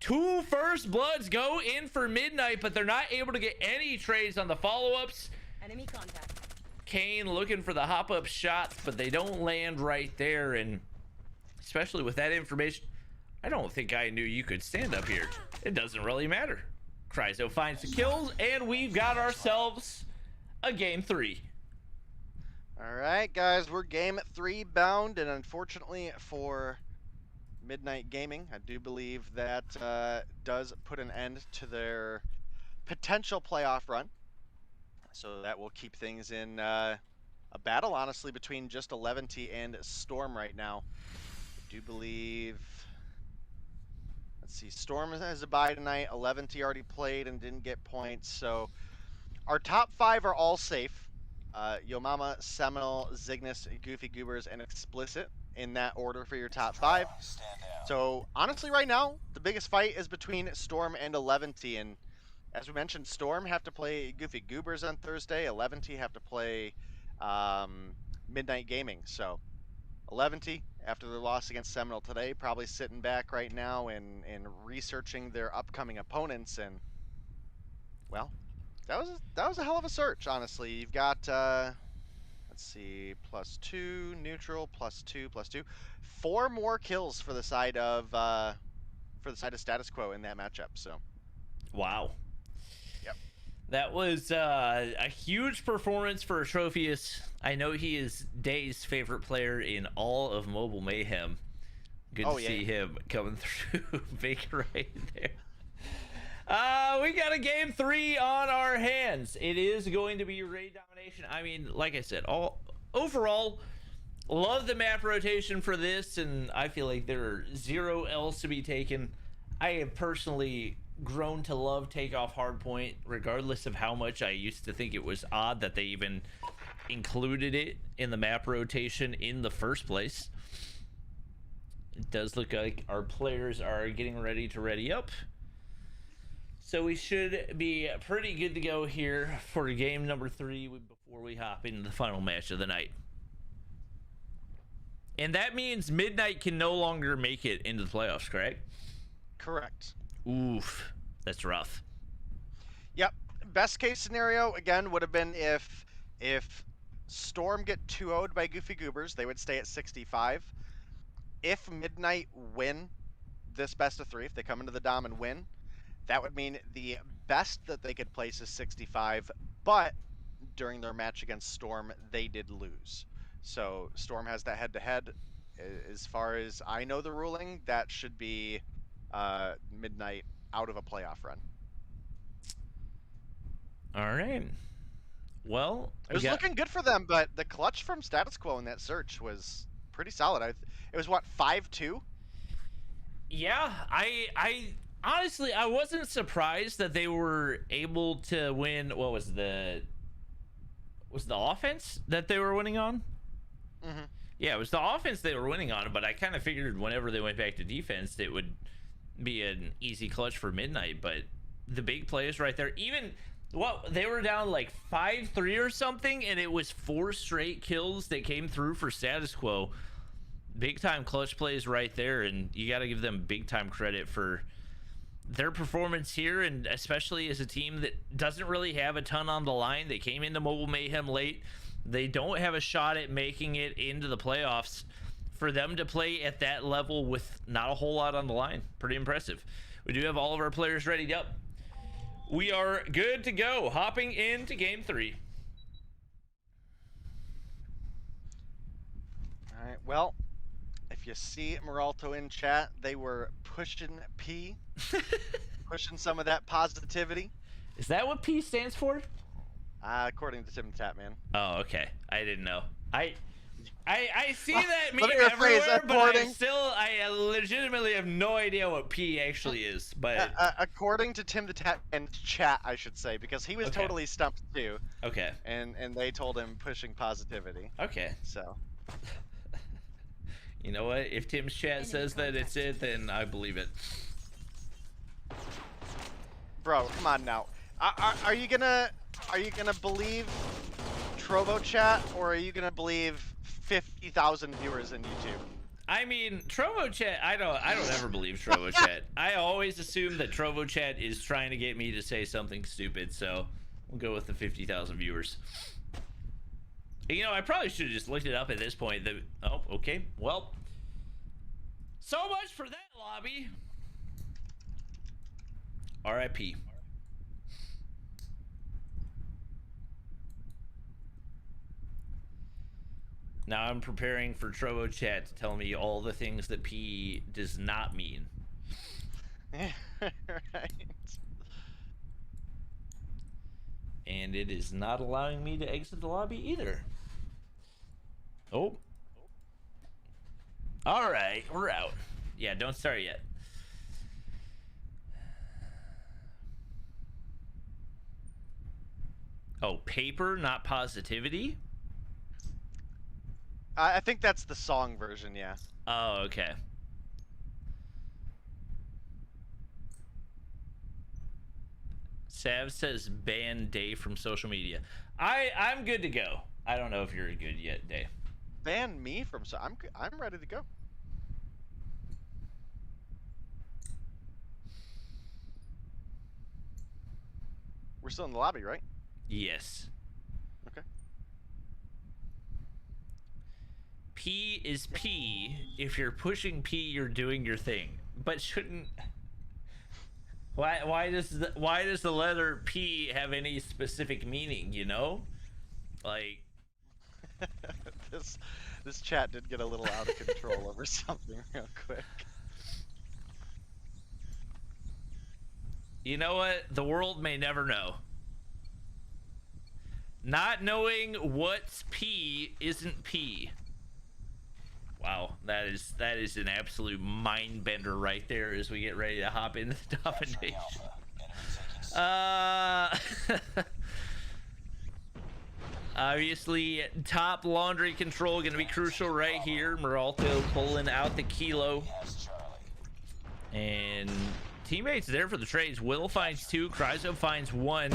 Speaker 1: 2 first bloods go in for Midnight, but they're not able to get any trades on the follow-ups.
Speaker 9: Enemy contact.
Speaker 1: Kane looking for the hop-up shots, but they don't land right there. And especially with that information, I don't think I knew you could stand up here. It doesn't really matter. Cryzo finds the kills, and we've got ourselves a game 3.
Speaker 2: All right, guys, we're game 3 bound, and unfortunately for Midnight Gaming, I do believe that does put an end to their potential playoff run. So that will keep things in a battle, honestly, between just 11T and Storm right now. I do believe... Let's see, Storm has a bye tonight. 11T already played and didn't get points. So our top 5 are all safe. Yo Mama, Seminole, Zygnus, Goofy Goobers, and Explicit in that order for your top 5. So honestly, right now, the biggest fight is between Storm and 11T. And as we mentioned, Storm have to play Goofy Goobers on Thursday. 11T have to play Midnight Gaming. So 11T, after their loss against Seminole today, probably sitting back right now and researching their upcoming opponents. And well, that was a hell of a search, honestly. You've got let's see, +2 neutral, +2 +2, 4 more kills for the side of Status Quo in that matchup. So
Speaker 1: Wow.
Speaker 2: Yep.
Speaker 1: That was a huge performance for Atrophius. I know he is Day's favorite player in all of Mobile Mayhem. Good to see him coming through big right there. We got a game 3 on our hands. It is going to be Raid Domination. I mean, like I said, overall, love the map rotation for this, and I feel like there are 0 L's to be taken. I have personally grown to love Takeoff Hardpoint, regardless of how much I used to think it was odd that they even included it in the map rotation in the first place. It does look like our players are getting ready to ready up. So we should be pretty good to go here for game number 3 before we hop into the final match of the night. And that means Midnight can no longer make it into the playoffs, correct?
Speaker 2: correct.
Speaker 1: Oof, that's rough.
Speaker 2: Yep. Best case scenario again would have been if Storm get 2-0'd by Goofy Goobers, they would stay at 65. If Midnight win this best of 3, if they come into the Dom and win, that would mean the best that they could place is 65, but during their match against Storm, they did lose. So Storm has that head-to-head. As far as I know the ruling, that should be Midnight out of a playoff run.
Speaker 1: All right. Well,
Speaker 2: it was looking good for them, but the clutch from Status Quo in that search was pretty solid. It was what, 5-2?
Speaker 1: Yeah, I honestly, I wasn't surprised that they were able to win. What was the offense that they were winning on?
Speaker 2: Mm-hmm.
Speaker 1: Yeah, it was the offense they were winning on, but I kind of figured whenever they went back to defense, it would be an easy clutch for Midnight. But the big plays right there, even they were down like 5-3 or something, and it was 4 straight kills that came through for Status Quo. Big time clutch plays right there, and you got to give them big time credit for their performance here, and especially as a team that doesn't really have a ton on the line. They came into Mobile Mayhem late. They don't have a shot at making it into the playoffs. For them to play at that level with not a whole lot on the line, pretty impressive. We do have all of our players ready up. We are good to go, hopping into game 3.
Speaker 2: All right, well, if you see Moralto in chat, they were pushing P, pushing some of that positivity.
Speaker 1: Is that what P stands for?
Speaker 2: According to Tim Tapman.
Speaker 1: Oh, okay. I didn't know. I see that meme
Speaker 2: Let me rephrase,
Speaker 1: everywhere, but
Speaker 2: according-
Speaker 1: I legitimately have no idea what P actually is. But
Speaker 2: According to Tim the Tap and chat, I should say, because he was
Speaker 1: Okay.
Speaker 2: totally stumped too,
Speaker 1: okay,
Speaker 2: and they told him pushing positivity.
Speaker 1: okay.
Speaker 2: So
Speaker 1: You know what? If Tim's chat says that it's it, then I believe it.
Speaker 2: bro, come on now. Are you gonna believe Trovo chat, or are you gonna believe 50,000 viewers in YouTube?
Speaker 1: I mean, Trovo Chat, I don't ever believe Trovo Chat. I always assume that Trovo Chat is trying to get me to say something stupid, so we'll go with the 50,000 viewers. You know, I probably should have just looked it up at this point. Oh, okay. Well, so much for that lobby. RIP. Now I'm preparing for Trovo Chat to tell me all the things that P does not mean.
Speaker 2: Right.
Speaker 1: And it is not allowing me to exit the lobby either. Oh. Alright, we're out. Yeah, don't start yet. Oh, paper, not positivity?
Speaker 2: I think that's the song version, yeah.
Speaker 1: Oh, okay. Sav says ban Day from social media. I'm good to go. I don't know if you're good yet, Day.
Speaker 2: Ban me from I'm ready to go. We're still in the lobby, right?
Speaker 1: Yes.
Speaker 2: Okay.
Speaker 1: P is P. If you're pushing P, you're doing your thing. But shouldn't... Why does the letter P have any specific meaning, you know? Like...
Speaker 2: This chat did get a little out of control over something real quick.
Speaker 1: You know what? The world may never know. Not knowing what's P isn't P. Wow, that is an absolute mind bender right there as we get ready to hop into the domination. Obviously, top laundry control going to be crucial right here. Meralto pulling out the kilo. And teammates there for the trades. Will finds 2, Cryzo finds 1.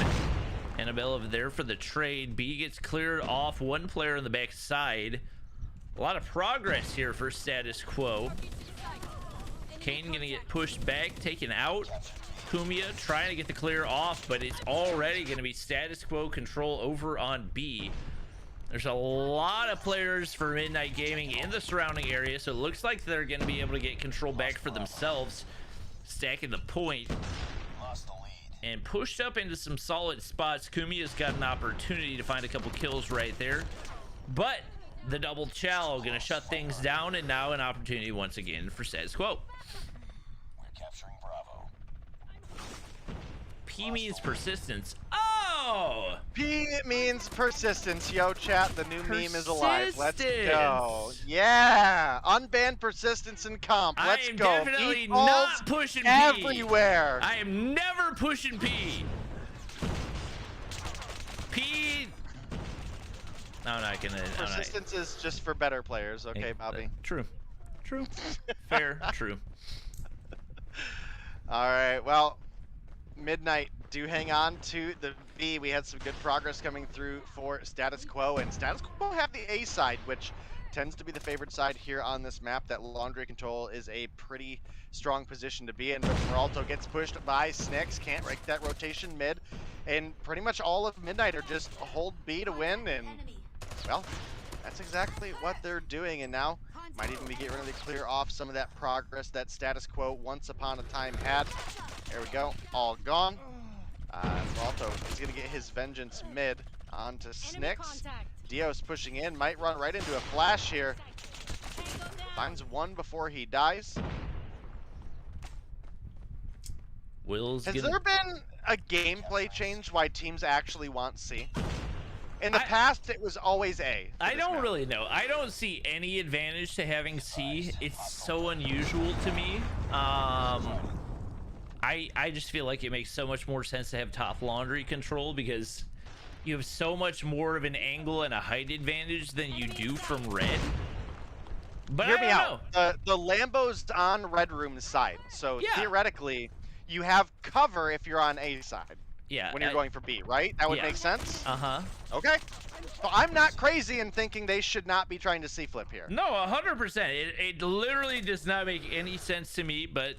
Speaker 1: Annabella there for the trade. B gets cleared off, 1 player on the back side. A lot of progress here for status quo. Kane going to get pushed back, taken out. Kumia trying to get the clear off, but it's already going to be status quo control over on B. There's a lot of players for Midnight Gaming in the surrounding area, so it looks like they're going to be able to get control back for themselves, stacking the point. And pushed up into some solid spots. Kumia's got an opportunity to find a couple kills right there, but the double chow going to shut things down, and now an opportunity once again for status quo.
Speaker 3: We're capturing Bravo.
Speaker 1: P means persistence. Oh!
Speaker 2: P means persistence, yo chat. The new meme is alive. Let's go. Yeah! Unbanned persistence in comp. Let's
Speaker 1: I am
Speaker 2: go.
Speaker 1: definitely
Speaker 2: Meatballs
Speaker 1: not pushing P.
Speaker 2: everywhere.
Speaker 1: I am never pushing P. P. I'm not gonna.
Speaker 2: Persistence is just for better players, okay, Bobby?
Speaker 1: True. True. Fair. True.
Speaker 2: Alright, well, Midnight do hang on to the B. We had some good progress coming through for Status Quo, and Status Quo have the A side, which tends to be the favored side here on this map. That laundry control is a pretty strong position to be in, but Meralto gets pushed by Snicks, can't break that rotation mid, and pretty much all of Midnight are just hold B to win, and well, that's exactly what they're doing, and now might even be getting ready to clear off some of that progress that Status Quo once upon a time had. There we go, all gone. Meralto is going to get his vengeance mid onto Snicks. Dio's pushing in, might run right into a flash here. Finds 1 before he dies.
Speaker 1: Has
Speaker 2: there been a gameplay change why teams actually want C? In the past, it was always A.
Speaker 1: I don't really know. I don't see any advantage to having C. It's so unusual to me. I just feel like it makes so much more sense to have top laundry control because you have so much more of an angle and a height advantage than you do from red. But
Speaker 2: Hear
Speaker 1: I
Speaker 2: me
Speaker 1: don't
Speaker 2: out.
Speaker 1: know.
Speaker 2: The Lambo's on Red Room's side, so theoretically, you have cover if you're on A side.
Speaker 1: Yeah.
Speaker 2: When you're going for B, right? That would make sense?
Speaker 1: Uh-huh.
Speaker 2: Okay. So I'm not crazy in thinking they should not be trying to C-flip here.
Speaker 1: No, 100%. It literally does not make any sense to me, but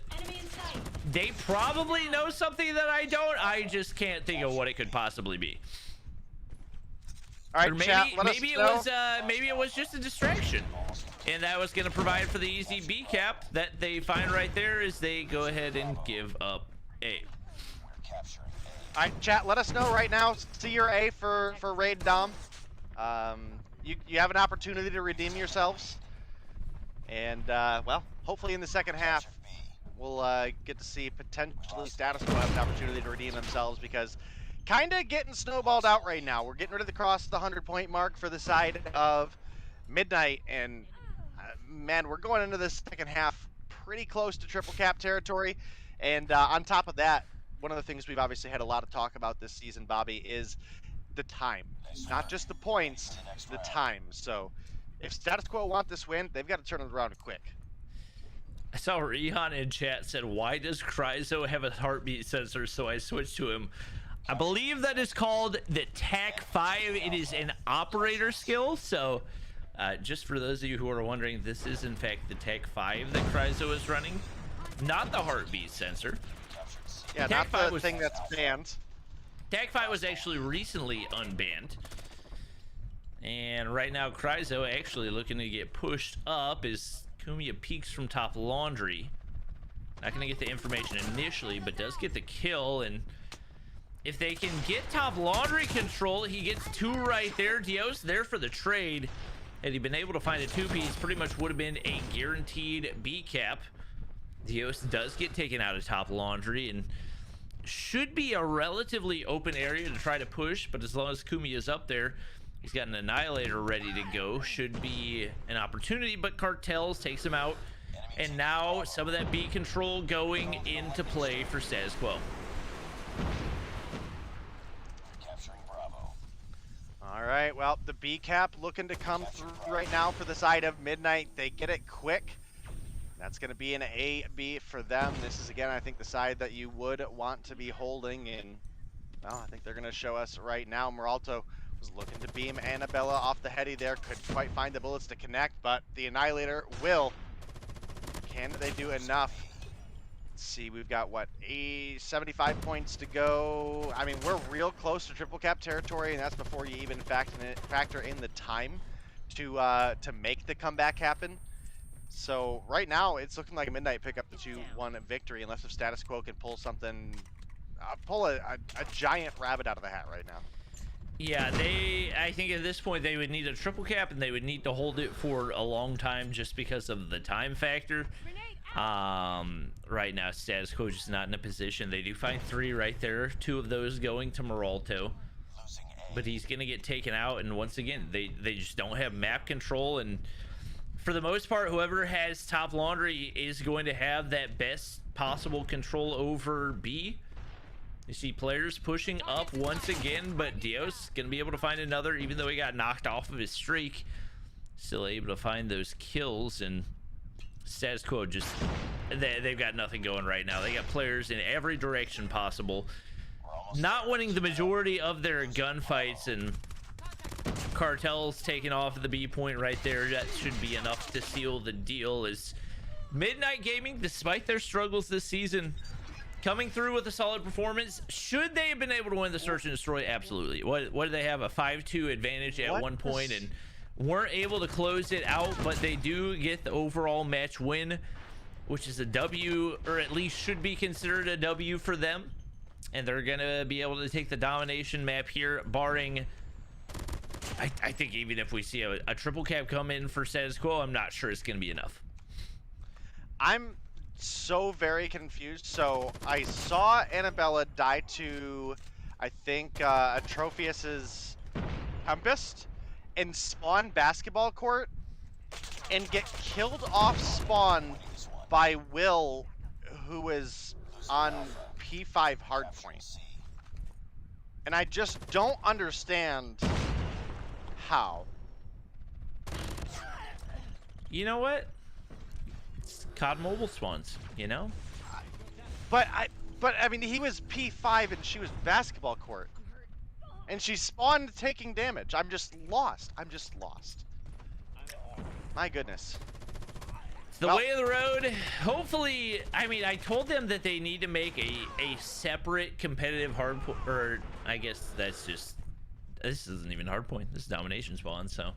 Speaker 1: they probably know something that I don't. I just can't think of what it could possibly be.
Speaker 2: All right,
Speaker 1: or maybe,
Speaker 2: chat, let
Speaker 1: maybe
Speaker 2: us
Speaker 1: it
Speaker 2: know.
Speaker 1: was maybe it was just a distraction, and that was going to provide for the easy B cap that they find right there as they go ahead and give up A.
Speaker 2: All right, chat, let us know right now. C or A for Raid Dom. You have an opportunity to redeem yourselves, and well, hopefully in the second half we'll get to see potentially Status Quo have an opportunity to redeem themselves because kind of getting snowballed out right now. We're getting ready to cross the 100-point mark for the side of Midnight, and man, we're going into this second half pretty close to triple cap territory. And on top of that, one of the things we've obviously had a lot of talk about this season, Bobby, is the time. Not just the points, the time. So if Status Quo want this win, they've got to turn it around quick.
Speaker 1: I saw Rihan in chat said, why does Cryzo have a heartbeat sensor? So I switched to him. I believe that is called the TAC 5. It is an operator skill. So just for those of you who are wondering, this is in fact the TAC 5 that Cryzo is running, not the heartbeat sensor.
Speaker 2: Yeah,
Speaker 1: TAC
Speaker 2: not the
Speaker 1: 5
Speaker 2: thing that's banned.
Speaker 1: TAC 5 was actually recently unbanned. And right now, Cryzo actually looking to get pushed up as Kumiya peeks from top laundry. Not going to get the information initially, but does get the kill. And if they can get top laundry control, he gets 2 right there. Dios there for the trade. Had he been able to find a 2-piece, pretty much would have been a guaranteed B cap. Dios does get taken out of top laundry and should be a relatively open area to try to push, but as long as Kumiya is up there, he's got an Annihilator ready to go. Should be an opportunity, but Cartels takes him out. And now some of that B control going into play for Status Quo.
Speaker 2: All right, well, the B cap looking to come through right now for the side of Midnight. They get it quick. That's going to be an A-B for them. This is, again, I think the side that you would want to be holding. And, well, I think they're going to show us right now. Meralto was looking to beam Annabella off the heady there. Couldn't quite find the bullets to connect, but the Annihilator will. Can they do enough? Let's see, we've got, what, 75 points to go. I mean, we're real close to triple cap territory, and that's before you even factor in the time to make the comeback happen. So right now, it's looking like Midnight pick up the 2-1 victory, unless if Status Quo can pull something, pull a giant rabbit out of the hat right now.
Speaker 1: Yeah, I think at this point they would need a triple cap and they would need to hold it for a long time just because of the time factor. Right now, Status Quo just not in a position. They do find 3 right there, 2 of those going to Meralto. But he's going to get taken out, and once again, they just don't have map control, and for the most part, whoever has top laundry is going to have that best possible control over B. You see players pushing up once again, but Dios going to be able to find another, even though he got knocked off of his streak. Still able to find those kills, and Status Quo just, they've got nothing going right now. They got players in every direction possible. Not winning the majority of their gunfights, and Cartels taking off at the B point right there. That should be enough to seal the deal. As Midnight Gaming, despite their struggles this season, coming through with a solid performance. Should they have been able to win the Search and Destroy? Absolutely. What did they have? A 5-2 advantage at one point and weren't able to close it out, but they do get the overall match win, which is a W, or at least should be considered a W for them. And they're going to be able to take the domination map here, barring, I think even if we see a triple cap come in for Status Quo, I'm not sure it's going to be enough.
Speaker 2: I'm so very confused. So I saw Annabella die to, I think, Atrophius's Tempest and spawn basketball court and get killed off spawn by Will, who is on P5 hardpoint. And I just don't understand how.
Speaker 1: You know what? It's COD Mobile spawns, you know?
Speaker 2: But I mean, he was P5 and she was basketball court. And she spawned taking damage. I'm just lost. My goodness.
Speaker 1: It's the way of the road. Hopefully, I mean, I told them that they need to make a separate competitive hardpoint, or I guess that's just, this isn't even hardpoint. This is Domination spawn, so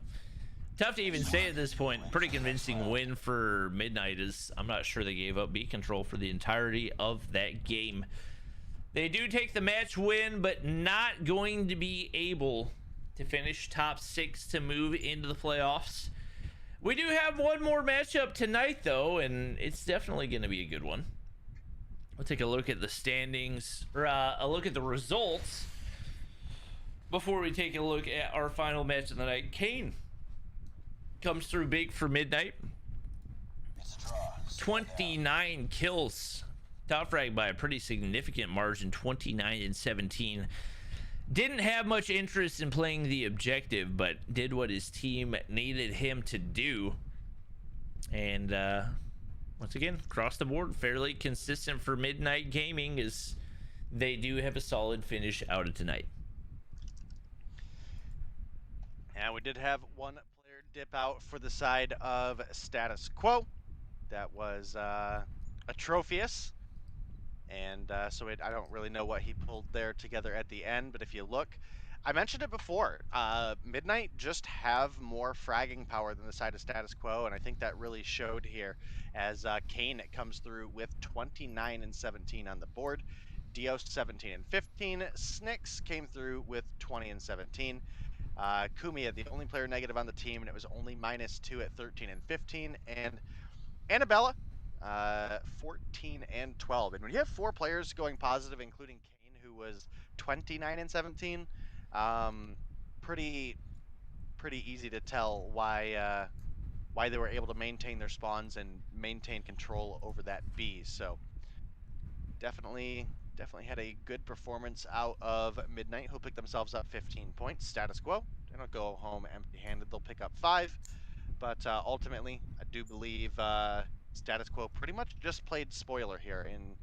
Speaker 1: tough to even say at this point. Pretty convincing win for Midnight, as I'm not sure they gave up B control for the entirety of that game. They do take the match win, but not going to be able to finish top 6 to move into the playoffs. We do have one more matchup tonight, though, and it's definitely going to be a good one. We'll take a look at the standings, or a look at the results before we take a look at our final match of the night. Kane comes through big for Midnight. 29 kills. Top frag by a pretty significant margin, 29-17. Didn't have much interest in playing the objective, but did what his team needed him to do. And once again, across the board, fairly consistent for Midnight Gaming, as they do have a solid finish out of tonight.
Speaker 2: And we did have one player dip out for the side of Status Quo. That was Atrophius. And so I don't really know what he pulled there together at the end, but if you look, I mentioned it before, Midnight just have more fragging power than the side of Status Quo, and I think that really showed here as Kane comes through with 29-17 on the board, Dio 17-15, Snicks came through with 20-17, Kumia, the only player negative on the team, and it was only -2 at 13-15, and Annabella, 14-12. And when you have 4 players going positive, including Kane, who was 29-17, pretty easy to tell why they were able to maintain their spawns and maintain control over that B. So definitely had a good performance out of Midnight, who'll pick themselves up 15 points. Status Quo, they don't go home empty-handed. They'll pick up 5. But ultimately, I do believe Status Quo pretty much just played spoiler here in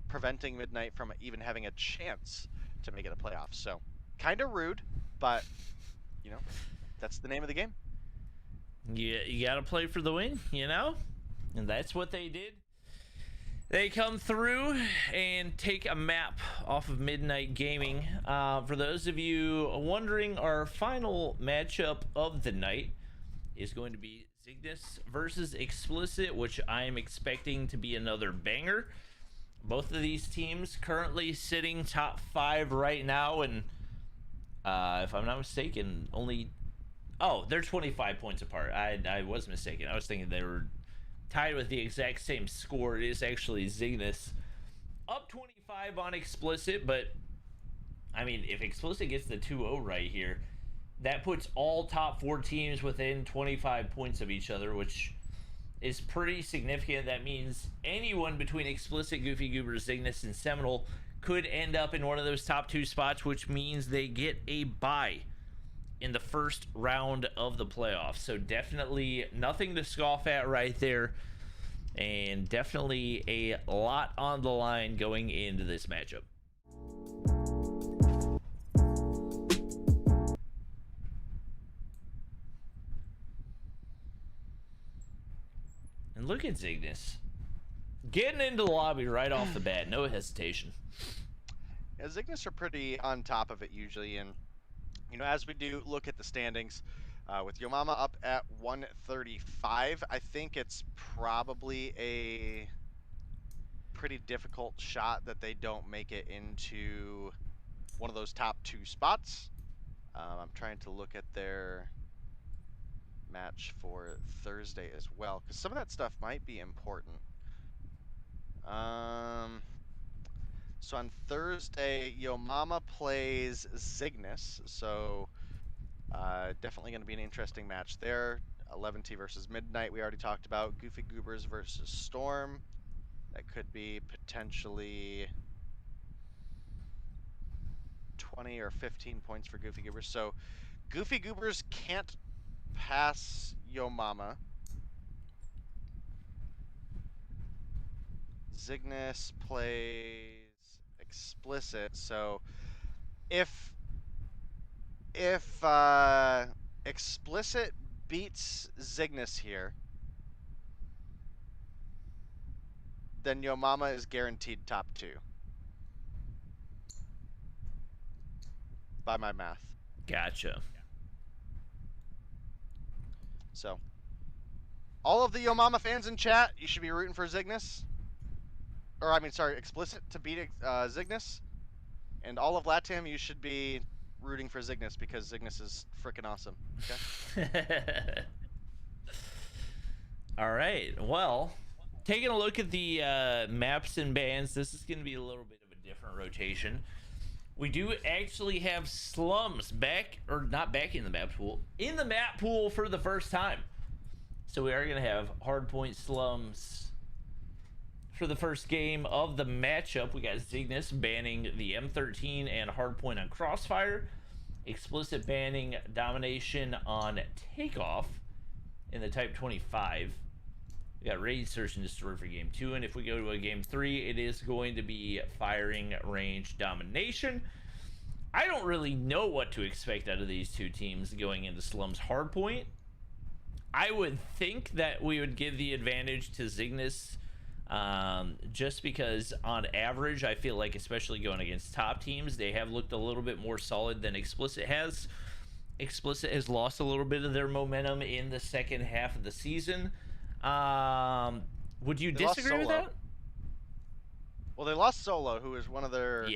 Speaker 2: preventing Midnight from even having a chance to make it a playoff. So, kind of rude, but, you know, that's the name of the game.
Speaker 1: Yeah, you got to play for the win, you know? And that's what they did. They come through and take a map off of Midnight Gaming. For those of you wondering, our final matchup of the night is going to be Cygnus versus Explicit, which I am expecting to be another banger. Both of these teams currently sitting top 5 right now, and if I'm not mistaken, they're 25 points apart. I was mistaken. I was thinking they were tied with the exact same score. It is actually Cygnus up 25 on Explicit, but I mean, if Explicit gets the 2-0 right here, that puts all top 4 teams within 25 points of each other, which is pretty significant. That means anyone between Explicit, Goofy Goober, Cygnus, and Seminole could end up in one of those top 2 spots, which means they get a bye in the first round of the playoffs. So definitely nothing to scoff at right there, and definitely a lot on the line going into this matchup. And look at Cygnus getting into the lobby right off the bat, no hesitation.
Speaker 2: Yeah, Cygnus are pretty on top of it usually, and you know, as we do look at the standings, with Yo Mama up at 135, I think it's probably a pretty difficult shot that they don't make it into one of those top 2 spots. I'm trying to look at their match for Thursday as well, because some of that stuff might be important. So on Thursday, Yo Mama plays Cygnus, so Definitely going to be an interesting match there. 11T versus Midnight, we already talked about. Goofy Goobers versus Storm. That could be potentially 20 or 15 points for Goofy Goobers. So Goofy Goobers can't pass Yo Mama. Cygnus plays Explicit. So if Explicit beats Cygnus here, then Yo Mama is guaranteed top 2. By my math.
Speaker 1: Gotcha.
Speaker 2: So, all of the Yo Mama fans in chat, you should be rooting for Cygnus. Or, I mean, sorry, Explicit to beat Cygnus. And all of LATAM, you should be rooting for Cygnus because Cygnus is freaking awesome. Okay?
Speaker 1: All right. Well, taking a look at the maps and bans, this is going to be a little bit of a different rotation. We do actually have Slums back, or not back in the map pool, in the map pool for the first time. So we are going to have Hardpoint Slums for the first game of the matchup. We got Cygnus banning the M13 and Hardpoint on Crossfire. Explicit banning Domination on Takeoff in the Type 25. We got Raid Search and Destroy for game 2, and if we go to a game 3, it is going to be Firing Range Domination. I don't really know what to expect out of these two teams going into Slums Hardpoint. I would think that we would give the advantage to Cygnus, just because on average, I feel like, especially going against top teams, they have looked a little bit more solid than Explicit has. Explicit has lost a little bit of their momentum in the second half of the season. Would you disagree with that?
Speaker 2: Well, they lost Solo, who is one of their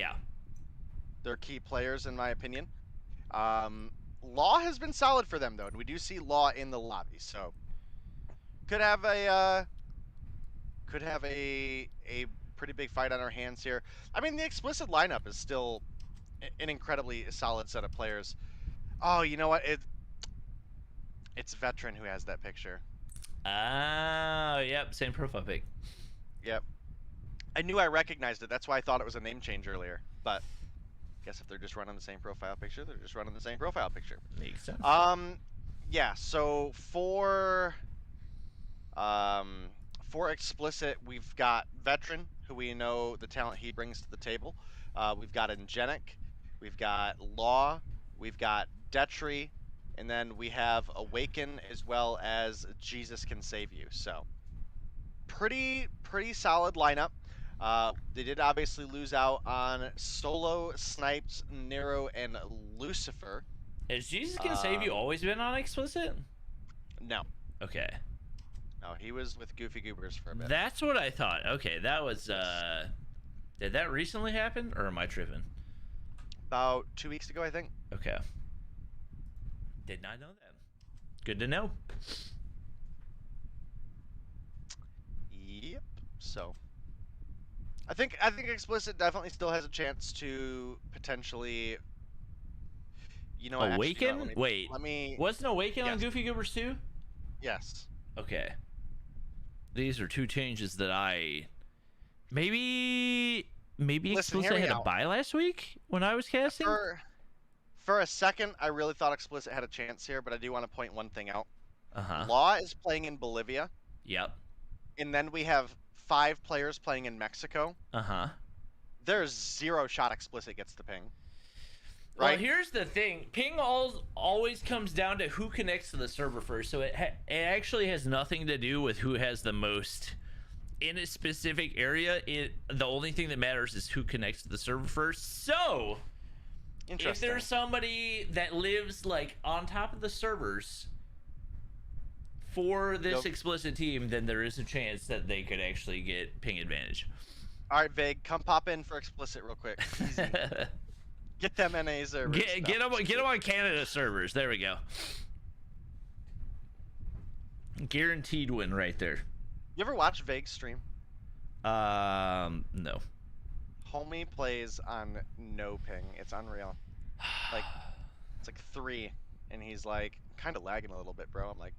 Speaker 2: key players, in my opinion. Law has been solid for them, though, and we do see Law in the lobby, so could have a pretty big fight on our hands here. I mean, the Explicit lineup is still an incredibly solid set of players. Oh, you know what? It's Veteran who has that picture.
Speaker 1: Ah, yep, same profile pic.
Speaker 2: Yep. I knew I recognized it. That's why I thought it was a name change earlier. But I guess if they're just running the same profile picture, they're just running the same profile picture.
Speaker 1: Makes sense.
Speaker 2: Yeah. So for Explicit, we've got Veteran, who we know the talent he brings to the table. We've got Angenic, we've got Law, we've got Detri, and then we have Awaken, as well as Jesus Can Save You. So pretty solid lineup. They did obviously lose out on Solo, Snipes, Nero, and Lucifer.
Speaker 1: Has Jesus Can Save You always been on Explicit?
Speaker 2: No.
Speaker 1: Okay.
Speaker 2: No, he was with Goofy Goobers for a bit.
Speaker 1: That's what I thought. Okay, that was, did that recently happen, or am I tripping?
Speaker 2: About 2 weeks ago, I think.
Speaker 1: Okay. Did not know that. Good to know.
Speaker 2: Yep. So I think Explicit definitely still has a chance to potentially, you know,
Speaker 1: Awaken?
Speaker 2: actually,
Speaker 1: Wait. Wasn't Awaken on Goofy Goobers too?
Speaker 2: Yes.
Speaker 1: Okay. These are two changes that I maybe Explicit had a bye last week when I was casting.
Speaker 2: For a second, I really thought Explicit had a chance here, but I do want to point one thing out.
Speaker 1: Uh-huh.
Speaker 2: Law is playing in Bolivia.
Speaker 1: Yep.
Speaker 2: And then we have 5 players playing in Mexico.
Speaker 1: Uh-huh.
Speaker 2: There's 0 shot Explicit gets to ping.
Speaker 1: Right? Well, here's the thing. Ping always comes down to who connects to the server first. So it actually has nothing to do with who has the most in a specific area. The only thing that matters is who connects to the server first. So if there's somebody that lives like on top of the servers for this Explicit team, then there is a chance that they could actually get ping advantage.
Speaker 2: All right, Vig, come pop in for Explicit real quick. Easy. Get them NA servers.
Speaker 1: Get them on Canada servers. There we go. Guaranteed win right there.
Speaker 2: You ever watch Vague stream?
Speaker 1: No.
Speaker 2: Homie plays on no ping. It's unreal. Like, it's like 3. And he's like, kind of lagging a little bit, bro. I'm like,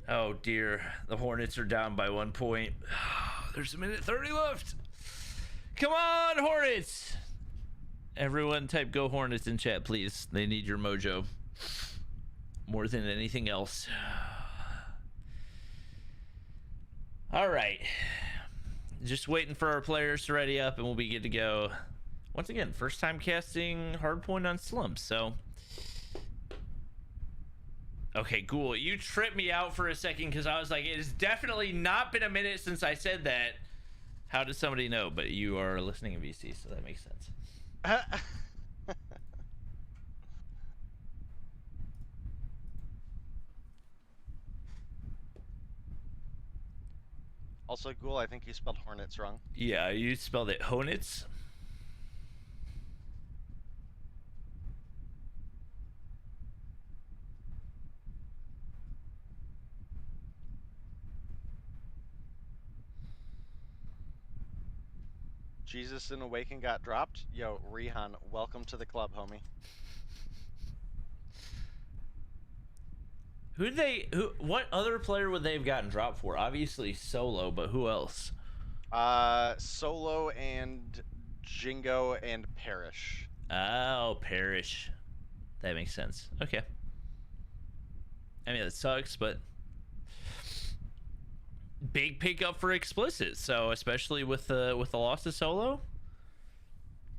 Speaker 1: oh dear, the Hornets are down by 1 point. There's a minute 30 left. Come on, Hornets! Everyone type "Go Hornets" in chat, please. They need your mojo more than anything else. All right, just waiting for our players to ready up, and we'll be good to go. Once again, first time casting Hardpoint on Slumps, so. Okay, cool. You tripped me out for a second because I was like, it has definitely not been a minute since I said that. How does somebody know? But you are listening in VC, so that makes sense.
Speaker 2: also, Ghoul, I think you spelled Hornets wrong.
Speaker 1: Yeah, you spelled it Honets.
Speaker 2: Jesus in Awaken got dropped. Yo, Rihan, welcome to the club, homie.
Speaker 1: What other player would they have gotten dropped for? Obviously Solo, but who else?
Speaker 2: Solo and Jingo and Parrish.
Speaker 1: Oh, Parrish. That makes sense. Okay. I mean, that sucks, but big pickup for Explicit. So especially with the loss of Solo,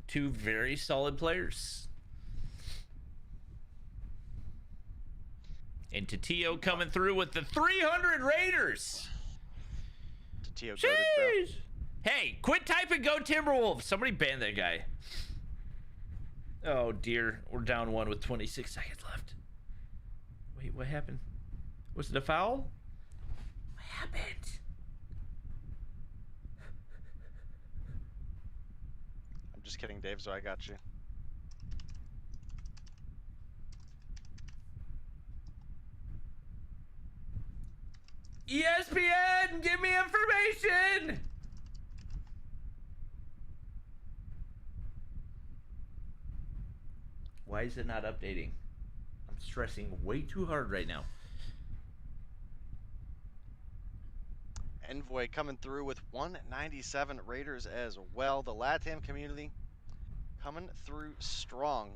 Speaker 1: two very solid players. And Tatio coming through with the 300 Raiders.
Speaker 2: Tatio goated, bro.
Speaker 1: Hey, quit typing "Go Timberwolves." Somebody ban that guy. Oh dear, we're down 1 with 26 seconds left. Wait, what happened? Was it a foul? What happened?
Speaker 2: I'm just kidding, Dave, so I got you.
Speaker 1: ESPN, give me information! Why is it not updating? I'm stressing way too hard right now.
Speaker 2: Envoy coming through with 197 Raiders as well. The LATAM community coming through strong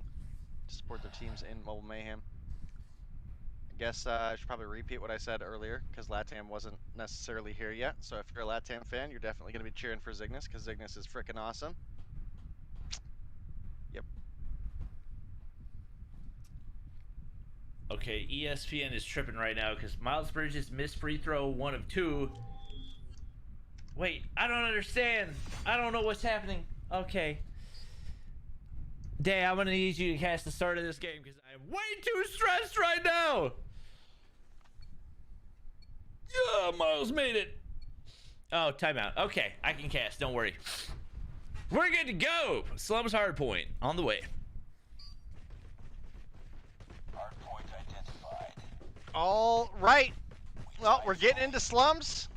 Speaker 2: to support their teams in Mobile Mayhem. I guess I should probably repeat what I said earlier because LATAM wasn't necessarily here yet. So if you're a LATAM fan, you're definitely going to be cheering for Zygnus because Zygnus is freaking awesome. Yep.
Speaker 1: Okay, ESPN is tripping right now because Miles Bridges missed free throw 1 of 2. Wait, I don't understand. I don't know what's happening. Okay. Day, I'm going to need you to cast the start of this game because I'm way too stressed right now. Yeah, Miles made it. Oh, timeout. Okay, I can cast. Don't worry. We're good to go. Slums Hardpoint on the way.
Speaker 3: Hardpoint identified.
Speaker 2: All right. Well, we're getting into Slums.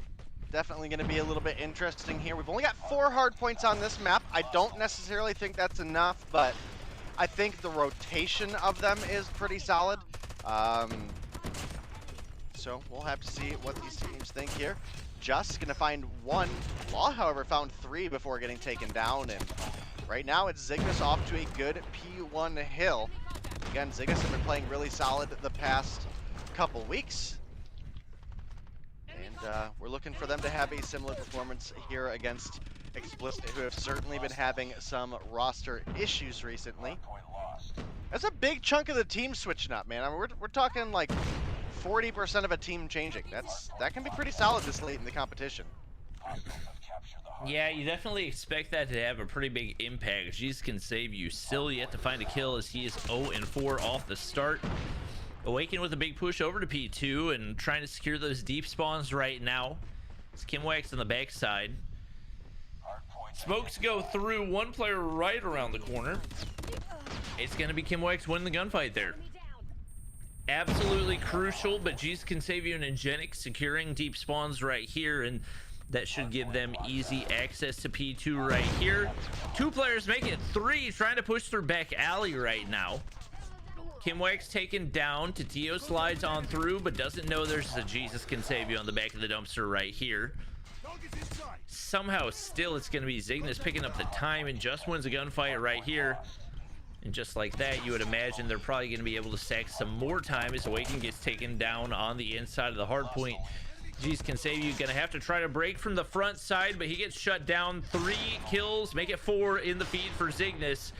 Speaker 2: Definitely going to be a little bit interesting here. We've only got 4 hard points on this map. I don't necessarily think that's enough, but I think the rotation of them is pretty solid. So we'll have to see what these teams think here. Just going to find 1. Law, however, found 3 before getting taken down. And right now it's Zygnus off to a good P1 hill. Again, Zygnus have been playing really solid the past couple weeks. And we're looking for them to have a similar performance here against Explicit, who have certainly been having some roster issues recently. That's a big chunk of the team switching up, man. I mean, we're talking like 40% of a team changing. That can be pretty solid this late in the competition.
Speaker 1: Yeah, you definitely expect that to have a pretty big impact. Jesus can save you. Still yet to find a kill as he is 0-4 off the start. Awaken with a big push over to P2 and trying to secure those deep spawns right now. It's Kimwax on the backside. Smokes go through 1 player right around the corner. It's going to be Kimwax winning the gunfight there. Absolutely crucial, but Jesus can save you an Ingenic securing deep spawns right here. And That should give them easy access to P2 right here. 2 players make it 3, trying to push through back alley right now. Kimwax taken down. Tatio slides on through, but doesn't know there's a Jesus Can Save You on the back of the dumpster right here. Somehow still it's going to be Zygnus picking up the time and just wins a gunfight right here. And just like that, you would imagine they're probably going to be able to stack some more time as Awaken gets taken down on the inside of the hard point. Jesus Can Save You going to have to try to break from the front side, but he gets shut down. 3 kills, make it 4 in the feed for Zygnus.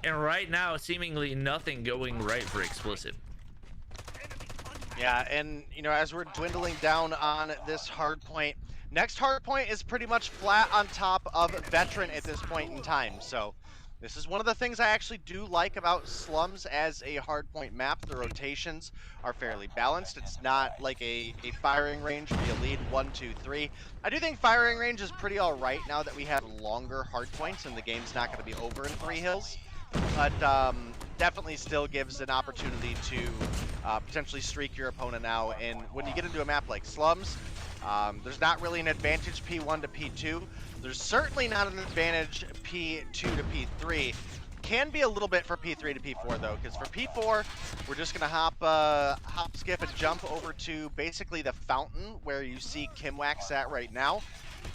Speaker 1: And right now, seemingly nothing going right for Explicit.
Speaker 2: Yeah, and you know, as we're dwindling down on this hard point, next hard point is pretty much flat on top of Veteran at this point in time. So this is one of the things I actually do like about Slums as a hardpoint map. The rotations are fairly balanced. It's not like a firing range where you lead 1, 2, 3. I do think firing range is pretty all right now that we have longer hardpoints and the game's not going to be over in 3 hills. But definitely still gives an opportunity to potentially streak your opponent now. And when you get into a map like Slums, there's not really an advantage P1 to P2. There's certainly not an advantage P2 to P3. Can be a little bit for P3 to P4 though, because for P4, we're just gonna hop, skip, and jump over to basically the fountain where you see Kimwax at right now.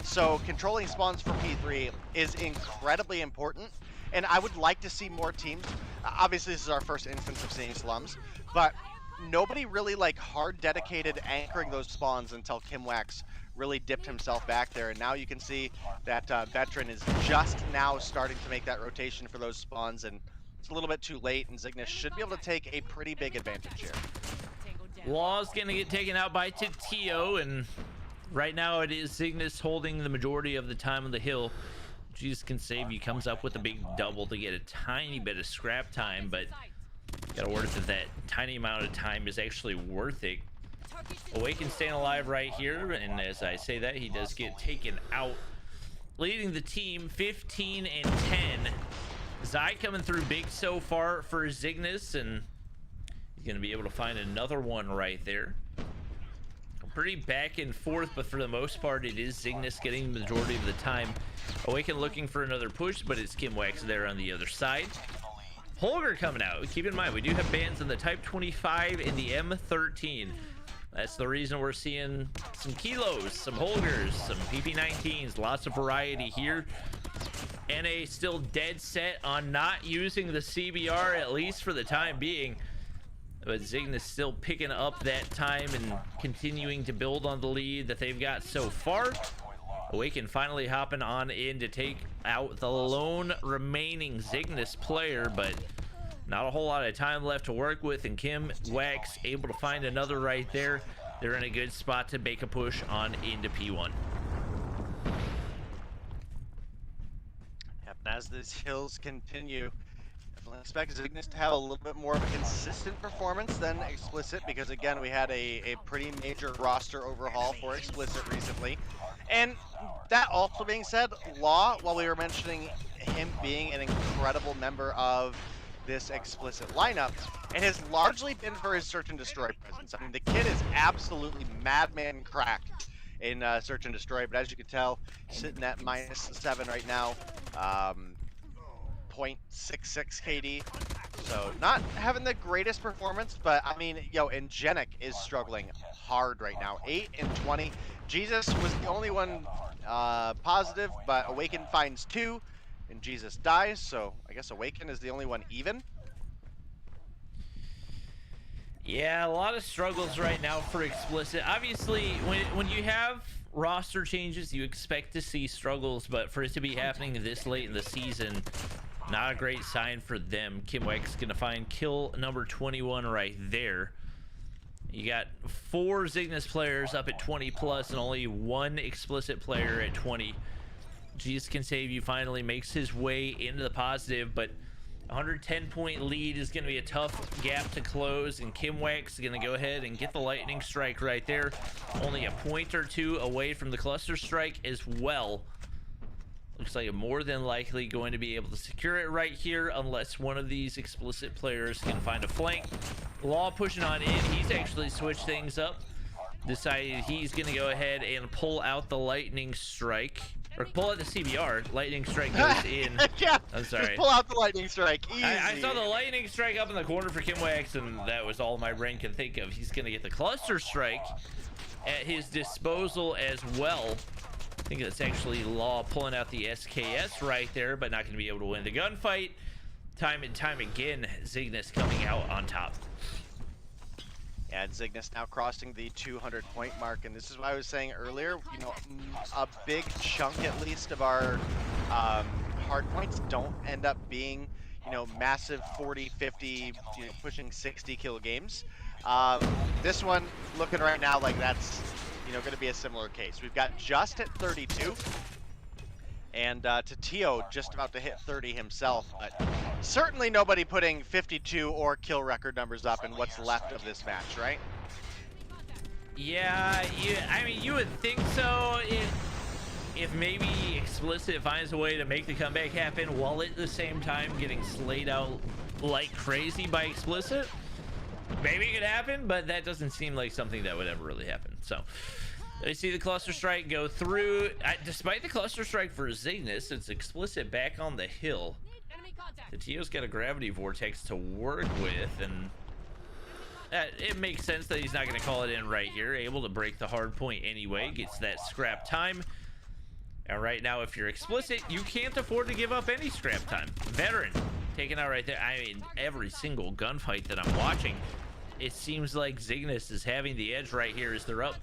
Speaker 2: So controlling spawns for P3 is incredibly important, and I would like to see more teams. Obviously, this is our first instance of seeing Slums, but nobody really like hard dedicated anchoring those spawns until Kimwax really dipped himself back there. And now you can see that Veteran is just now starting to make that rotation for those spawns, and it's a little bit too late, and Zygnus should be able to take a pretty big advantage here.
Speaker 1: Law's gonna get taken out by Tatio, and right now it is Zygnus holding the majority of the time on the hill. Jesus Can Save You comes up with a big double to get a tiny bit of scrap time, but gotta work that that tiny amount of time is actually worth it. Awaken staying alive right here, and as I say that, he does get taken out, leading the team 15 and 10. Zai coming through big so far for Zygnus, and he's gonna be able to find another one right there. Pretty back and forth, but for the most part it is Zygnus getting the majority of the time. Awaken looking for another push, but it's Kimwax there on the other side. Holger coming out. Keep in mind, we do have bans in the Type 25 and the M13. That's the reason we're seeing some Kilos, some Holgers, some PP19s, lots of variety here. NA still dead set on not using the CBR, at least for the time being. But Zygnus still picking up that time and continuing to build on the lead that they've got so far. Awaken finally hopping on in to take out the lone remaining Zygnus player, but not a whole lot of time left to work with, and Kimwax able to find another right there. They're in a good spot to make a push on into P1.
Speaker 2: Yep, as these hills continue, I expect Zygnus to have a little bit more of a consistent performance than Explicit, because again, we had a pretty major roster overhaul for Explicit recently. And that also being said, Law, while we were mentioning him being an incredible member of this Explicit lineup, it has largely been for his search and destroy presence. I mean, the kid is absolutely madman cracked in search and destroy, but as you can tell, sitting at -7 right now. 0.66 KD, so not having the greatest performance, but I mean, yo, and Genic is struggling hard right now. 8 and 20. Jesus was the only one positive, but Awaken finds 2, and Jesus dies, so I guess Awaken is the only one even.
Speaker 1: Yeah, a lot of struggles right now for Explicit. Obviously, when you have roster changes, you expect to see struggles, but for it to be happening this late in the season, not a great sign for them. Kimwax gonna find kill number 21 right there. You got 4 Zygnus players up at 20 plus and only 1 Explicit player at 20. Jesus Can Save You finally makes his way into the positive, but 110-point lead is going to be a tough gap to close, and Kimwax is going to go ahead and get the lightning strike right there. Only a point or 2 away from the cluster strike as well. Looks like more than likely going to be able to secure it right here unless one of these Explicit players can find a flank. Law pushing on in. He's actually switched things up. decided he's going to go ahead and pull out the lightning strike. Or pull out the CBR. Lightning strike goes in.
Speaker 2: Yeah,
Speaker 1: I'm sorry.
Speaker 2: just pull out the lightning strike. Easy.
Speaker 1: I saw the lightning strike up in the corner for Kimwax, and that was all my brain could think of. He's going to get the cluster strike at his disposal as well. I think it's actually Law pulling out the SKS right there, but not going to be able to win the gunfight. Time and time again, Zygnus coming out on top.
Speaker 2: And Zygnus now crossing the 200 point mark, and this is what I was saying earlier, you know, a big chunk at least of our hard points don't end up being, you know, massive 40, 50, you know, pushing 60 kill games. This one looking right now like that's, you know, going to be a similar case. We've got just at 32, and Tatio just about to hit 30 himself, but certainly nobody putting 52 or kill record numbers up in what's left of this match, right?
Speaker 1: Yeah, I mean, you would think so if maybe Explicit finds a way to make the comeback happen while at the same time getting slayed out like crazy by Explicit. Maybe it could happen, but that doesn't seem like something that would ever really happen. So I see the cluster strike go through. Despite the cluster strike for Zygnus, it's Explicit back on the hill. Tatio's got a gravity vortex to work with, and it makes sense that he's not going to call it in right here. Able to break the hard point anyway, gets that scrap time. And right now, if you're Explicit, you can't afford to give up any scrap time. Veteran taken out right there. I mean, every single gunfight that I'm watching, it seems like Zygnus is having the edge right here as they're up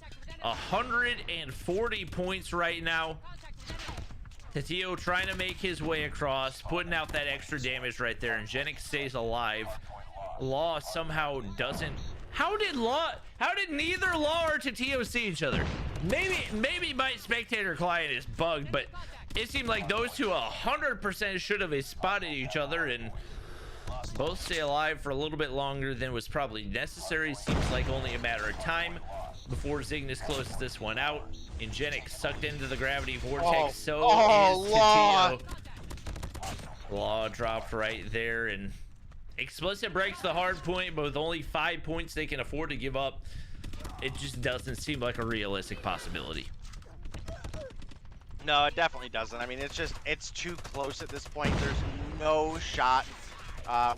Speaker 1: 140 points right now. Tatio trying to make his way across, putting out that extra damage right there, and Genix stays alive. Law somehow doesn't. How did neither Law or Tatio see each other? Maybe my spectator client is bugged, but it seemed like those two 100% should have spotted each other and both stay alive for a little bit longer than was probably necessary. Seems like only a matter of time before Zygnus closes this one out. And Genix sucked into the gravity vortex. So is Tatio. Law dropped right there, and Explicit breaks the hard point, but with only 5 points they can afford to give up, it just doesn't seem like a realistic possibility.
Speaker 2: No, it definitely doesn't. I mean, it's too close at this point. There's no shot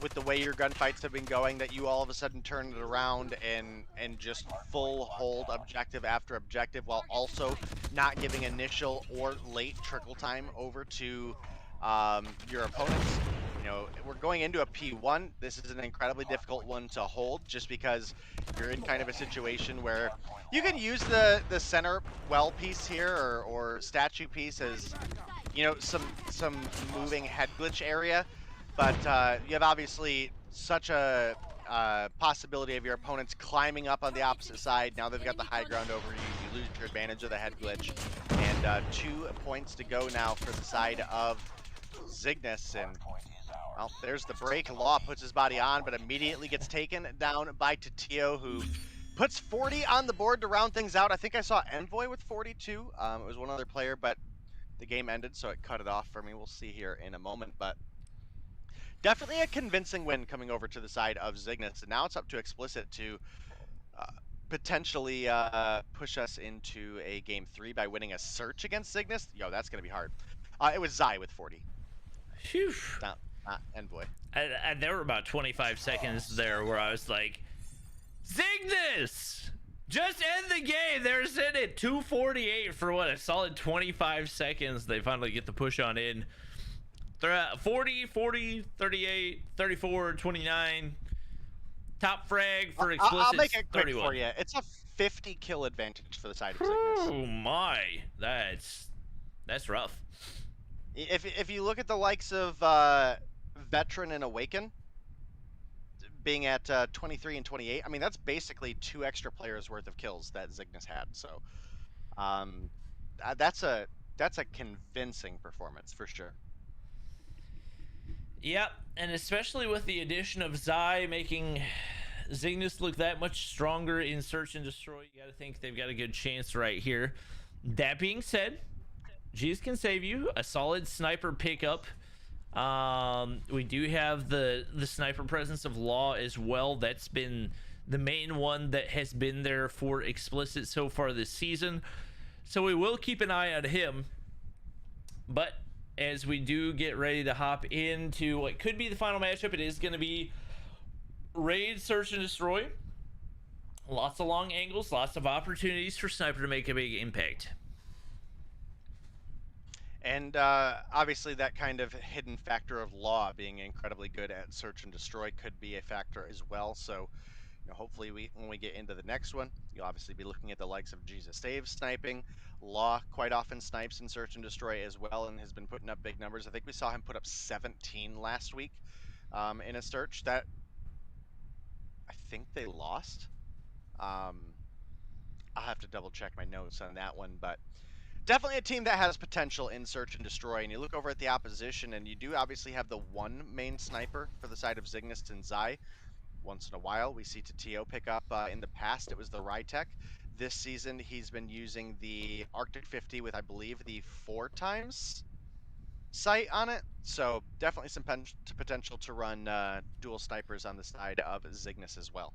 Speaker 2: with the way your gunfights have been going that you all of a sudden turn it around and just full hold objective after objective while also not giving initial or late trickle time over to your opponents. You know, we're going into a P1. This is an incredibly difficult one to hold just because you're in kind of a situation where you can use the center well piece here or statue piece as, you know, some moving head glitch area, but you have obviously such a possibility of your opponents climbing up on the opposite side. Now they've got the high ground over you. You lose your advantage of the head glitch, and 2 points to go now for the side of Zygnus. And well, there's the break. Law puts his body on, but immediately gets taken down by Tatio, who puts 40 on the board to round things out. I think I saw Envoy with 42. It was one other player, but the game ended, so it cut it off for me. We'll see here in a moment, but definitely a convincing win coming over to the side of Zygnus. And now it's up to Explicit to potentially push us into a game 3 by winning a search against Zygnus. Yo, that's going to be hard. It was Zai with 40.
Speaker 1: Phew.
Speaker 2: Not Envoy.
Speaker 1: There were about 25 seconds there where I was like, Zygnus! Just end the game! They're sitting at 248 for what, a solid 25 seconds. They finally get the push on in. They're at 40, 40, 38, 34, 29. Top frag for Explicit.
Speaker 2: I'll make it quick
Speaker 1: 31.
Speaker 2: for you. It's a 50 kill advantage for the side of Zygnus.
Speaker 1: Oh my, that's rough.
Speaker 2: If you look at the likes of Veteran and Awaken being at 23 and 28, I mean, that's basically 2 extra players worth of kills that Zygnus had. So that's a convincing performance for sure.
Speaker 1: Yep, and especially with the addition of Zai making Zygnus look that much stronger in Search and Destroy, you gotta think they've got a good chance right here. That being said, G's can save you. A solid sniper pickup. We do have the sniper presence of Law as well. That's been the main one that has been there for Explicit so far this season. So we will keep an eye on him. But as we do get ready to hop into what could be the final matchup, it is going to be Raid, Search, and Destroy. Lots of long angles, lots of opportunities for Sniper to make a big impact.
Speaker 2: And obviously that kind of hidden factor of Law being incredibly good at Search and Destroy could be a factor as well. So hopefully when we get into the next one, you'll obviously be looking at the likes of Jesus Saves sniping. Law quite often snipes in Search and Destroy as well and has been putting up big numbers. I think we saw him put up 17 last week in a search. That I think they lost. I'll have to double check my notes on that one, but definitely a team that has potential in Search and Destroy. And you look over at the opposition, and you do obviously have the one main sniper for the side of Zygnus and Zai. Once in a while, we see Tatio pick up. In the past, it was the Rytech. This season, he's been using the Arctic 50 with, I believe, the 4x sight on it. So definitely some potential to run dual snipers on the side of Zygnus as well.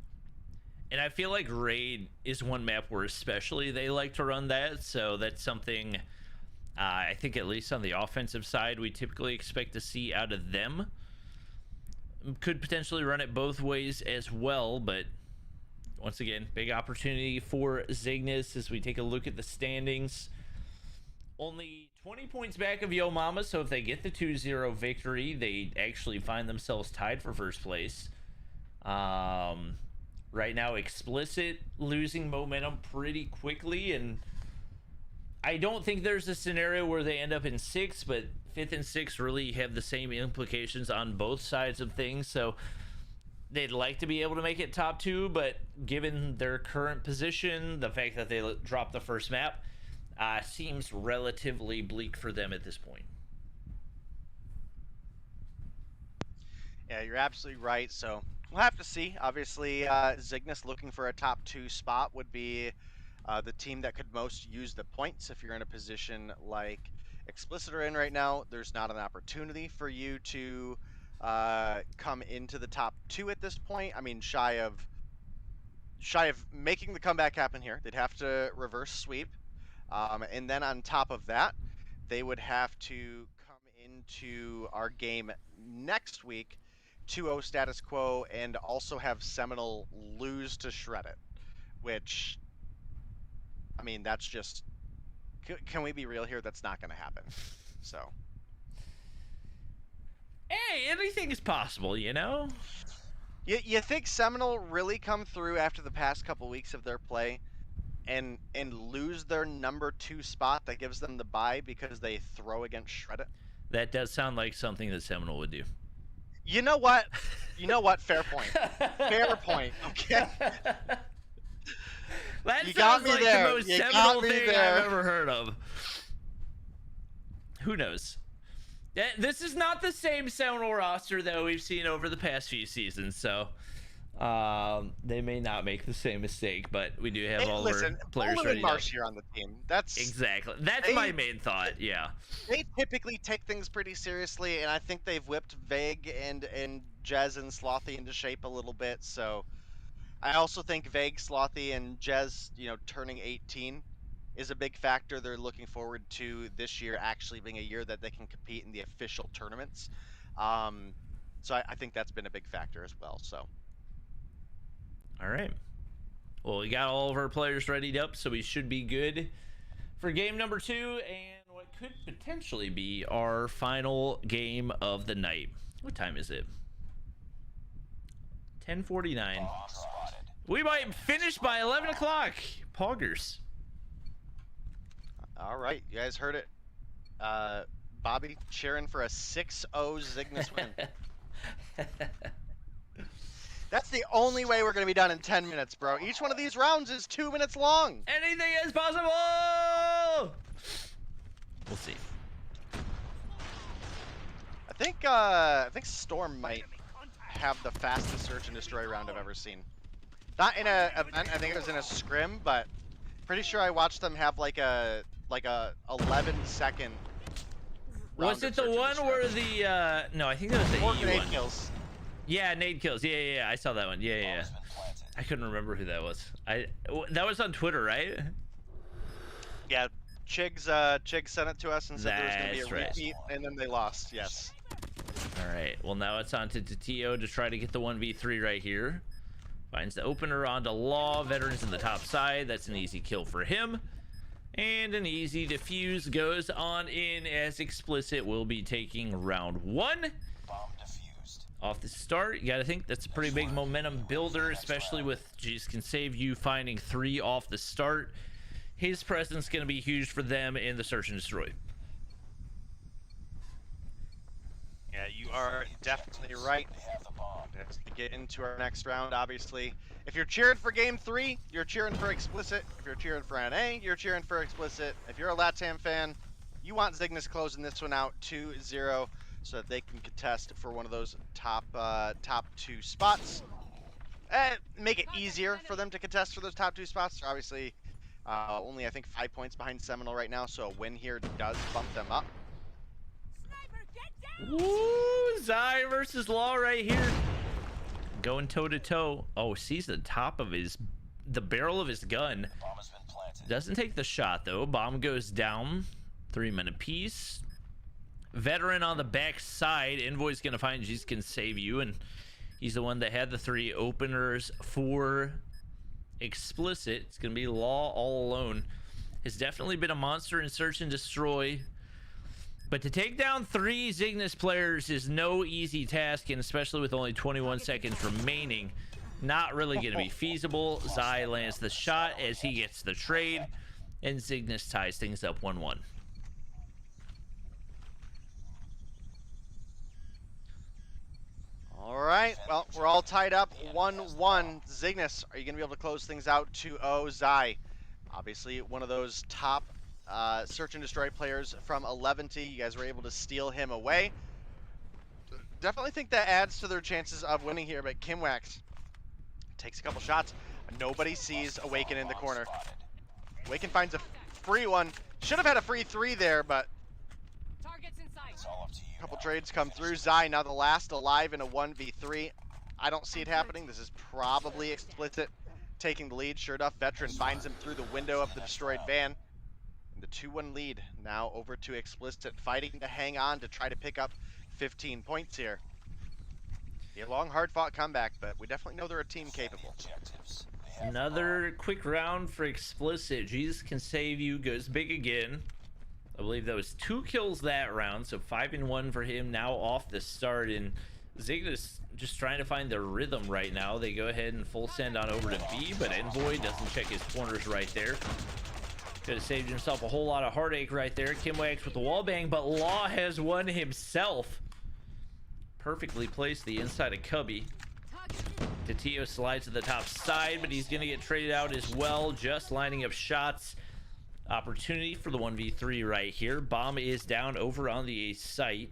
Speaker 1: And I feel like Raid is one map where especially they like to run that. So that's something I think at least on the offensive side we typically expect to see out of them. Could potentially run it both ways as well, but once again, big opportunity for Zygnus as we take a look at the standings. Only 20 points back of Yo Mama, so if they get the 2-0 victory, they actually find themselves tied for first place. Right now, Explicit losing momentum pretty quickly, and I don't think there's a scenario where they end up in 6th, but 5th and 6th really have the same implications on both sides of things, so they'd like to be able to make it top 2, but given their current position, the fact that they dropped the first map, seems relatively bleak for them at this point.
Speaker 2: Yeah, you're absolutely right. So we'll have to see. Obviously, Zygnus looking for a top 2 spot would be the team that could most use the points. If you're in a position like Explicit are in right now, there's not an opportunity for you to come into the top 2 at this point. I mean, shy of making the comeback happen here, they'd have to reverse sweep. And then on top of that, they would have to come into our game next week 2-0 status quo and also have Seminole lose to Shred It, which, I mean, that's just, can we be real here? That's not going to happen. So,
Speaker 1: hey, anything is possible, you know?
Speaker 2: You think Seminole really come through after the past couple weeks of their play and lose their number 2 spot that gives them the bye because they throw against Shred It?
Speaker 1: That does sound like something that Seminole would do.
Speaker 2: You know what? Fair point. Fair point. Okay.
Speaker 1: That
Speaker 2: You
Speaker 1: sounds
Speaker 2: got me
Speaker 1: like
Speaker 2: there.
Speaker 1: the most
Speaker 2: You got
Speaker 1: Seminole
Speaker 2: me
Speaker 1: thing
Speaker 2: there.
Speaker 1: I've ever heard of. Who knows? This is not the same Seminole roster that we've seen over the past few seasons, so they may not make the same mistake, but we do have all our players
Speaker 2: Bowler
Speaker 1: ready
Speaker 2: and Marsh here on the team. That's
Speaker 1: exactly. That's my main thought. Yeah.
Speaker 2: They typically take things pretty seriously, and I think they've whipped Vague and Jez and Slothy into shape a little bit. So I also think Vague, Slothy, and Jez, turning 18 is a big factor. They're looking forward to this year actually being a year that they can compete in the official tournaments. So I think that's been a big factor as well. So.
Speaker 1: All right. Well, we got all of our players readied up, so we should be good for game number 2 and what could potentially be our final game of the night. What time is it? 10:49. We might finish by 11 o'clock. Poggers.
Speaker 2: All right, you guys heard it. Bobby cheering for a 6-0 Zygnus win. That's the only way we're going to be done in 10 minutes, bro. Each one of these rounds is 2 minutes long.
Speaker 1: Anything is possible! We'll see.
Speaker 2: I think Storm might have the fastest search and destroy round I've ever seen. Not in a event, I think it was in a scrim, but pretty sure I watched them have like a 11-second.
Speaker 1: Was it the one where the no, I think that was the
Speaker 2: 4
Speaker 1: EU
Speaker 2: grenade
Speaker 1: one.
Speaker 2: kills.
Speaker 1: Yeah, nade kills. Yeah. I saw that one. Yeah. I couldn't remember who that was. That was on Twitter, right?
Speaker 2: Yeah, Chig sent it to us and said there was going to be a
Speaker 1: That's right.
Speaker 2: repeat, and then they lost. Yes.
Speaker 1: All right. Well, now it's on to Tio to try to get the 1v3 right here. Finds the opener onto Law. Veterans in the top side. That's an easy kill for him. And an easy defuse goes on in as Explicit will be taking round 1.
Speaker 3: Bomb defused.
Speaker 1: Off the start, you gotta think that's a pretty big momentum builder, especially with Jesus Can Save You finding 3 off the start. His presence gonna be huge for them in the search and destroy.
Speaker 2: Yeah, you are definitely right.
Speaker 3: They have the bomb.
Speaker 2: As we get into our next round, obviously, if you're cheering for Game 3, you're cheering for Explicit. If you're cheering for NA, you're cheering for Explicit. If you're a LATAM fan, you want Zygnus closing this one out 2-0 so that they can contest for one of those top 2 spots. Make it easier for them to contest for those top 2 spots. They're obviously only, I think, 5 points behind Seminole right now, so a win here does bump them up.
Speaker 1: Woo! Zai versus Law right here. Going toe to toe. Oh, sees the top of the barrel of his gun.
Speaker 3: Bomb has been planted.
Speaker 1: Doesn't take the shot though. Bomb goes down. 3 men apiece. Veteran on the back side. Envoy's gonna find Jesus Can Save You, and he's the one that had the 3 openers for Explicit. It's gonna be Law all alone. Has definitely been a monster in search and destroy. But to take down 3 Zygnus players is no easy task, and especially with only 21 seconds remaining, not really going to be feasible. Zai lands the shot as he gets the trade, and Zygnus ties things up 1-1.
Speaker 2: All right, well, we're all tied up 1-1. Zygnus, are you going to be able to close things out 2-0? Zai, obviously one of those top search and destroy players from 11T. You guys were able to steal him away. Definitely think that adds to their chances of winning here, but Kimwax takes a couple shots. Nobody sees Awaken in the corner. Awaken finds a free one. Should have had a free 3 there, but
Speaker 9: Targets in sight.
Speaker 3: It's all up to you.
Speaker 2: a couple trades come through. Zai now the last alive in a 1v3. I don't see it happening. This is probably Explicit taking the lead. Sure enough, Veteran finds him through the window of the destroyed van. The 2-1 lead now over to Explicit, fighting to hang on to try to pick up 15 points here. Be a long, hard-fought comeback, but we definitely know they're a team capable.
Speaker 3: Objectives. They have
Speaker 1: Another quick round for Explicit. Jesus Can Save You goes big again. I believe that was 2 kills that round, so 5-1 for him now off the start. And Zygnus just trying to find their rhythm right now. They go ahead and full send on over to B, but Envoy doesn't check his corners right there. Could have saved himself a whole lot of heartache right there. Kimwax with the wall bang, but Law has won himself. Perfectly placed the inside of Cubby. Tio slides to the top side, but he's going to get traded out as well. Just lining up shots. Opportunity for the 1v3 right here. Bomb is down over on the A site.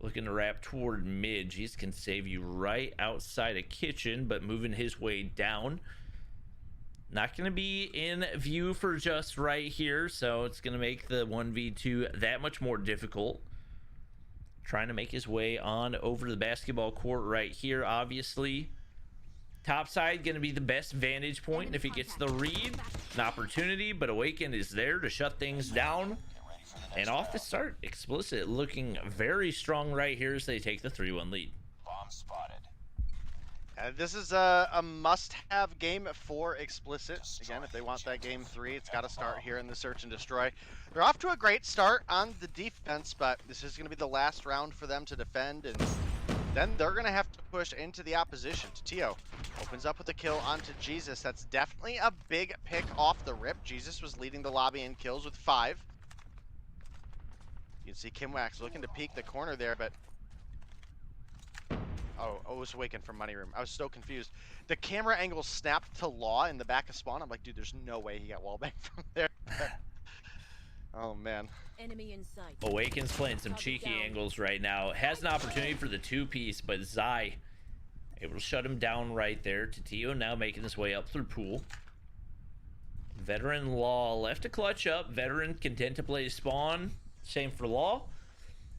Speaker 1: Looking to wrap toward mid. Jesus Can Save You right outside of kitchen, but moving his way down. Not going to be in view for just right here, so it's going to make the 1v2 that much more difficult. Trying to make his way on over the basketball court right here, obviously. Top side going to be the best vantage point, and if he gets the read, an opportunity, but Awaken is there to shut things down. And off the start, Explicit looking very strong right here as they take the 3-1 lead.
Speaker 3: bomb spotted.
Speaker 2: This is a must-have game for Explicit. Again, if they want that game 3, it's got to start here in the search and destroy. They're off to a great start on the defense, but this is going to be the last round for them to defend, and then they're going to have to push into the opposition. Tio opens up with a kill onto Jesus. That's definitely a big pick off the rip. Jesus was leading the lobby in kills with 5. You can see Kimwax looking to peek the corner there, but oh, it was Awaken from Money Room. I was so confused. The camera angle snapped to Law in the back of spawn. I'm like, dude, there's no way he got wallbanged from there. Oh, man.
Speaker 9: Enemy in sight.
Speaker 1: Awaken's playing some cheeky angles right now. Has an opportunity for the 2-piece, but Zai able to shut him down right there. Tio now making his way up through pool. Veteran Law left to clutch up. Veteran content to play spawn. Same for Law.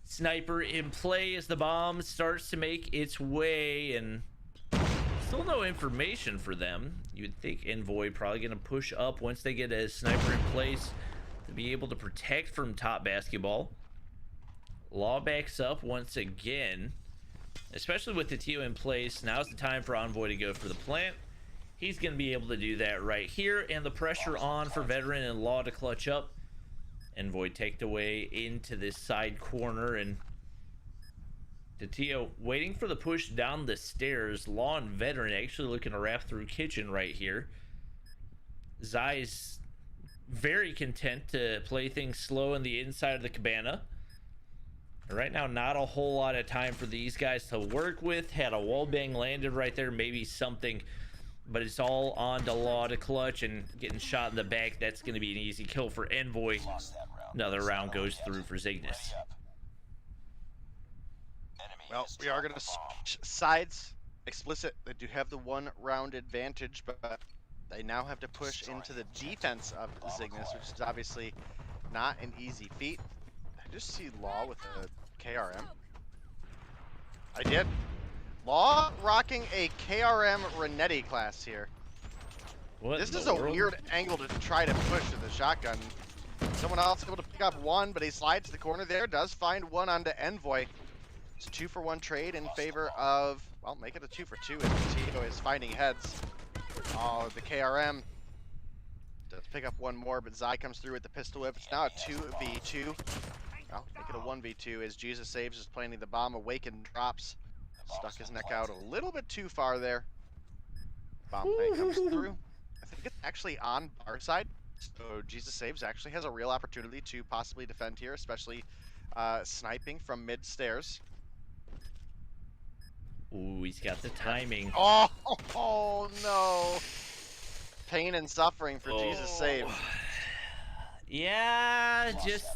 Speaker 1: Sniper in play as the bomb starts to make its way, and still no information for them. You would think Envoy probably going to push up once they get a sniper in place to be able to protect from top basketball. Law backs up once again, especially with the TO in place. Now's the time for Envoy to go for the plant. He's going to be able to do that right here, and the pressure on for Veteran and Law to clutch up. Envoy taked away into this side corner, and the TO waiting for the push down the stairs. Law and Veteran actually looking to wrap through kitchen right here. Zai's very content to play things slow in the inside of the cabana. Right now, not a whole lot of time for these guys to work with. Had a wall bang landed right there, maybe something, but it's all on to Law to clutch, and getting shot in the back, that's going to be an easy kill for Envoy. Another round goes through for Cygnus.
Speaker 2: Well, we are going to switch sides. Explicit, they do have the 1 round advantage, but they now have to push into the defense of Cygnus, which is obviously not an easy feat. I just see Law with a KRM. I did. Law rocking a KRM Renetti class here.
Speaker 1: What
Speaker 2: this
Speaker 1: in
Speaker 2: is
Speaker 1: the
Speaker 2: a
Speaker 1: world?
Speaker 2: weird angle to try to push with the shotgun. Someone else able to pick up 1, but he slides to the corner there. Does find 1 onto Envoy. It's a 2-for-1 trade in favor of, well, make it a 2-for-2 if Tito is finding heads. Oh, the KRM does pick up 1 more, but Zai comes through with the pistol whip. It's now a 2v2. Well, make it a 1v2 as Jesus Saves is planting the bomb. Awaken drops. Stuck his neck out a little bit too far there. Bomb play comes through. I think it's actually on our side. So Jesus Saves actually has a real opportunity to possibly defend here, especially sniping from mid stairs.
Speaker 1: Ooh, he's got the timing.
Speaker 2: Oh no! Pain and suffering for Jesus Save.
Speaker 1: Yeah, just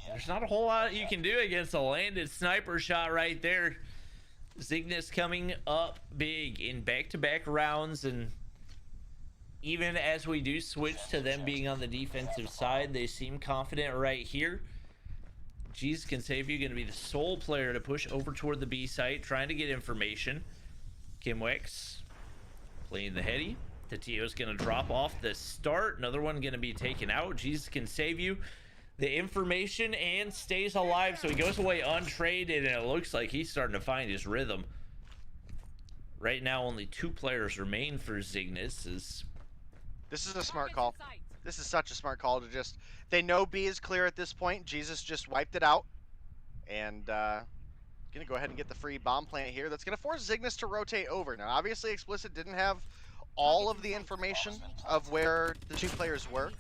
Speaker 1: there's not a whole lot you can do against a landed sniper shot right there. Cygnus coming up big in back-to-back rounds, and even as we do switch to them being on the defensive side, they seem confident right here. Jesus Can Save You going to be the sole player to push over toward the B site, trying to get information. Kimwex playing the heady. The TO's going to drop off the start. Another one going to be taken out. Jesus Can Save You the information and stays alive, so he goes away untraded, and it looks like he's starting to find his rhythm. Right now, only 2 players remain for Cygnus.
Speaker 2: This is a smart call. This is such a smart call to just... They know B is clear at this point. Jesus just wiped it out. And gonna go ahead and get the free bomb plant here. That's gonna force Cygnus to rotate over. Now, obviously, Explicit didn't have all of the information of where the 2 players were.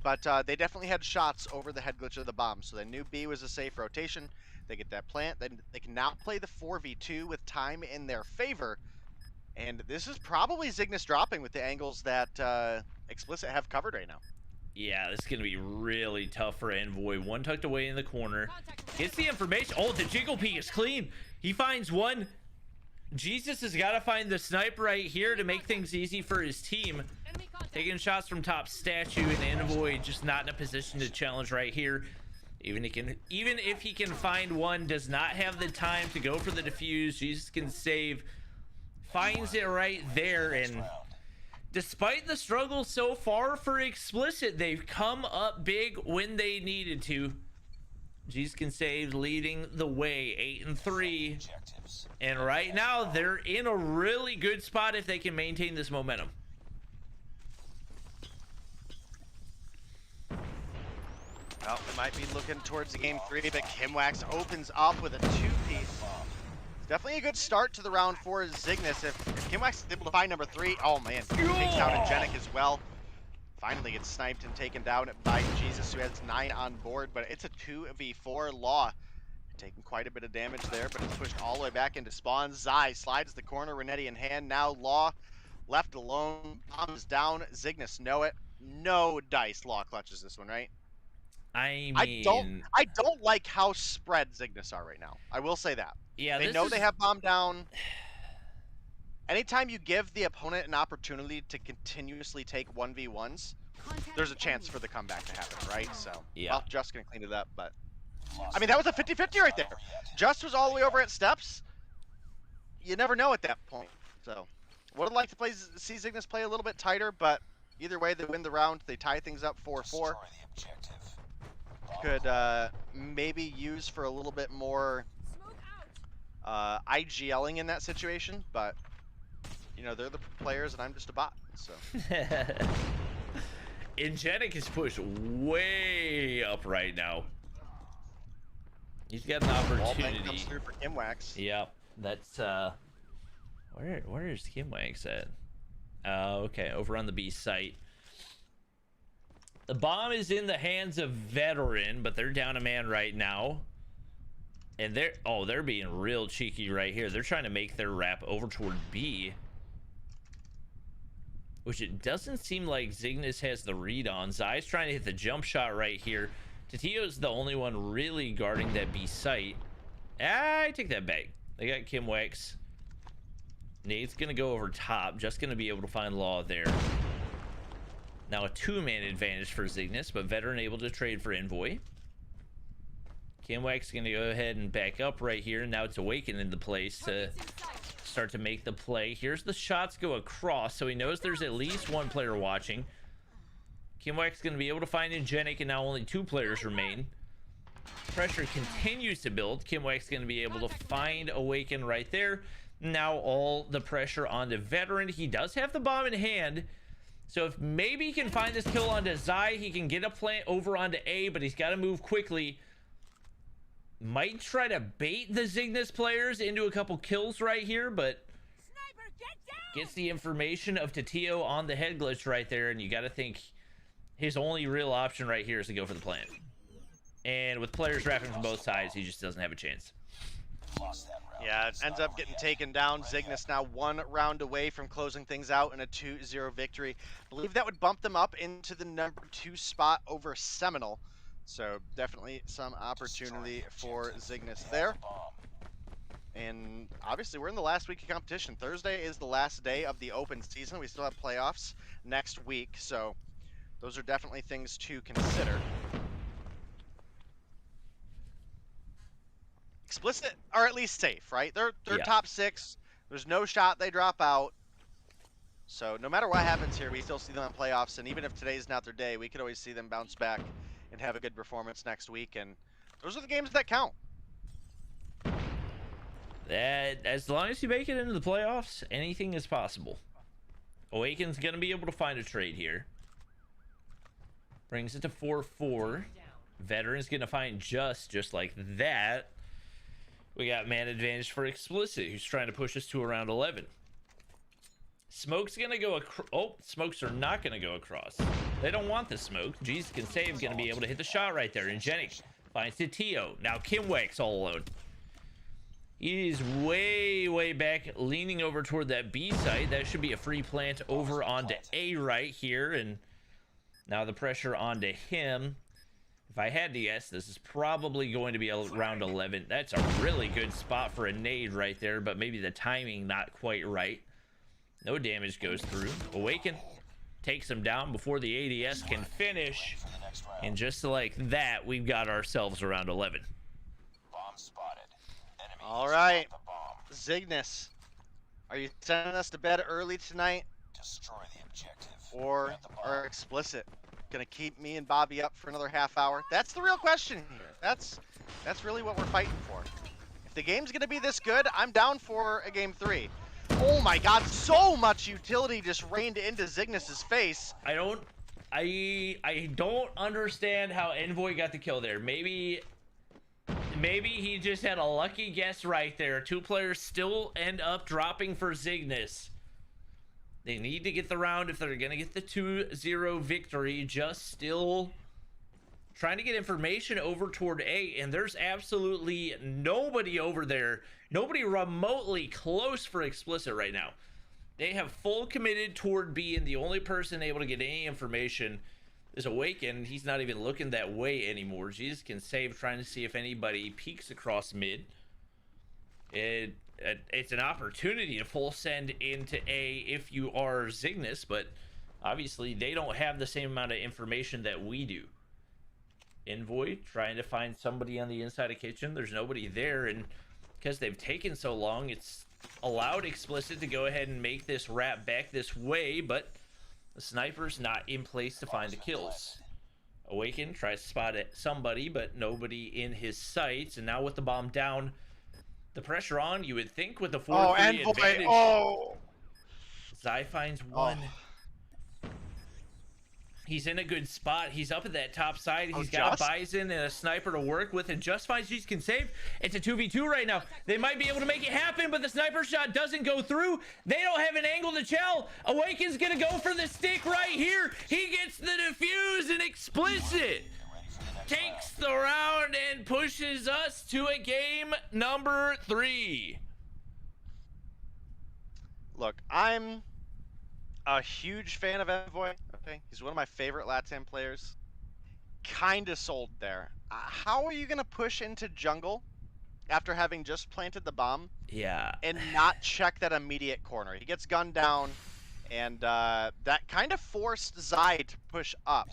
Speaker 2: But they definitely had shots over the head glitch of the bomb. So they knew B was a safe rotation. They get that plant. Then they can now play the 4v2 with time in their favor. And this is probably Cygnus dropping with the angles that Explicit have covered right now.
Speaker 1: Yeah, this is going to be really tough for Envoy. 1 tucked away in the corner. Gets the information. Oh, the jiggle peek is clean. He finds 1. Jesus has got to find the sniper right here to make things easy for his team. Taking shots from top statue, and Envoy just not in a position to challenge right here. Even if he can find 1, does not have the time to go for the defuse. Jesus Can Save. Finds it right there, and despite the struggle so far for Explicit, they've come up big when they needed to. Jesus Can Save leading the way, 8-3. And right now, they're in a really good spot if they can maintain this momentum.
Speaker 2: Well, they might be looking towards the game 3, but Kimwax opens up with a 2-piece. Definitely a good start to the round for Cygnus. If Kimwax is able to find number 3, oh man, takes down Angenic as well. Finally gets sniped and taken down by Jesus, who has 9 on board, but it's a 2v4. Law taking quite a bit of damage there, but it's pushed all the way back into spawn. Zai slides the corner, Renetti in hand. Now Law left alone, bombs down. Cygnus know it. No dice. Law clutches this one, right?
Speaker 1: I
Speaker 2: don't like how spread Cygnus are right now. I will say that.
Speaker 1: Yeah,
Speaker 2: they know they have bomb down. Anytime you give the opponent an opportunity to continuously take 1v1s, there's a chance for the comeback to happen, right? So,
Speaker 1: yeah.
Speaker 2: well, just gonna clean it up, but I mean, that was a 50-50 right there. Just was all the way over at steps. You never know at that point. So, would have liked to see Cygnus play a little bit tighter, but either way, they win the round. They tie things up 4-4. Could maybe use for a little bit more IGLing in that situation, but you know, they're the players and I'm just a bot. So
Speaker 1: Ingenic is pushed way up right now. He's got an opportunity.
Speaker 2: Comes through for Kimwax.
Speaker 1: Yep, that's where is Kimwax at? Okay, over on the B site. The bomb is in the hands of Veteran, but they're down a man right now. And they're being real cheeky right here. They're trying to make their wrap over toward B, which it doesn't seem like Cygnus has the read on. Zai's trying to hit the jump shot right here. Tatio's the only one really guarding that B site. I take that back. They got Kimwax. Nate's gonna go over top, just gonna be able to find Law there. Now a 2-man advantage for Cygnus, but Veteran able to trade for Envoy. Kimwax gonna go ahead and back up right here. Now it's Awaken into place to start to make the play. Here's the shots go across, so he knows there's at least one player watching. Kimwax gonna be able to find Ingenic, and now only 2 players remain. Pressure continues to build. Kimwax gonna be able to find Awaken right there. Now all the pressure onto Veteran. He does have the bomb in hand, so if maybe he can find this kill onto Zai, he can get a plant over onto A, but he's got to move quickly. Might try to bait the Cygnus players into a couple kills right here, but gets the information of Tatio on the head glitch right there, and you got to think his only real option right here is to go for the plant. And with players wrapping from both sides, he just doesn't have a chance.
Speaker 2: Yeah, it ends up getting taken down. Cygnus now 1 round away from closing things out in a 2-0 victory. I believe that would bump them up into the number 2 spot over Seminole. So definitely some opportunity for Cygnus there. And obviously we're in the last week of competition. Thursday is the last day of the open season. We still have playoffs next week. So those are definitely things to consider. Explicit are at least safe, right? They're
Speaker 1: Yeah.
Speaker 2: top 6. There's no shot they drop out. So no matter what happens here, we still see them in playoffs. And even if today's not their day, we could always see them bounce back and have a good performance next week. And those are the games that count.
Speaker 1: That, as long as you make it into the playoffs, anything is possible. Awaken's gonna be able to find a trade here. Brings it to 4-4. Veteran's gonna find just like that. We got man advantage for Explicit, who's trying to push us to around 11. Smoke's gonna go smokes are not gonna go across. They don't want the smoke. Jesus can save, gonna be able to hit the shot right there. Ingenic finds Tatio. Now Kimwax all alone. He's way back, leaning over toward that B site. That should be a free plant over onto A right here, and now the pressure onto him. If I had to guess, this is probably going to be around 11. That's a really good spot for a nade right there, but maybe the timing not quite right. No damage goes through. Awaken takes him down before the ADS can finish. And just like that, we've got ourselves around 11.
Speaker 2: All right, Cygnus, are you sending us to bed early tonight? Or are Explicit gonna keep me and Bobby up for another half hour? That's the real question here. That's really what we're fighting for. If the game's gonna be this good, I'm down for a game 3. Oh my god, so much utility just rained into Cygnus's face.
Speaker 1: I don't understand how Envoy got the kill there. Maybe he just had a lucky guess right there. 2 players still end up dropping for Cygnus. They need to get the round if they're gonna get the 2-0 victory. Just still trying to get information over toward A, and there's absolutely nobody over there, nobody remotely close for Explicit right now. They have full committed toward B, and the only person able to get any information is Awaken. He's not even looking that way anymore. Jesus can save, trying to see if anybody peeks across mid. It's an opportunity to full send into A if you are Cygnus, but obviously they don't have the same amount of information that we do. Envoy trying to find somebody on the inside of kitchen. There's nobody there, and because they've taken so long, it's allowed Explicit to go ahead and make this wrap back this way, but the sniper's not in place to find the kills. Awaken tries to spot somebody, but nobody in his sights, and now with the bomb down, the pressure on, you would think with the 4-3 advantage.
Speaker 2: Oh,
Speaker 1: Zai finds one. He's in a good spot. He's up at that top side. He's got a Bison and a sniper to work with, and just finds G's can save. It's a 2v2 right now. They might be able to make it happen, but the sniper shot doesn't go through. They don't have an angle to chell. Awaken's gonna go for the stick right here. He gets the defuse, and Explicit takes the round and pushes us to a game number 3.
Speaker 2: Look, I'm a huge fan of Envoy. Okay, he's one of my favorite LATAM players. Kinda sold there. How are you gonna push into jungle after having just planted the bomb?
Speaker 1: Yeah.
Speaker 2: And not check that immediate corner? He gets gunned down, and that kind of forced Zai to push up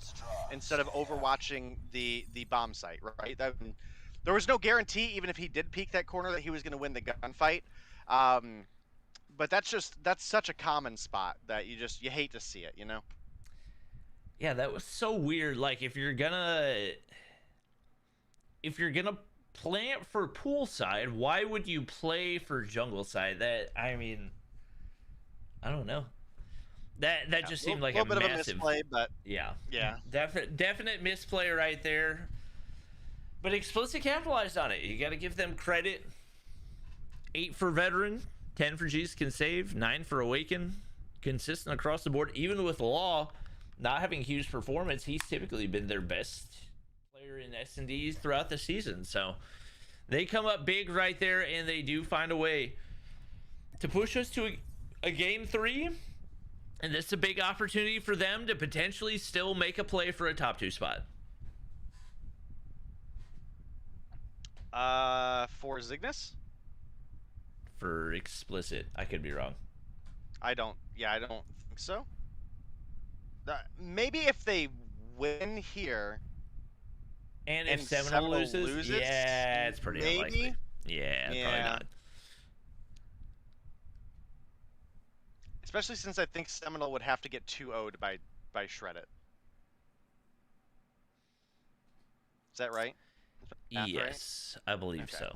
Speaker 2: instead of overwatching the bomb site, right? There was no guarantee, even if he did peek that corner, that he was gonna win the gunfight. But that's such a common spot that you hate to see it, you know?
Speaker 1: Yeah, that was so weird. Like, if you're gonna plant for poolside, why would you play for jungle side? I don't know. That just seemed like a
Speaker 2: little bit
Speaker 1: massive
Speaker 2: of a misplay, but
Speaker 1: yeah, definite misplay right there. But Explicit capitalized on it. You got to give them credit. 8 for veteran, 10 for G's can save, 9 for Awaken. Consistent across the board, even with Law not having a huge performance. He's typically been their best player in S&Ds throughout the season. So they come up big right there, and they do find a way to push us to a game 3. And this is a big opportunity for them to potentially still make a play for a top 2 spot.
Speaker 2: For Zygnus?
Speaker 1: For Explicit. I could be wrong.
Speaker 2: I don't think so. Maybe if they win here,
Speaker 1: and if Seminole loses, yeah, it's pretty unlikely. Yeah, probably not.
Speaker 2: Especially since I think Seminole would have to get 2-0'd by Shreddit. Is that right?
Speaker 1: Yes, right? I believe so.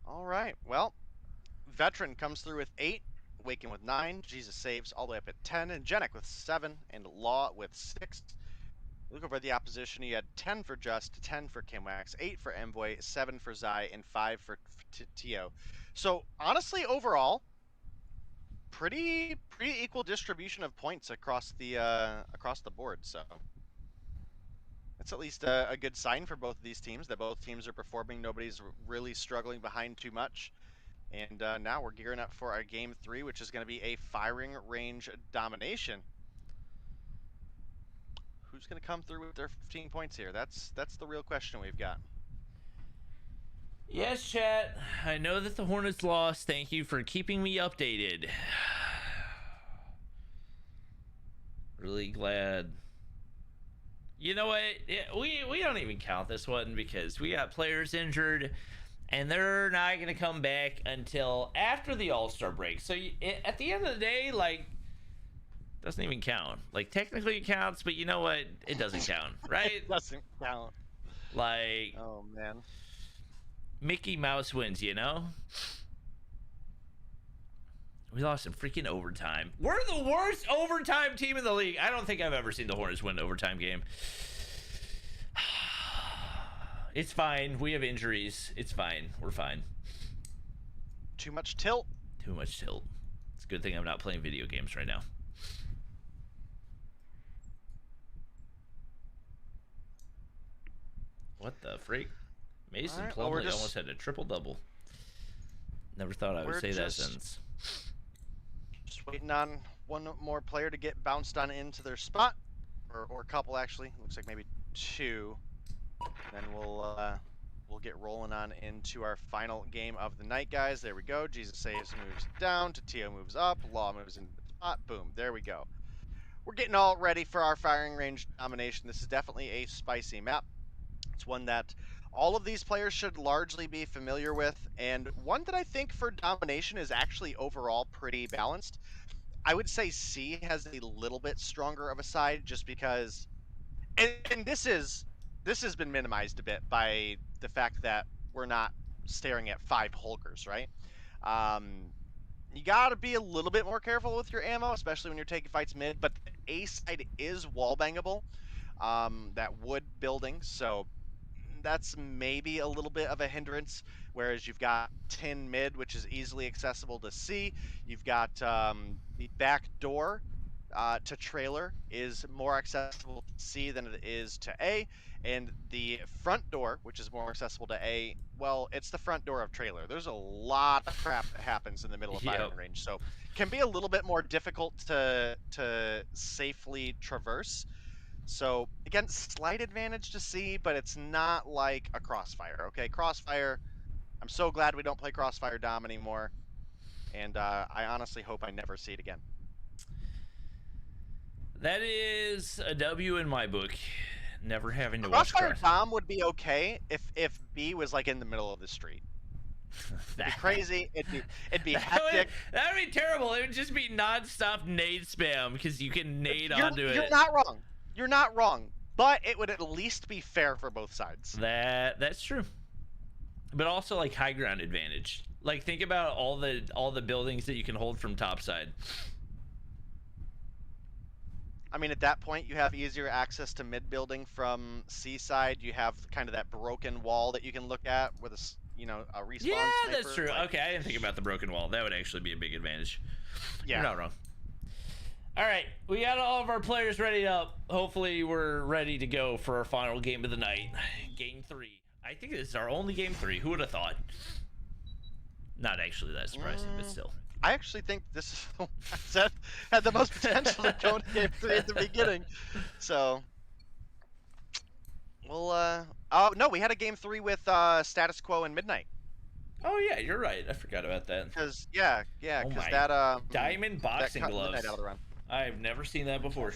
Speaker 2: All right. Well, Veteran comes through with 8, Awaken with 9, Jesus saves all the way up at 10, and Genic with 7, and Law with 6. Look over the opposition. You had 10 for Just, 10 for Kimwax, 8 for Envoy, 7 for Zai, and 5 for Tio. So honestly, overall, pretty equal distribution of points across the board. So that's at least a good sign for both of these teams, that both teams are performing. Nobody's really struggling behind too much. And now we're gearing up for our game 3, which is going to be a firing range domination. Who's going to come through with their 15 points here? That's the real question we've got.
Speaker 1: Yes, chat. I know that the Hornets lost. Thank you for keeping me updated. Really glad. You know what? We don't even count this one because we got players injured, and they're not going to come back until after the All-Star break. So at the end of the day, like, doesn't even count. Like, technically it counts, but you know what? It doesn't count, right?
Speaker 2: It doesn't count.
Speaker 1: Like,
Speaker 2: oh man,
Speaker 1: Mickey Mouse wins, you know? We lost in freaking overtime. We're the worst overtime team in the league. I don't think I've ever seen the Hornets win an overtime game. It's fine. We have injuries. It's fine. We're fine.
Speaker 2: Too much tilt.
Speaker 1: Too much tilt. It's a good thing I'm not playing video games right now. What the freak? Mason Plumlee almost had a triple-double. Never thought I would say that sentence.
Speaker 2: Just waiting on one more player to get bounced on into their spot, or a couple actually. Looks like maybe 2. Then we'll we'll get rolling on into our final game of the night, guys. There we go. Jesus Saves moves down, Tatio moves up, Law moves into the spot. Boom, there we go. We're getting all ready for our firing range domination. This is definitely a spicy map. It's one that all of these players should largely be familiar with, and one that I think for domination is actually overall pretty balanced. I would say C has a little bit stronger of a side just because, and this has been minimized a bit by the fact that we're not staring at 5 Hulkers, right? You gotta be a little bit more careful with your ammo, especially when you're taking fights mid, but the A side is wall bangable, that wood building, so that's maybe a little bit of a hindrance, whereas you've got tin mid, which is easily accessible to C. You've got the back door to trailer is more accessible to C than it is to A, and the front door, which is more accessible to A, well, it's the front door of trailer. There's a lot of crap that happens in the middle of firing range, so can be a little bit more difficult to safely traverse. So again, slight advantage to C, but it's not like a Crossfire. Okay, Crossfire, I'm so glad we don't play Crossfire Dom anymore, and I honestly hope I never see it again.
Speaker 1: That is a W in my book. Never having to watch
Speaker 2: Crossfire Dom would be okay if B was like in the middle of the street. It'd be crazy. It'd be hectic.
Speaker 1: That would be terrible. It would just be non-stop nade spam because you can nade onto it.
Speaker 2: You're not wrong. You're not wrong, but it would at least be fair for both sides.
Speaker 1: That's true. But also like high ground advantage. Like think about all the buildings that you can hold from topside.
Speaker 2: I mean, at that point, you have easier access to mid building from C side. You have kind of that broken wall that you can look at with a respawn.
Speaker 1: Yeah,
Speaker 2: sniper.
Speaker 1: that's true. Okay, I didn't think about the broken wall. That would actually be a big advantage.
Speaker 2: Yeah,
Speaker 1: you're not wrong. All right, we got all of our players ready up. Hopefully, we're ready to go for our final game of the night, Game 3. I think this is our only Game 3. Who would have thought? Not actually that surprising, but still.
Speaker 2: I actually think this is the one I said had the most potential to go into Game 3 at the beginning. So, well, oh no, we had a Game 3 with Status Quo and Midnight.
Speaker 1: Oh yeah, you're right. I forgot about that.
Speaker 2: Because yeah, because
Speaker 1: diamond boxing
Speaker 2: that
Speaker 1: gloves.
Speaker 2: Midnight out of the run.
Speaker 1: I've never seen that before.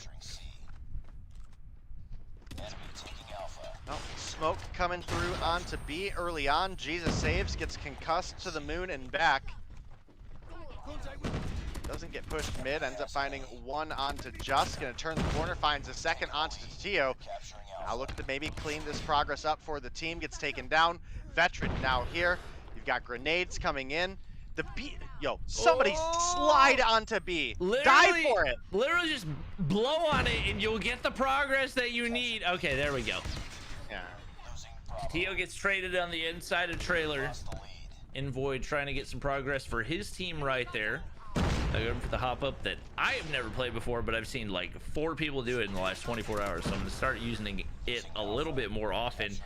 Speaker 2: Oh, smoke coming through onto B early on. Jesus Saves, gets concussed to the moon and back. Doesn't get pushed mid, ends up finding one onto Just. Gonna turn the corner, finds a second onto Tatio. Now looking to maybe clean this progress up for the team. Gets taken down. Veteran now here. You've got grenades coming in. The B, somebody slide onto B. Die for it.
Speaker 1: Literally just blow on it and you'll get the progress that you need. Okay, there we go.
Speaker 2: Yeah.
Speaker 1: Tio gets traded on the inside of trailer. Envoy trying to get some progress for his team right there. I go for the hop up that I have never played before, but I've seen like 4 people do it in the last 24 hours. So I'm going to start using it a little bit more often.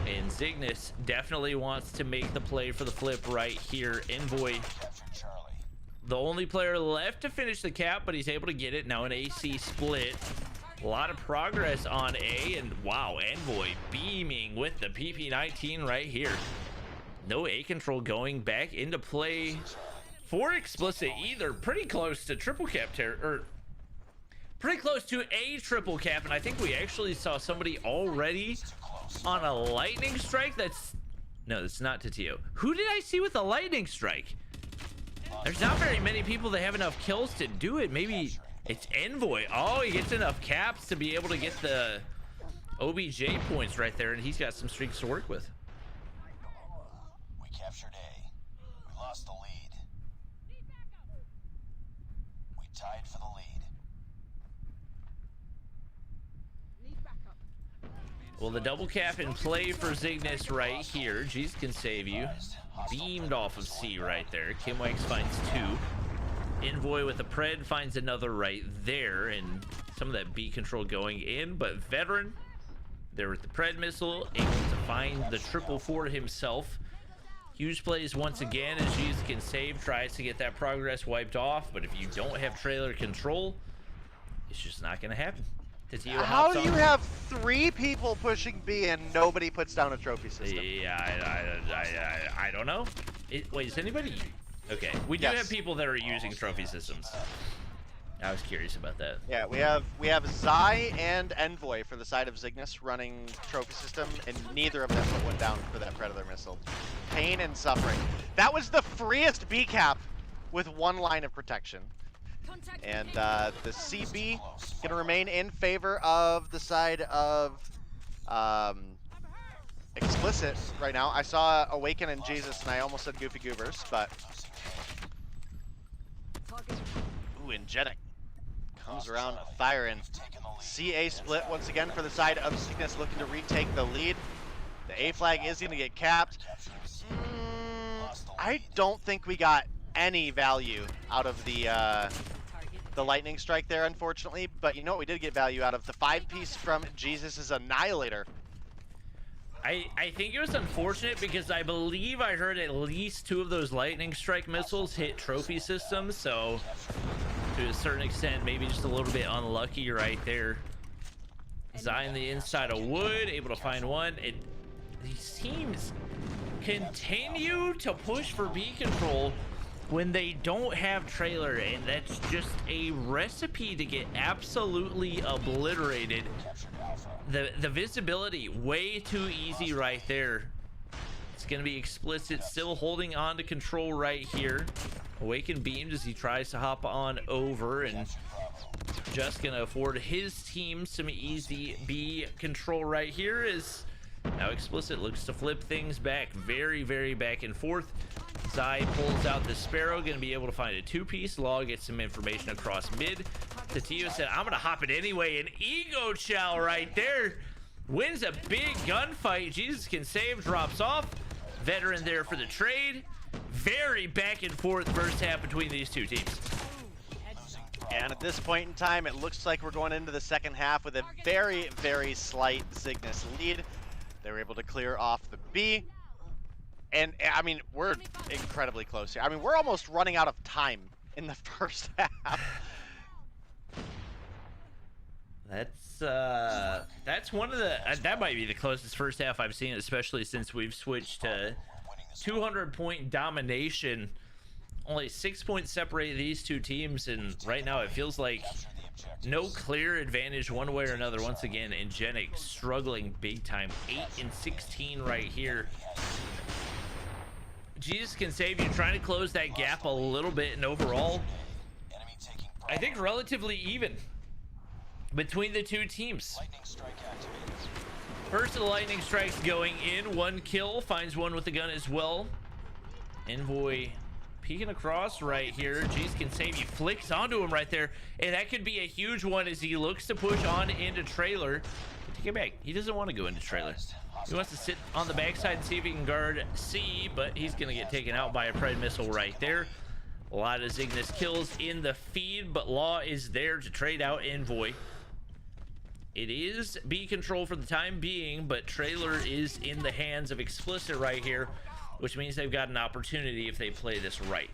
Speaker 1: And Cygnus definitely wants to make the play for the flip right here. Envoy, the only player left to finish the cap, but he's able to get it. Now an AC split. A lot of progress on A, and wow, Envoy beaming with the PP19 right here. No A control going back into play for Explicit either. Pretty close to triple cap pretty close to a triple cap, and I think we actually saw somebody already on a lightning strike. No, that's not Tatio. Who did I see with a lightning strike? There's not very many people that have enough kills to do it. Maybe it's Envoy. Oh, he gets enough caps to be able to get the OBJ points right there, and he's got some streaks to work with.
Speaker 3: We captured A. We lost the lead. We tied for the lead.
Speaker 1: Well, the double cap in play for Cygnus right here. Jeez can save you. Beamed off of C right there. Kimwax finds 2. Envoy with a pred finds another right there, and some of that B control going in, but Veteran there with the pred missile, able to find the triple for himself. Huge plays once again as Jeez can save, tries to get that progress wiped off, but if you don't have trailer control, it's just not going to happen. Tatio
Speaker 2: How
Speaker 1: hops
Speaker 2: do you
Speaker 1: on.
Speaker 2: have 3 people pushing B and nobody puts down a trophy system?
Speaker 1: Yeah, I don't know. Wait, is anybody? Okay, we do
Speaker 2: Yes.
Speaker 1: have people that are using trophy systems. I was curious about that.
Speaker 2: Yeah, we have Zai and Envoy for the side of Cygnus running trophy system, and neither of them put one down for that Predator missile. Pain and suffering. That was the freest B cap with 1 line of protection. And the CB gonna remain in favor of the side of Explicit right now. I saw Awaken and Jesus, and I almost said Goofy Goobers, but ooh, Engenic comes around firing. CA split once again for the side of Cygnus, looking to retake the lead. The A flag is gonna get capped. I don't think we got any value out of the lightning strike there, unfortunately. But you know what we did get value out of? The 5-piece from Jesus' Annihilator.
Speaker 1: I think it was unfortunate because I believe I heard at least 2 of those lightning strike missiles hit trophy systems, so to a certain extent, maybe just a little bit unlucky right there. Zai on the inside of wood, able to find one. These teams continue to push for B control when they don't have trailer, and that's just a recipe to get absolutely obliterated. The visibility way too easy right there. It's gonna be Explicit still holding on to control right here. Awaken beamed as he tries to hop on over, and just gonna afford his team some easy B control right here as now Explicit looks to flip things back very, very back and forth. Zai pulls out the Sparrow, gonna be able to find a 2-piece. Law gets some information across mid. Tatio said, I'm gonna hop it anyway, and Ego Chow right there wins a big gunfight. Jesus can save, drops off. Veteran there for the trade. Very back and forth first half between these 2 teams.
Speaker 2: And at this point in time, it looks like we're going into the second half with a very, very slight Cygnus lead. They were able to clear off the B. And, I mean, we're incredibly close here. I mean, we're almost running out of time in the first half.
Speaker 1: That's one of the that might be the closest first half I've seen, especially since we've switched to 200-point domination. Only 6 points separate these 2 teams, and right now it feels like no clear advantage one way or another. Once again, Engenic struggling big time. 8 and 16 right here. Jesus can save you, trying to close that gap a little bit, and overall I think relatively even between the 2 teams. First of the lightning strikes going in. 1 kill, finds one with the gun as well. Envoy peeking across right here. Jesus can save you, flicks onto him right there, and that could be a huge one as he looks to push on into trailer. Take it back, he doesn't want to go into trailer. He wants to sit on the backside and see if he can guard C, but he's gonna get taken out by a Pred missile right there. A lot of Cygnus kills in the feed, but Law is there to trade out Envoy. It is B control for the time being, but trailer is in the hands of Explicit right here, which means they've got an opportunity if they play this right.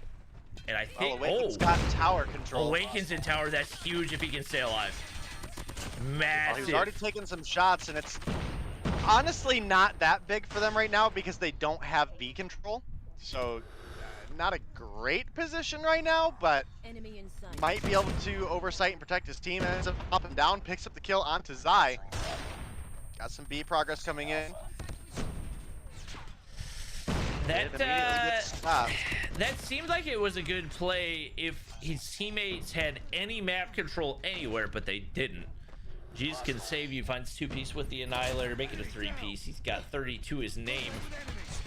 Speaker 1: And I think
Speaker 2: Awaken's got tower control.
Speaker 1: Awakens in tower, that's huge if he can stay alive. Massive.
Speaker 2: Well, he's already taken some shots, and it's honestly not that big for them right now because they don't have B control. So not a great position right now, but
Speaker 9: Enemy in sight.
Speaker 2: might be able to oversight and protect his team. Ends up up and down, picks up the kill onto Zai. Got some B progress coming in.
Speaker 1: That seemed like it was a good play if his teammates had any map control anywhere, but they didn't. Jesus can save you, finds 2-piece with the Annihilator, make it a 3-piece. He's got 30 to his name.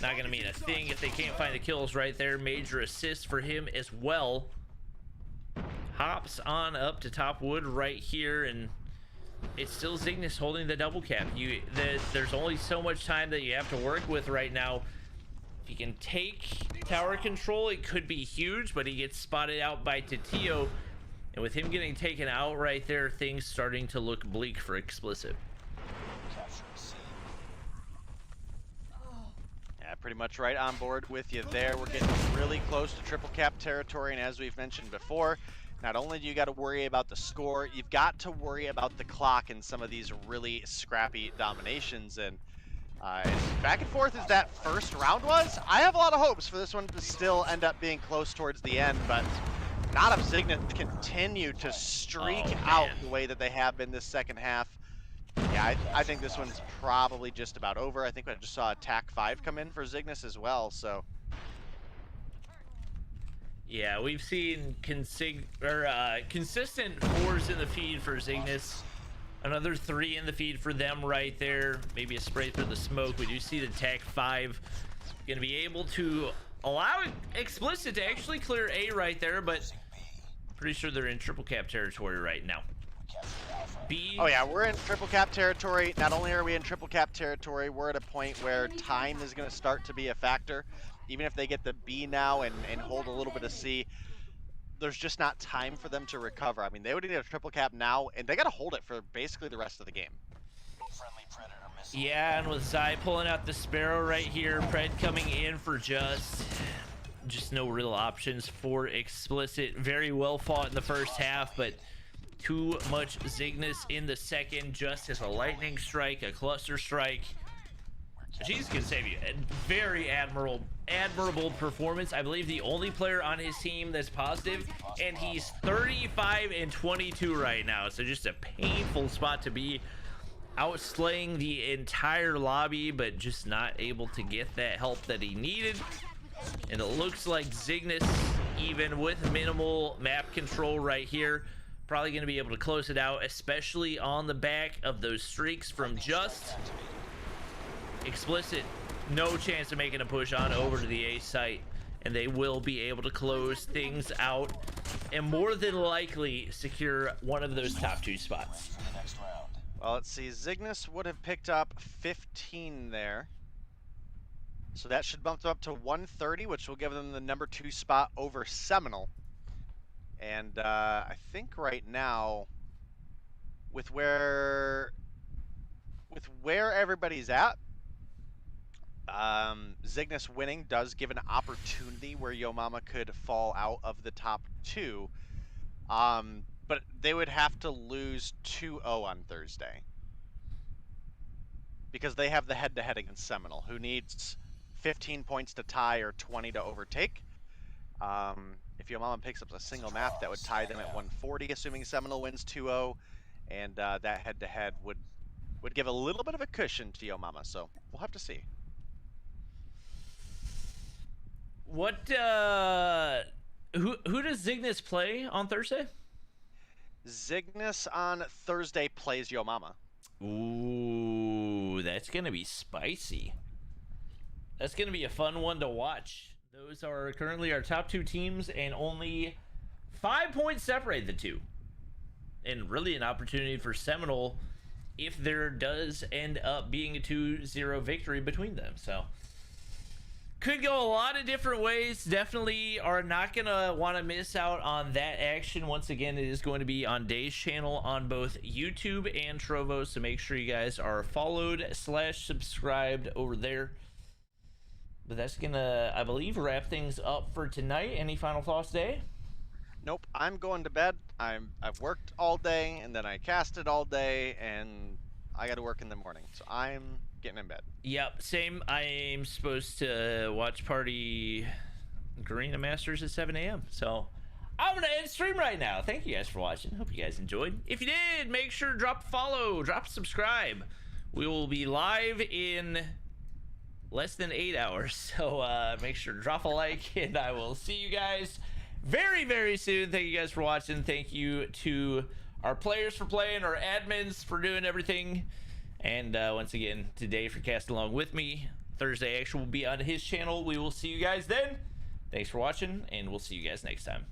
Speaker 1: Not gonna mean a thing if they can't find the kills right there. Major assist for him as well. Hops on up to top wood right here, and it's still Cygnus holding the double cap. There's only so much time that you have to work with right now. If you can take tower control, it could be huge, but he gets spotted out by Tatio. And with him getting taken out right there, things starting to look bleak for Explicit.
Speaker 2: Yeah, pretty much right on board with you there. We're getting really close to triple cap territory, and as we've mentioned before, not only do you got to worry about the score, you've got to worry about the clock in some of these really scrappy dominations. And as back and forth as that first round was, I have a lot of hopes for this one to still end up being close towards the end, but not if Cygnus continue to streak out the way that they have been this second half. Yeah, I think this one's probably just about over. I think I just saw attack 5 come in for Cygnus as well, so.
Speaker 1: Yeah, we've seen consistent 4s in the feed for Cygnus. Another 3 in the feed for them right there. Maybe a spray through the smoke. We do see the attack 5 going to be able to allow Explicit to actually clear A right there, but pretty sure they're in triple cap territory right now. B.
Speaker 2: Oh yeah, we're in triple cap territory. Not only are we in triple cap territory, we're at a point where time is going to start to be a factor. Even if they get the B now and hold a little bit of C, there's just not time for them to recover. I mean, they would need a triple cap now, and they got to hold it for basically the rest of the game.
Speaker 1: Yeah, and with Zai pulling out the Sparrow right here, Pred coming in for just no real options for Explicit. Very well fought in the first half, but too much Cygnus in the second. Just as a lightning strike, a cluster strike. Jesus can save you. A very admirable performance. I believe the only player on his team that's positive, and he's 35 and 22 right now. So just a painful spot to be, outslaying the entire lobby, but just not able to get that help that he needed. And it looks like Cygnus, even with minimal map control right here, probably going to be able to close it out, especially on the back of those streaks from Just. Explicit, no chance of making a push on over to the A site, and they will be able to close things out and more than likely secure one of those top 2 spots.
Speaker 2: Well, let's see. Cygnus would have picked up 15 there. So that should bump them up to 130, which will give them the number 2 spot over Seminole. And I think right now, with where everybody's at, Cygnus winning does give an opportunity where Yo Mama could fall out of the top 2. But they would have to lose 2-0 on Thursday, because they have the head-to-head against Seminole, who needs 15 points to tie or 20 to overtake. If Yo Mama picks up a single map, that would tie them at 140, assuming Seminole wins 2-0, and that head-to-head would give a little bit of a cushion to Yo Mama, so we'll have to see.
Speaker 1: What who does Cygnus play on Thursday?
Speaker 2: Cygnus on Thursday plays Yo Mama.
Speaker 1: Ooh, that's gonna be spicy. That's gonna be a fun one to watch. Those are currently our top 2 teams, and only 5 points separate the 2. And really an opportunity for Seminole if there does end up being a 2-0 victory between them. So could go a lot of different ways. Definitely are not gonna want to miss out on that action. Once again, it is going to be on Day's channel on both YouTube and Trovo, so make sure you guys are followed / subscribed over there. But that's gonna, I believe, wrap things up for tonight. Any final thoughts, Day?
Speaker 2: Nope, I'm going to bed. I've worked all day, and then I casted all day, and I got to work in the morning, so I'm getting in bed.
Speaker 1: Yep, same. I'm supposed to watch Party Garena Masters at 7 a.m. So I'm gonna end stream right now. Thank you guys for watching. Hope you guys enjoyed. If you did, make sure to drop a follow, drop a subscribe. We will be live in less than 8 hours, so make sure to drop a like, and I will see you guys very, very soon. Thank you guys for watching. Thank you to our players for playing, our admins for doing everything, and once again, today for casting along with me. Thursday action will be on his channel. We will see you guys then. Thanks for watching, and we'll see you guys next time.